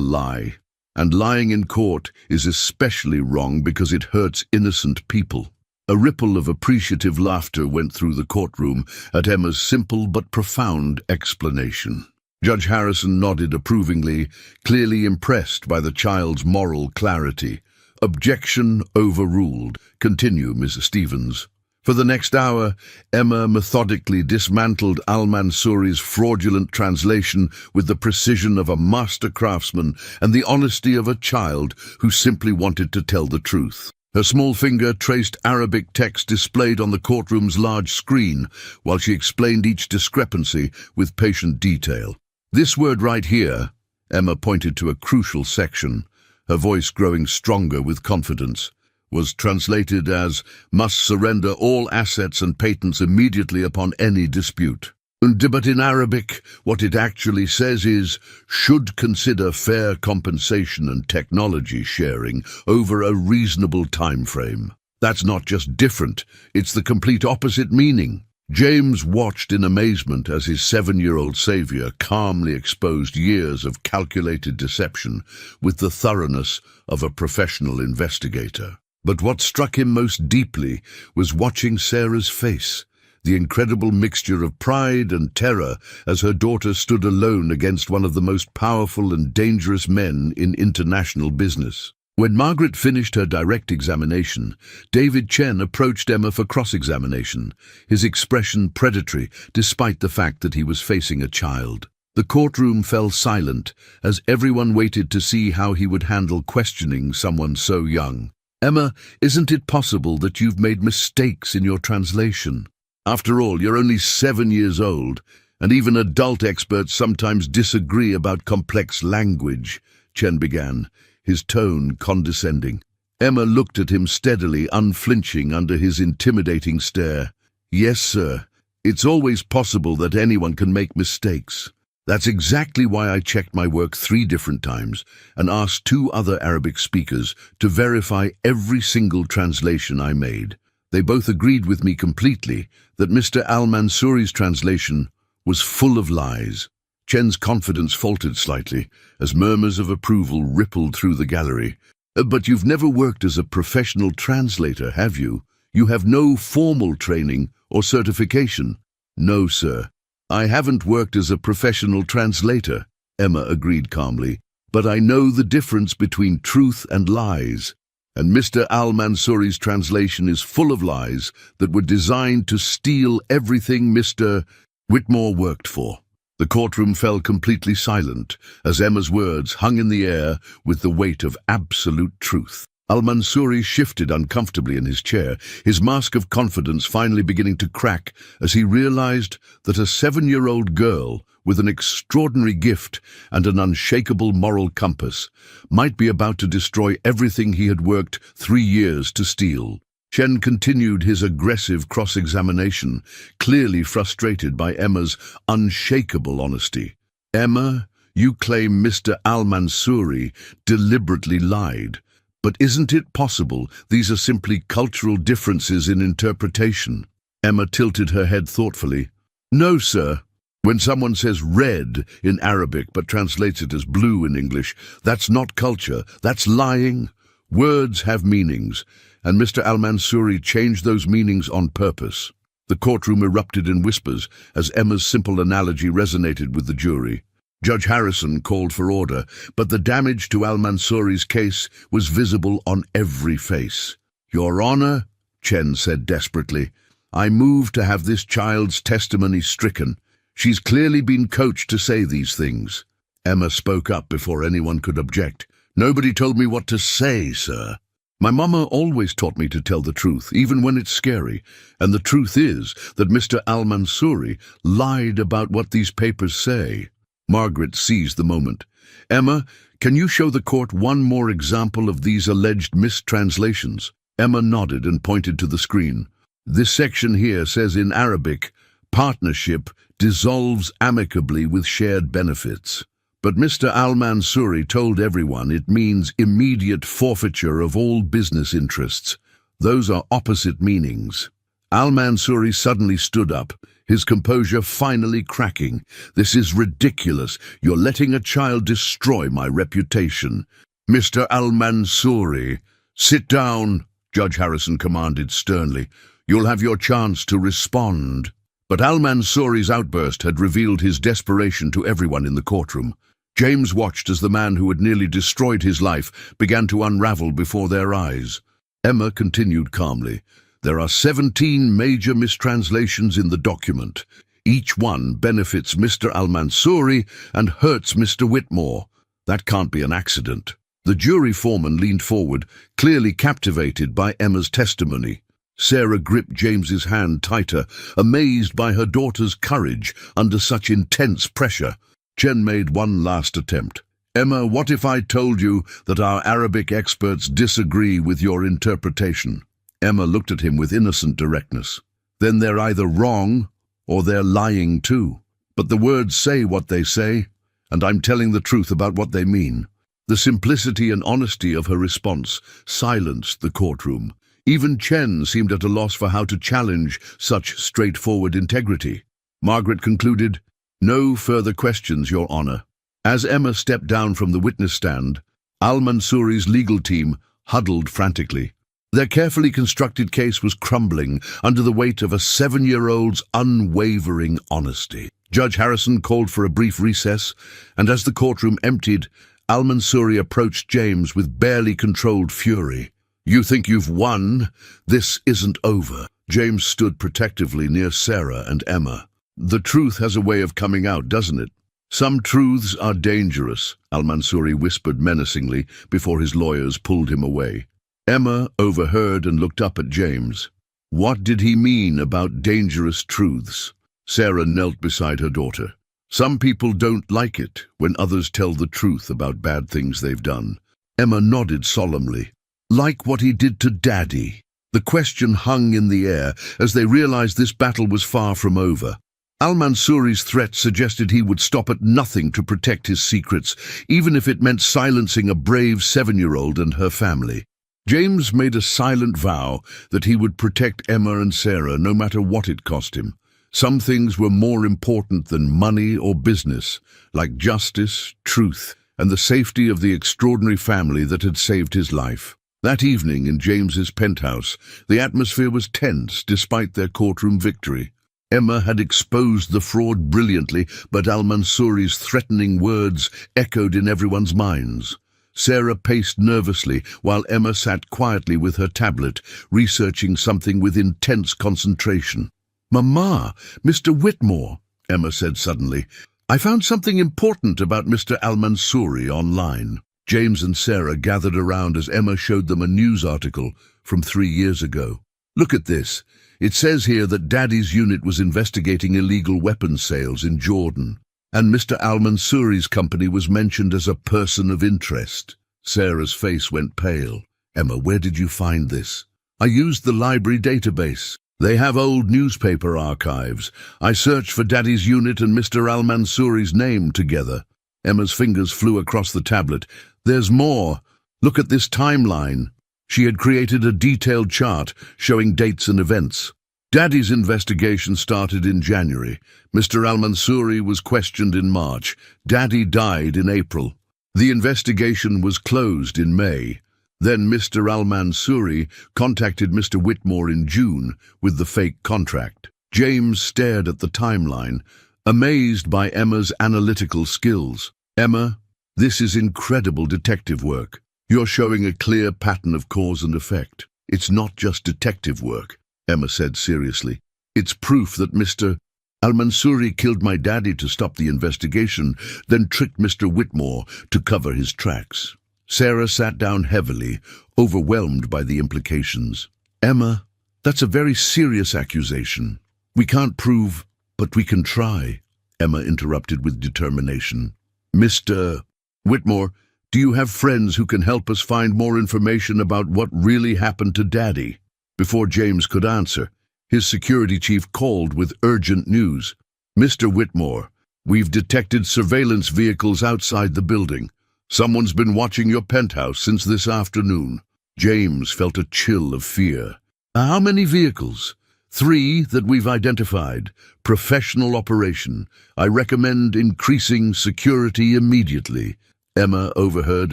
lie. And lying in court is especially wrong because it hurts innocent people. A ripple of appreciative laughter went through the courtroom at Emma's simple but profound explanation. Judge Harrison nodded approvingly, clearly impressed by the child's moral clarity. Objection overruled. Continue, Mrs. Stevens. For the next hour, Emma methodically dismantled Al-Mansouri's fraudulent translation with the precision of a master craftsman and the honesty of a child who simply wanted to tell the truth. Her small finger traced Arabic text displayed on the courtroom's large screen, while she explained each discrepancy with patient detail. This word right here, Emma pointed to a crucial section, her voice growing stronger with confidence, was translated as, must surrender all assets and patents immediately upon any dispute. But in Arabic, what it actually says is, should consider fair compensation and technology sharing over a reasonable time frame. That's not just different, it's the complete opposite meaning. James watched in amazement as his 7-year-old savior calmly exposed years of calculated deception with the thoroughness of a professional investigator. But what struck him most deeply was watching Sarah's face, the incredible mixture of pride and terror as her daughter stood alone against one of the most powerful and dangerous men in international business. When Margaret finished her direct examination, David Chen approached Emma for cross-examination, his expression predatory despite the fact that he was facing a child. The courtroom fell silent as everyone waited to see how he would handle questioning someone so young. Emma, isn't it possible that you've made mistakes in your translation? After all, you're only 7 years old, and even adult experts sometimes disagree about complex language, Chen began, his tone condescending. Emma looked at him steadily, unflinching under his intimidating stare. Yes, sir. It's always possible that anyone can make mistakes. That's exactly why I checked my work 3 different times and asked 2 other Arabic speakers to verify every single translation I made. They both agreed with me completely that Mr. Al-Mansouri's translation was full of lies. Chen's confidence faltered slightly as murmurs of approval rippled through the gallery. But you've never worked as a professional translator, have you? You have no formal training or certification. No, sir. I haven't worked as a professional translator, Emma agreed calmly, but I know the difference between truth and lies. And Mr. Al-Mansouri's translation is full of lies that were designed to steal everything Mr. Whitmore worked for. The courtroom fell completely silent as Emma's words hung in the air with the weight of absolute truth. Al-Mansouri shifted uncomfortably in his chair, his mask of confidence finally beginning to crack as he realized that a 7-year-old girl with an extraordinary gift and an unshakable moral compass might be about to destroy everything he had worked 3 years to steal. Chen continued his aggressive cross-examination, clearly frustrated by Emma's unshakable honesty. Emma, you claim Mr. Al-Mansouri deliberately lied. But isn't it possible these are simply cultural differences in interpretation? Emma tilted her head thoughtfully. No, sir. When someone says red in Arabic but translates it as blue in English, that's not culture, that's lying. Words have meanings, and Mr. Al-Mansouri changed those meanings on purpose. The courtroom erupted in whispers as Emma's simple analogy resonated with the jury. Judge Harrison called for order, but the damage to Al-Mansouri's case was visible on every face. Your Honor, Chen said desperately, I move to have this child's testimony stricken. She's clearly been coached to say these things. Emma spoke up before anyone could object. Nobody told me what to say, sir. My mama always taught me to tell the truth, even when it's scary. And the truth is that Mr. Al-Mansouri lied about what these papers say. Margaret seized the moment. Emma, can you show the court one more example of these alleged mistranslations? Emma nodded and pointed to the screen. This section here says in Arabic, partnership dissolves amicably with shared benefits. But Mr. Al-Mansouri told everyone it means immediate forfeiture of all business interests. Those are opposite meanings. Al-Mansouri suddenly stood up, his composure finally cracking. This is ridiculous. You're letting a child destroy my reputation. Mr. Al-Mansouri, sit down, Judge Harrison commanded sternly. You'll have your chance to respond. But Al-Mansouri's outburst had revealed his desperation to everyone in the courtroom. James watched as the man who had nearly destroyed his life began to unravel before their eyes. Emma continued calmly. There are 17 major mistranslations in the document. Each one benefits Mr. Al-Mansouri and hurts Mr. Whitmore. That can't be an accident. The jury foreman leaned forward, clearly captivated by Emma's testimony. Sarah gripped James's hand tighter, amazed by her daughter's courage under such intense pressure. Chen made one last attempt. Emma, what if I told you that our Arabic experts disagree with your interpretation? Emma looked at him with innocent directness. Then they're either wrong or they're lying too. But the words say what they say, and I'm telling the truth about what they mean. The simplicity and honesty of her response silenced the courtroom. Even Chen seemed at a loss for how to challenge such straightforward integrity. Margaret concluded, No further questions, Your Honor. As Emma stepped down from the witness stand, Al-Mansouri's legal team huddled frantically. Their carefully constructed case was crumbling under the weight of a 7-year-old's unwavering honesty. Judge Harrison called for a brief recess, and as the courtroom emptied, Al-Mansouri approached James with barely controlled fury. You think you've won? This isn't over. James stood protectively near Sarah and Emma. The truth has a way of coming out, doesn't it? Some truths are dangerous, Al-Mansouri whispered menacingly before his lawyers pulled him away. Emma overheard and looked up at James. What did he mean about dangerous truths? Sarah knelt beside her daughter. Some people don't like it when others tell the truth about bad things they've done. Emma nodded solemnly. Like what he did to Daddy. The question hung in the air as they realized this battle was far from over. Al-Mansouri's threat suggested he would stop at nothing to protect his secrets, even if it meant silencing a brave 7-year-old and her family. James made a silent vow that he would protect Emma and Sarah no matter what it cost him. Some things were more important than money or business, like justice, truth, and the safety of the extraordinary family that had saved his life. That evening in James's penthouse, the atmosphere was tense despite their courtroom victory. Emma had exposed the fraud brilliantly, but Al-Mansouri's threatening words echoed in everyone's minds. Sarah paced nervously while Emma sat quietly with her tablet, researching something with intense concentration. "Mama, Mr. Whitmore," Emma said suddenly. "I found something important about Mr. Al-Mansouri online." James and Sarah gathered around as Emma showed them a news article from 3 years ago. "Look at this. It says here that Daddy's unit was investigating illegal weapons sales in Jordan, and Mr. Al-Mansouri's company was mentioned as a person of interest." Sarah's face went pale. "Emma, where did you find this?" "I used the library database. They have old newspaper archives. I searched for Daddy's unit and Mr. Al-Mansouri's name together." Emma's fingers flew across the tablet. "There's more. Look at this timeline." She had created a detailed chart showing dates and events. Daddy's investigation started in January. Mr. Al-Mansouri was questioned in March. Daddy died in April. The investigation was closed in May. Then Mr. Al-Mansouri contacted Mr. Whitmore in June with the fake contract. James stared at the timeline, amazed by Emma's analytical skills. "Emma, this is incredible detective work. You're showing a clear pattern of cause and effect." "It's not just detective work," Emma said seriously. "It's proof that Mr. Al-Mansouri killed my daddy to stop the investigation, then tricked Mr. Whitmore to cover his tracks." Sarah sat down heavily, overwhelmed by the implications. "Emma, that's a very serious accusation. We can't prove, but we can try," Emma interrupted with determination. "Mr. Whitmore, do you have friends who can help us find more information about what really happened to Daddy?" Before James could answer, his security chief called with urgent news. "Mr. Whitmore, we've detected surveillance vehicles outside the building. Someone's been watching your penthouse since this afternoon." James felt a chill of fear. "How many vehicles?" "3 that we've identified. Professional operation. I recommend increasing security immediately." Emma overheard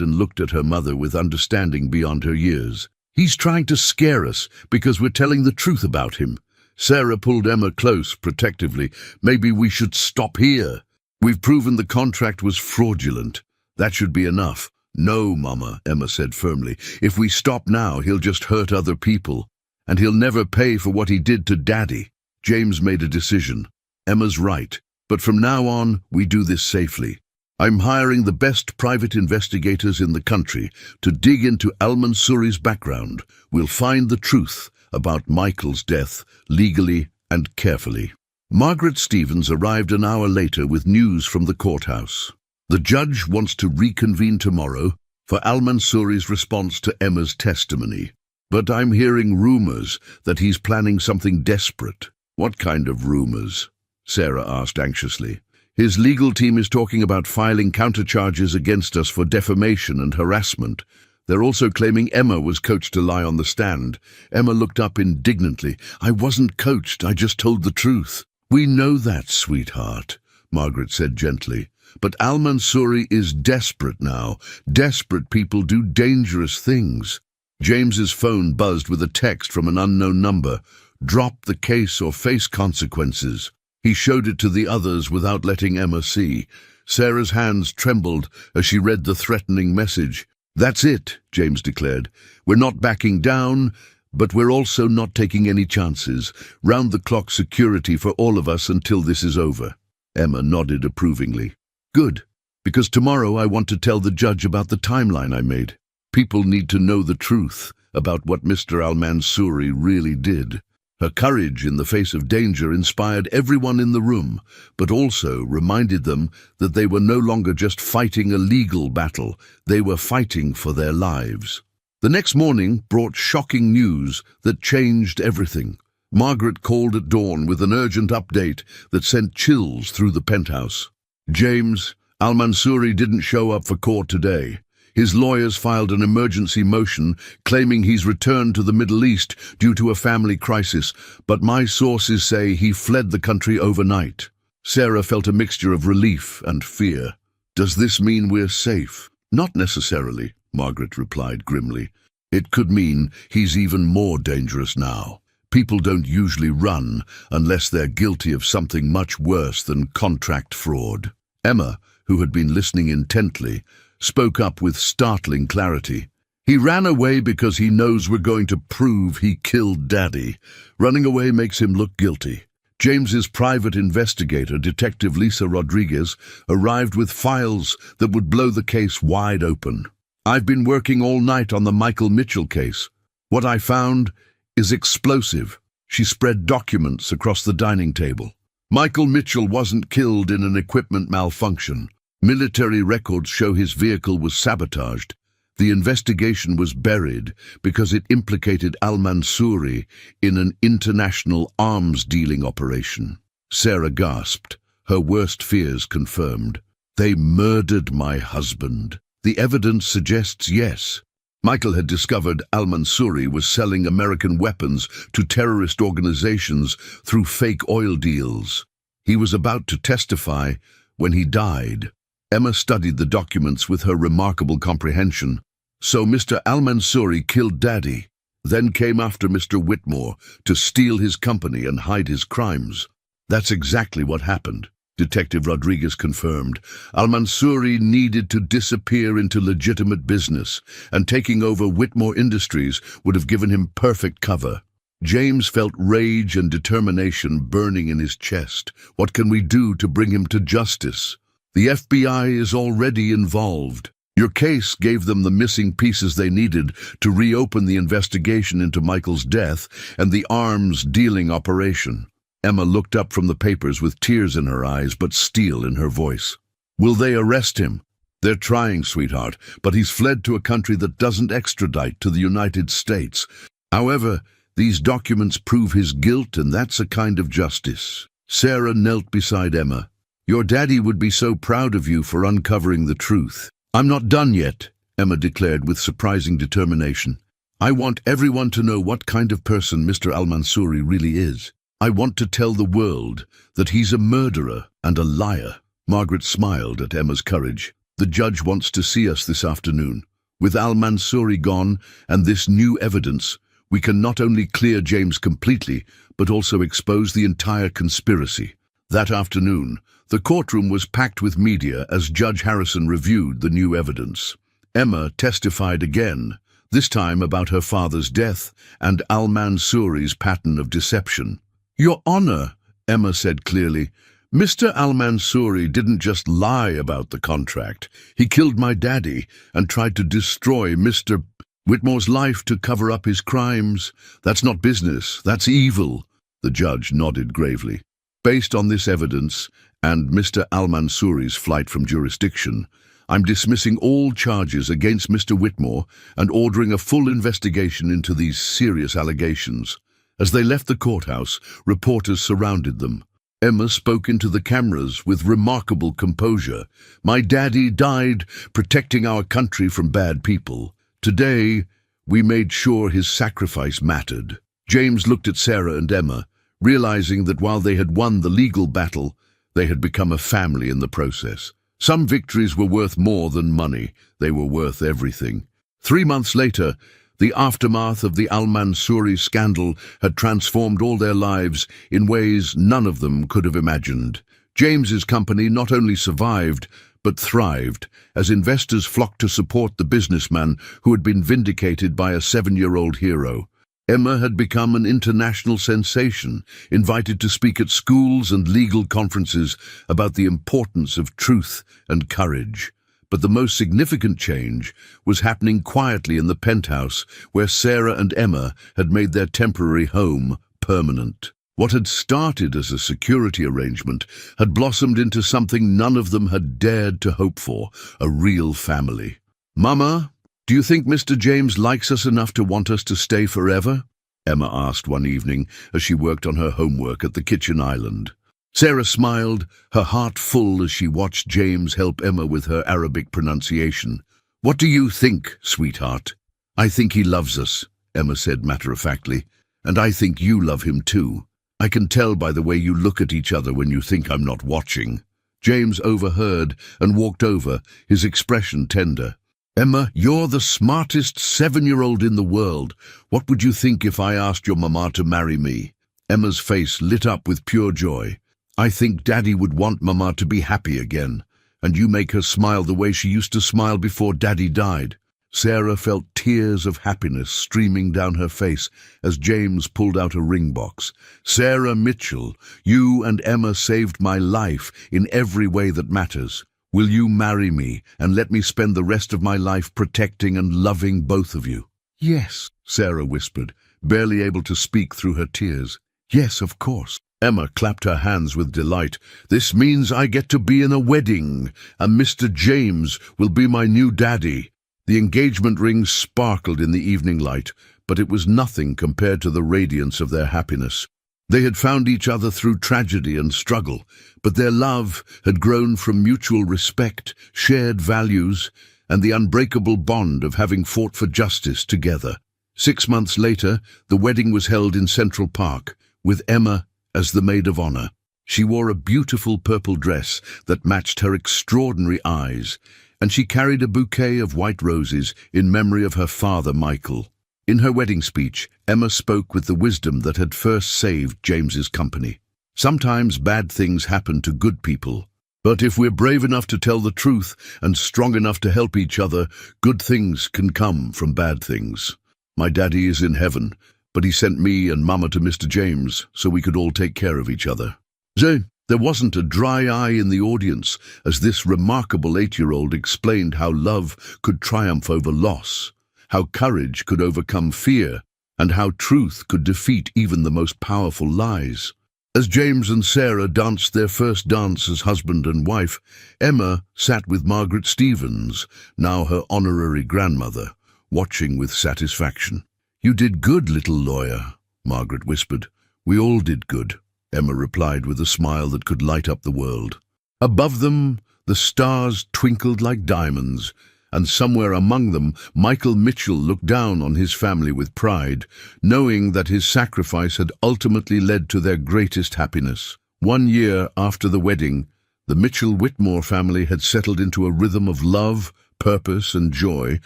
and looked at her mother with understanding beyond her years. "He's trying to scare us because we're telling the truth about him." Sarah pulled Emma close, protectively. "Maybe we should stop here. We've proven the contract was fraudulent. That should be enough." "No, Mama," Emma said firmly. "If we stop now, he'll just hurt other people, and he'll never pay for what he did to Daddy." James made a decision. "Emma's right, but from now on, we do this safely. I'm hiring the best private investigators in the country to dig into Al-Mansouri's background. We'll find the truth about Michael's death legally and carefully." Margaret Stevens arrived an hour later with news from the courthouse. "The judge wants to reconvene tomorrow for Al-Mansouri's response to Emma's testimony. But I'm hearing rumors that he's planning something desperate." "What kind of rumors?" Sarah asked anxiously. "His legal team is talking about filing countercharges against us for defamation and harassment. They're also claiming Emma was coached to lie on the stand." Emma looked up indignantly. "I wasn't coached, I just told the truth." "We know that, sweetheart," Margaret said gently. "But Al-Mansouri is desperate now. Desperate people do dangerous things." James's phone buzzed with a text from an unknown number. "Drop the case or face consequences." He showed it to the others without letting Emma see. Sarah's hands trembled as she read the threatening message. "That's it," James declared. "We're not backing down, but we're also not taking any chances. Round-the-clock security for all of us until this is over." Emma nodded approvingly. "Good, because tomorrow I want to tell the judge about the timeline I made." People need to know the truth about what Mr. Al-Mansouri really did. Her courage in the face of danger inspired everyone in the room, but also reminded them that they were no longer just fighting a legal battle, they were fighting for their lives. The next morning brought shocking news that changed everything. Margaret called at dawn with an urgent update that sent chills through the penthouse. James, Al-Mansouri didn't show up for court today. His lawyers filed an emergency motion claiming he's returned to the Middle East due to a family crisis, but my sources say he fled the country overnight. Sarah felt a mixture of relief and fear. Does this mean we're safe? Not necessarily, Margaret replied grimly. It could mean he's even more dangerous now. People don't usually run unless they're guilty of something much worse than contract fraud. Emma, who had been listening intently, spoke up with startling clarity. He ran away because he knows we're going to prove he killed Daddy. Running away makes him look guilty. James's private investigator, Detective Lisa Rodriguez, arrived with files that would blow the case wide open. I've been working all night on the Michael Mitchell case. What I found is explosive. She spread documents across the dining table. Michael Mitchell wasn't killed in an equipment malfunction. Military records show his vehicle was sabotaged. The investigation was buried because it implicated Al-Mansouri in an international arms-dealing operation. Sarah gasped, her worst fears confirmed. They murdered my husband. The evidence suggests yes. Michael had discovered Al-Mansouri was selling American weapons to terrorist organizations through fake oil deals. He was about to testify when he died. Emma studied the documents with her remarkable comprehension. So Mr. Al-Mansouri killed Daddy, then came after Mr. Whitmore to steal his company and hide his crimes. That's exactly what happened, Detective Rodriguez confirmed. Al-Mansouri needed to disappear into legitimate business, and taking over Whitmore Industries would have given him perfect cover. James felt rage and determination burning in his chest. What can we do to bring him to justice? The FBI is already involved. Your case gave them the missing pieces they needed to reopen the investigation into Michael's death and the arms dealing operation. Emma looked up from the papers with tears in her eyes but steel in her voice. Will they arrest him? They're trying, sweetheart, but he's fled to a country that doesn't extradite to the United States. However, these documents prove his guilt, and that's a kind of justice. Sarah knelt beside Emma. Your daddy would be so proud of you for uncovering the truth. I'm not done yet, Emma declared with surprising determination. I want everyone to know what kind of person Mr. Al-Mansouri really is. I want to tell the world that he's a murderer and a liar. Margaret smiled at Emma's courage. The judge wants to see us this afternoon. With Al-Mansouri gone and this new evidence, we can not only clear James completely, but also expose the entire conspiracy. That afternoon, the courtroom was packed with media as Judge Harrison reviewed the new evidence. Emma testified again, this time about her father's death and Al-Mansouri's pattern of deception. Your Honor, Emma said clearly, Mr. Al-Mansouri didn't just lie about the contract. He killed my daddy and tried to destroy Mr. Whitmore's life to cover up his crimes. That's not business, that's evil. The judge nodded gravely. Based on this evidence and Mr. Al-Mansouri's flight from jurisdiction, I'm dismissing all charges against Mr. Whitmore and ordering a full investigation into these serious allegations. As they left the courthouse, reporters surrounded them. Emma spoke into the cameras with remarkable composure. My daddy died protecting our country from bad people. Today, we made sure his sacrifice mattered. James looked at Sarah and Emma, realizing that while they had won the legal battle, they had become a family in the process. Some victories were worth more than money. They were worth everything. 3 months later, the aftermath of the Al-Mansouri scandal had transformed all their lives in ways none of them could have imagined. James's company not only survived, but thrived, as investors flocked to support the businessman who had been vindicated by a 7-year-old hero. Emma had become an international sensation, invited to speak at schools and legal conferences about the importance of truth and courage. But the most significant change was happening quietly in the penthouse where Sarah and Emma had made their temporary home permanent. What had started as a security arrangement had blossomed into something none of them had dared to hope for, a real family. "Mama, do you think Mr. James likes us enough to want us to stay forever?" Emma asked one evening as she worked on her homework at the kitchen island. Sarah smiled, her heart full as she watched James help Emma with her Arabic pronunciation. "What do you think, sweetheart?" "I think he loves us," Emma said matter-of-factly, "and I think you love him too. I can tell by the way you look at each other when you think I'm not watching." James overheard and walked over, his expression tender. "Emma, you're the smartest 7-year-old in the world. What would you think if I asked your mama to marry me?" Emma's face lit up with pure joy. "I think Daddy would want Mama to be happy again, and you make her smile the way she used to smile before Daddy died." Sarah felt tears of happiness streaming down her face as James pulled out a ring box. "Sarah Mitchell, you and Emma saved my life in every way that matters. Will you marry me and let me spend the rest of my life protecting and loving both of you?" "Yes," Sarah whispered, barely able to speak through her tears. "Yes, of course." Emma clapped her hands with delight. "This means I get to be in a wedding, and Mr. James will be my new daddy." The engagement ring sparkled in the evening light, but it was nothing compared to the radiance of their happiness. They had found each other through tragedy and struggle, but their love had grown from mutual respect, shared values, and the unbreakable bond of having fought for justice together. 6 months later, the wedding was held in Central Park, with Emma as the maid of honor. She wore a beautiful purple dress that matched her extraordinary eyes, and she carried a bouquet of white roses in memory of her father, Michael. In her wedding speech, Emma spoke with the wisdom that had first saved James's company. "Sometimes bad things happen to good people, but if we're brave enough to tell the truth and strong enough to help each other, good things can come from bad things. My daddy is in heaven, but he sent me and Mama to Mr. James so we could all take care of each other." There wasn't a dry eye in the audience as this remarkable 8-year-old explained how love could triumph over loss, how courage could overcome fear, and how truth could defeat even the most powerful lies. As James and Sarah danced their first dance as husband and wife, Emma sat with Margaret Stevens, now her honorary grandmother, watching with satisfaction. "You did good, little lawyer," Margaret whispered. "We all did good," Emma replied with a smile that could light up the world. Above them, the stars twinkled like diamonds, and somewhere among them, Michael Mitchell looked down on his family with pride, knowing that his sacrifice had ultimately led to their greatest happiness. 1 year after the wedding, the Mitchell-Whitmore family had settled into a rhythm of love, purpose, and joy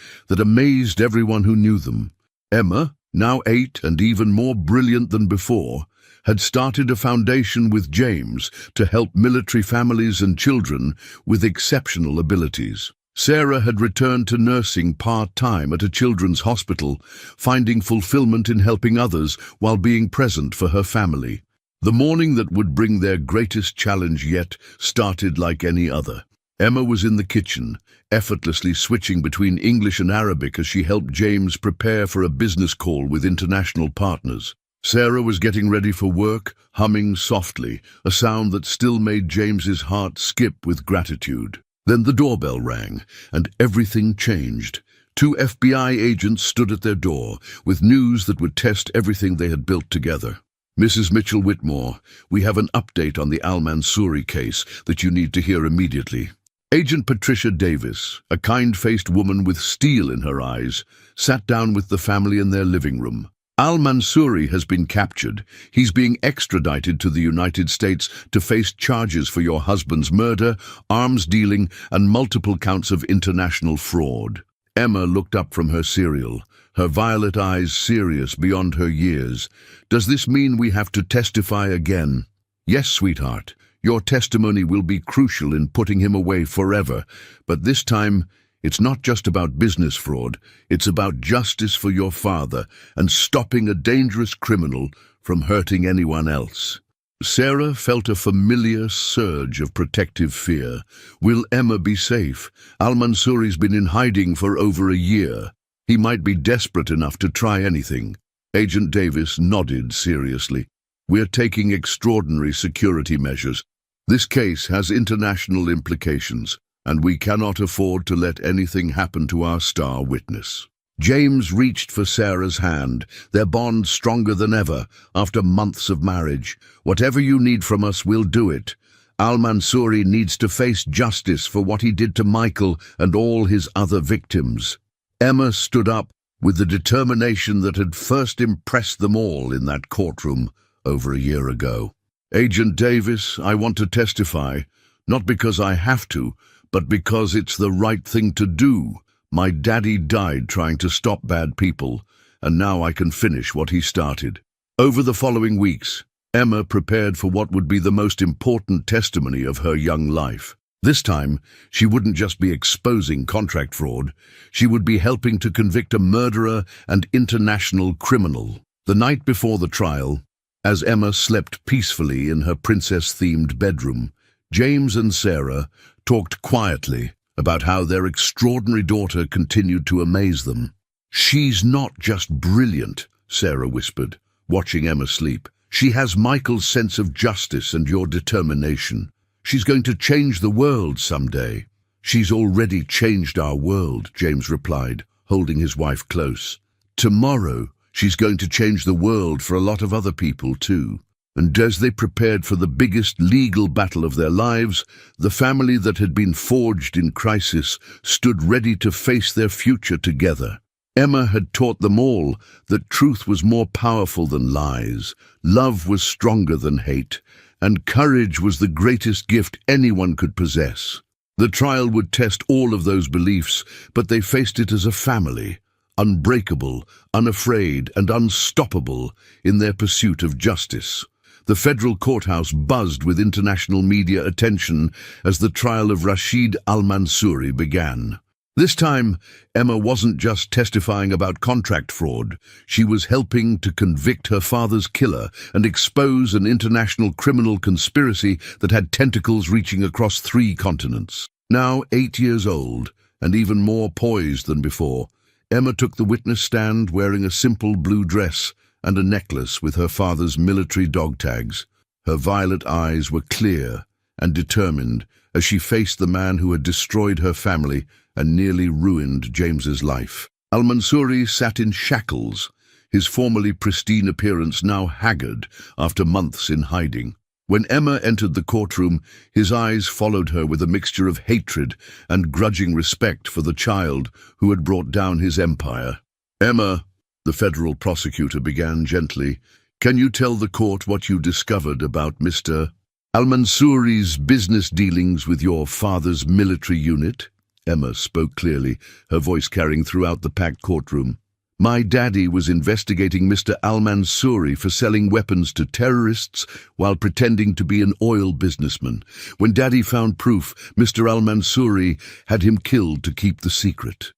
that amazed everyone who knew them. Emma, now 8 and even more brilliant than before, had started a foundation with James to help military families and children with exceptional abilities. Sarah had returned to nursing part-time at a children's hospital, finding fulfillment in helping others while being present for her family. The morning that would bring their greatest challenge yet started like any other. Emma was in the kitchen, effortlessly switching between English and Arabic as she helped James prepare for a business call with international partners. Sarah was getting ready for work, humming softly, a sound that still made James's heart skip with gratitude. Then the doorbell rang, and everything changed. 2 FBI agents stood at their door, with news that would test everything they had built together. "Mrs. Mitchell-Whitmore, we have an update on the Al-Mansouri case that you need to hear immediately." Agent Patricia Davis, a kind-faced woman with steel in her eyes, sat down with the family in their living room. "Al-Mansouri has been captured. He's being extradited to the United States to face charges for your husband's murder, arms dealing, and multiple counts of international fraud." Emma looked up from her cereal, her violet eyes serious beyond her years. "Does this mean we have to testify again?" "Yes, sweetheart. Your testimony will be crucial in putting him away forever, but this time it's not just about business fraud, it's about justice for your father and stopping a dangerous criminal from hurting anyone else." Sarah felt a familiar surge of protective fear. Will Emma be safe? Al-Mansouri's been in hiding for over a year. He might be desperate enough to try anything. Agent Davis nodded seriously. We're taking extraordinary security measures. This case has international implications, and we cannot afford to let anything happen to our star witness. James reached for Sarah's hand, their bond stronger than ever after months of marriage. Whatever you need from us, we'll do it. Al-Mansouri needs to face justice for what he did to Michael and all his other victims. Emma stood up with the determination that had first impressed them all in that courtroom over a year ago. Agent Davis, I want to testify, not because I have to, but because it's the right thing to do. My daddy died trying to stop bad people, and now I can finish what he started. Over the following weeks, Emma prepared for what would be the most important testimony of her young life. This time, she wouldn't just be exposing contract fraud, she would be helping to convict a murderer and international criminal. The night before the trial, as Emma slept peacefully in her princess-themed bedroom, James and Sarah talked quietly about how their extraordinary daughter continued to amaze them. She's not just brilliant, Sarah whispered, watching Emma sleep. She has Michael's sense of justice and your determination. She's going to change the world someday. She's already changed our world, James replied, holding his wife close. Tomorrow, she's going to change the world for a lot of other people too. And as they prepared for the biggest legal battle of their lives, the family that had been forged in crisis stood ready to face their future together. Emma had taught them all that truth was more powerful than lies, love was stronger than hate, and courage was the greatest gift anyone could possess. The trial would test all of those beliefs, but they faced it as a family, unbreakable, unafraid, and unstoppable in their pursuit of justice. The federal courthouse buzzed with international media attention as the trial of Rashid Al-Mansouri began. This time, Emma wasn't just testifying about contract fraud. She was helping to convict her father's killer and expose an international criminal conspiracy that had tentacles reaching across 3 continents. Now 8 years old, and even more poised than before, Emma took the witness stand wearing a simple blue dress and a necklace with her father's military dog tags. Her violet eyes were clear and determined as she faced the man who had destroyed her family and nearly ruined James's life. Al-Mansouri sat in shackles, his formerly pristine appearance now haggard after months in hiding. When Emma entered the courtroom, his eyes followed her with a mixture of hatred and grudging respect for the child who had brought down his empire. Emma, the federal prosecutor began gently, can you tell the court what you discovered about Mr. Al-Mansouri's business dealings with your father's military unit? Emma spoke clearly, her voice carrying throughout the packed courtroom. My daddy was investigating Mr. Al-Mansouri for selling weapons to terrorists while pretending to be an oil businessman. When daddy found proof, Mr. Al-Mansouri had him killed to keep the secret.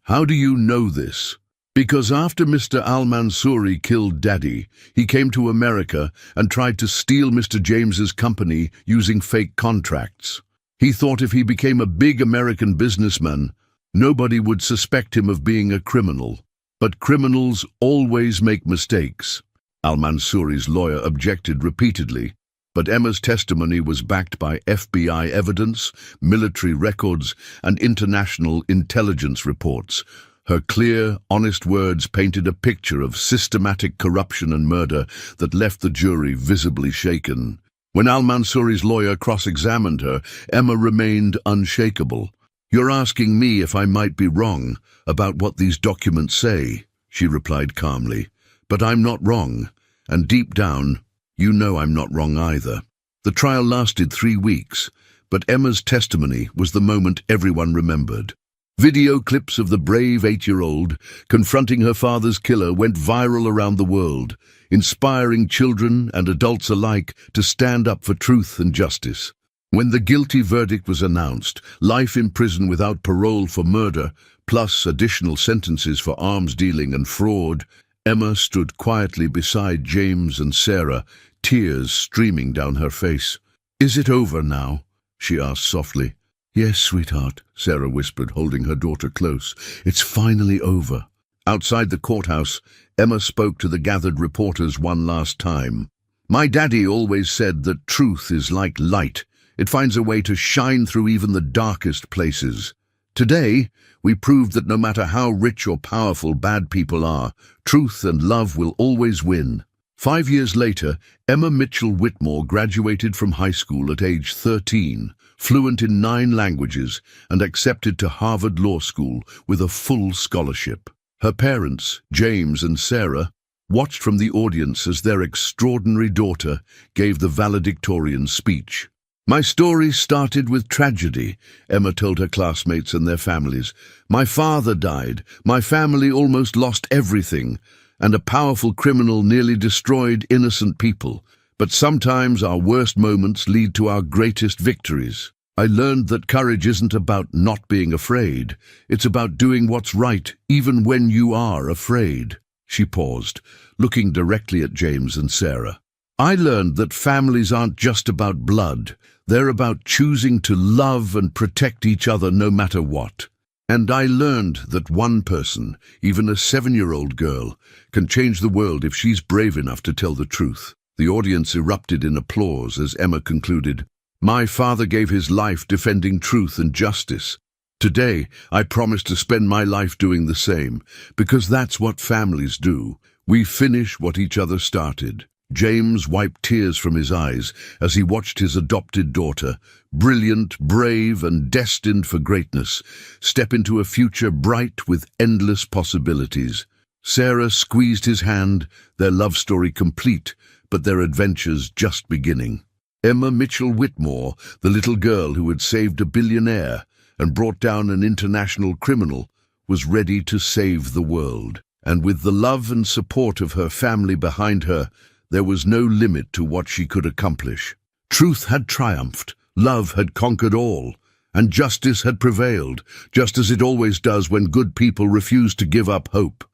How do you know this? Because after Mr. Al-Mansouri killed Daddy, he came to America and tried to steal Mr. James's company using fake contracts. He thought if he became a big American businessman, nobody would suspect him of being a criminal. But criminals always make mistakes. Al-Mansouri's lawyer objected repeatedly, but Emma's testimony was backed by FBI evidence, military records, and international intelligence reports. Her clear, honest words painted a picture of systematic corruption and murder that left the jury visibly shaken. When Al-Mansouri's lawyer cross-examined her, Emma remained unshakable. You're asking me if I might be wrong about what these documents say, she replied calmly. But I'm not wrong, and deep down, you know I'm not wrong either. The trial lasted 3 weeks, but Emma's testimony was the moment everyone remembered. Video clips of the brave 8-year-old confronting her father's killer went viral around the world, inspiring children and adults alike to stand up for truth and justice. When the guilty verdict was announced, life in prison without parole for murder, plus additional sentences for arms dealing and fraud, Emma stood quietly beside James and Sarah, tears streaming down her face. "Is it over now?" she asked softly. "Yes, sweetheart," Sarah whispered, holding her daughter close. "It's finally over." Outside the courthouse, Emma spoke to the gathered reporters one last time. "My daddy always said that truth is like light. It finds a way to shine through even the darkest places. Today, we proved that no matter how rich or powerful bad people are, truth and love will always win." 5 years later, Emma Mitchell Whitmore graduated from high school at age 13, fluent in 9 languages, and accepted to Harvard Law School with a full scholarship. Her parents, James and Sarah, watched from the audience as their extraordinary daughter gave the valedictorian speech. "My story started with tragedy," Emma told her classmates and their families. "My father died, my family almost lost everything, and a powerful criminal nearly destroyed innocent people. But sometimes our worst moments lead to our greatest victories. I learned that courage isn't about not being afraid. It's about doing what's right, even when you are afraid." She paused, looking directly at James and Sarah. "I learned that families aren't just about blood. They're about choosing to love and protect each other no matter what. And I learned that one person, even a 7-year-old girl, can change the world if she's brave enough to tell the truth." The audience erupted in applause as Emma concluded, "My father gave his life defending truth and justice. Today, I promise to spend my life doing the same, because that's what families do. We finish what each other started." James wiped tears from his eyes as he watched his adopted daughter, brilliant, brave, and destined for greatness, step into a future bright with endless possibilities. Sarah squeezed his hand, their love story complete, but their adventures just beginning. Emma Mitchell Whitmore, the little girl who had saved a billionaire and brought down an international criminal, was ready to save the world. And with the love and support of her family behind her, there was no limit to what she could accomplish. Truth had triumphed, love had conquered all, and justice had prevailed, just as it always does when good people refuse to give up hope.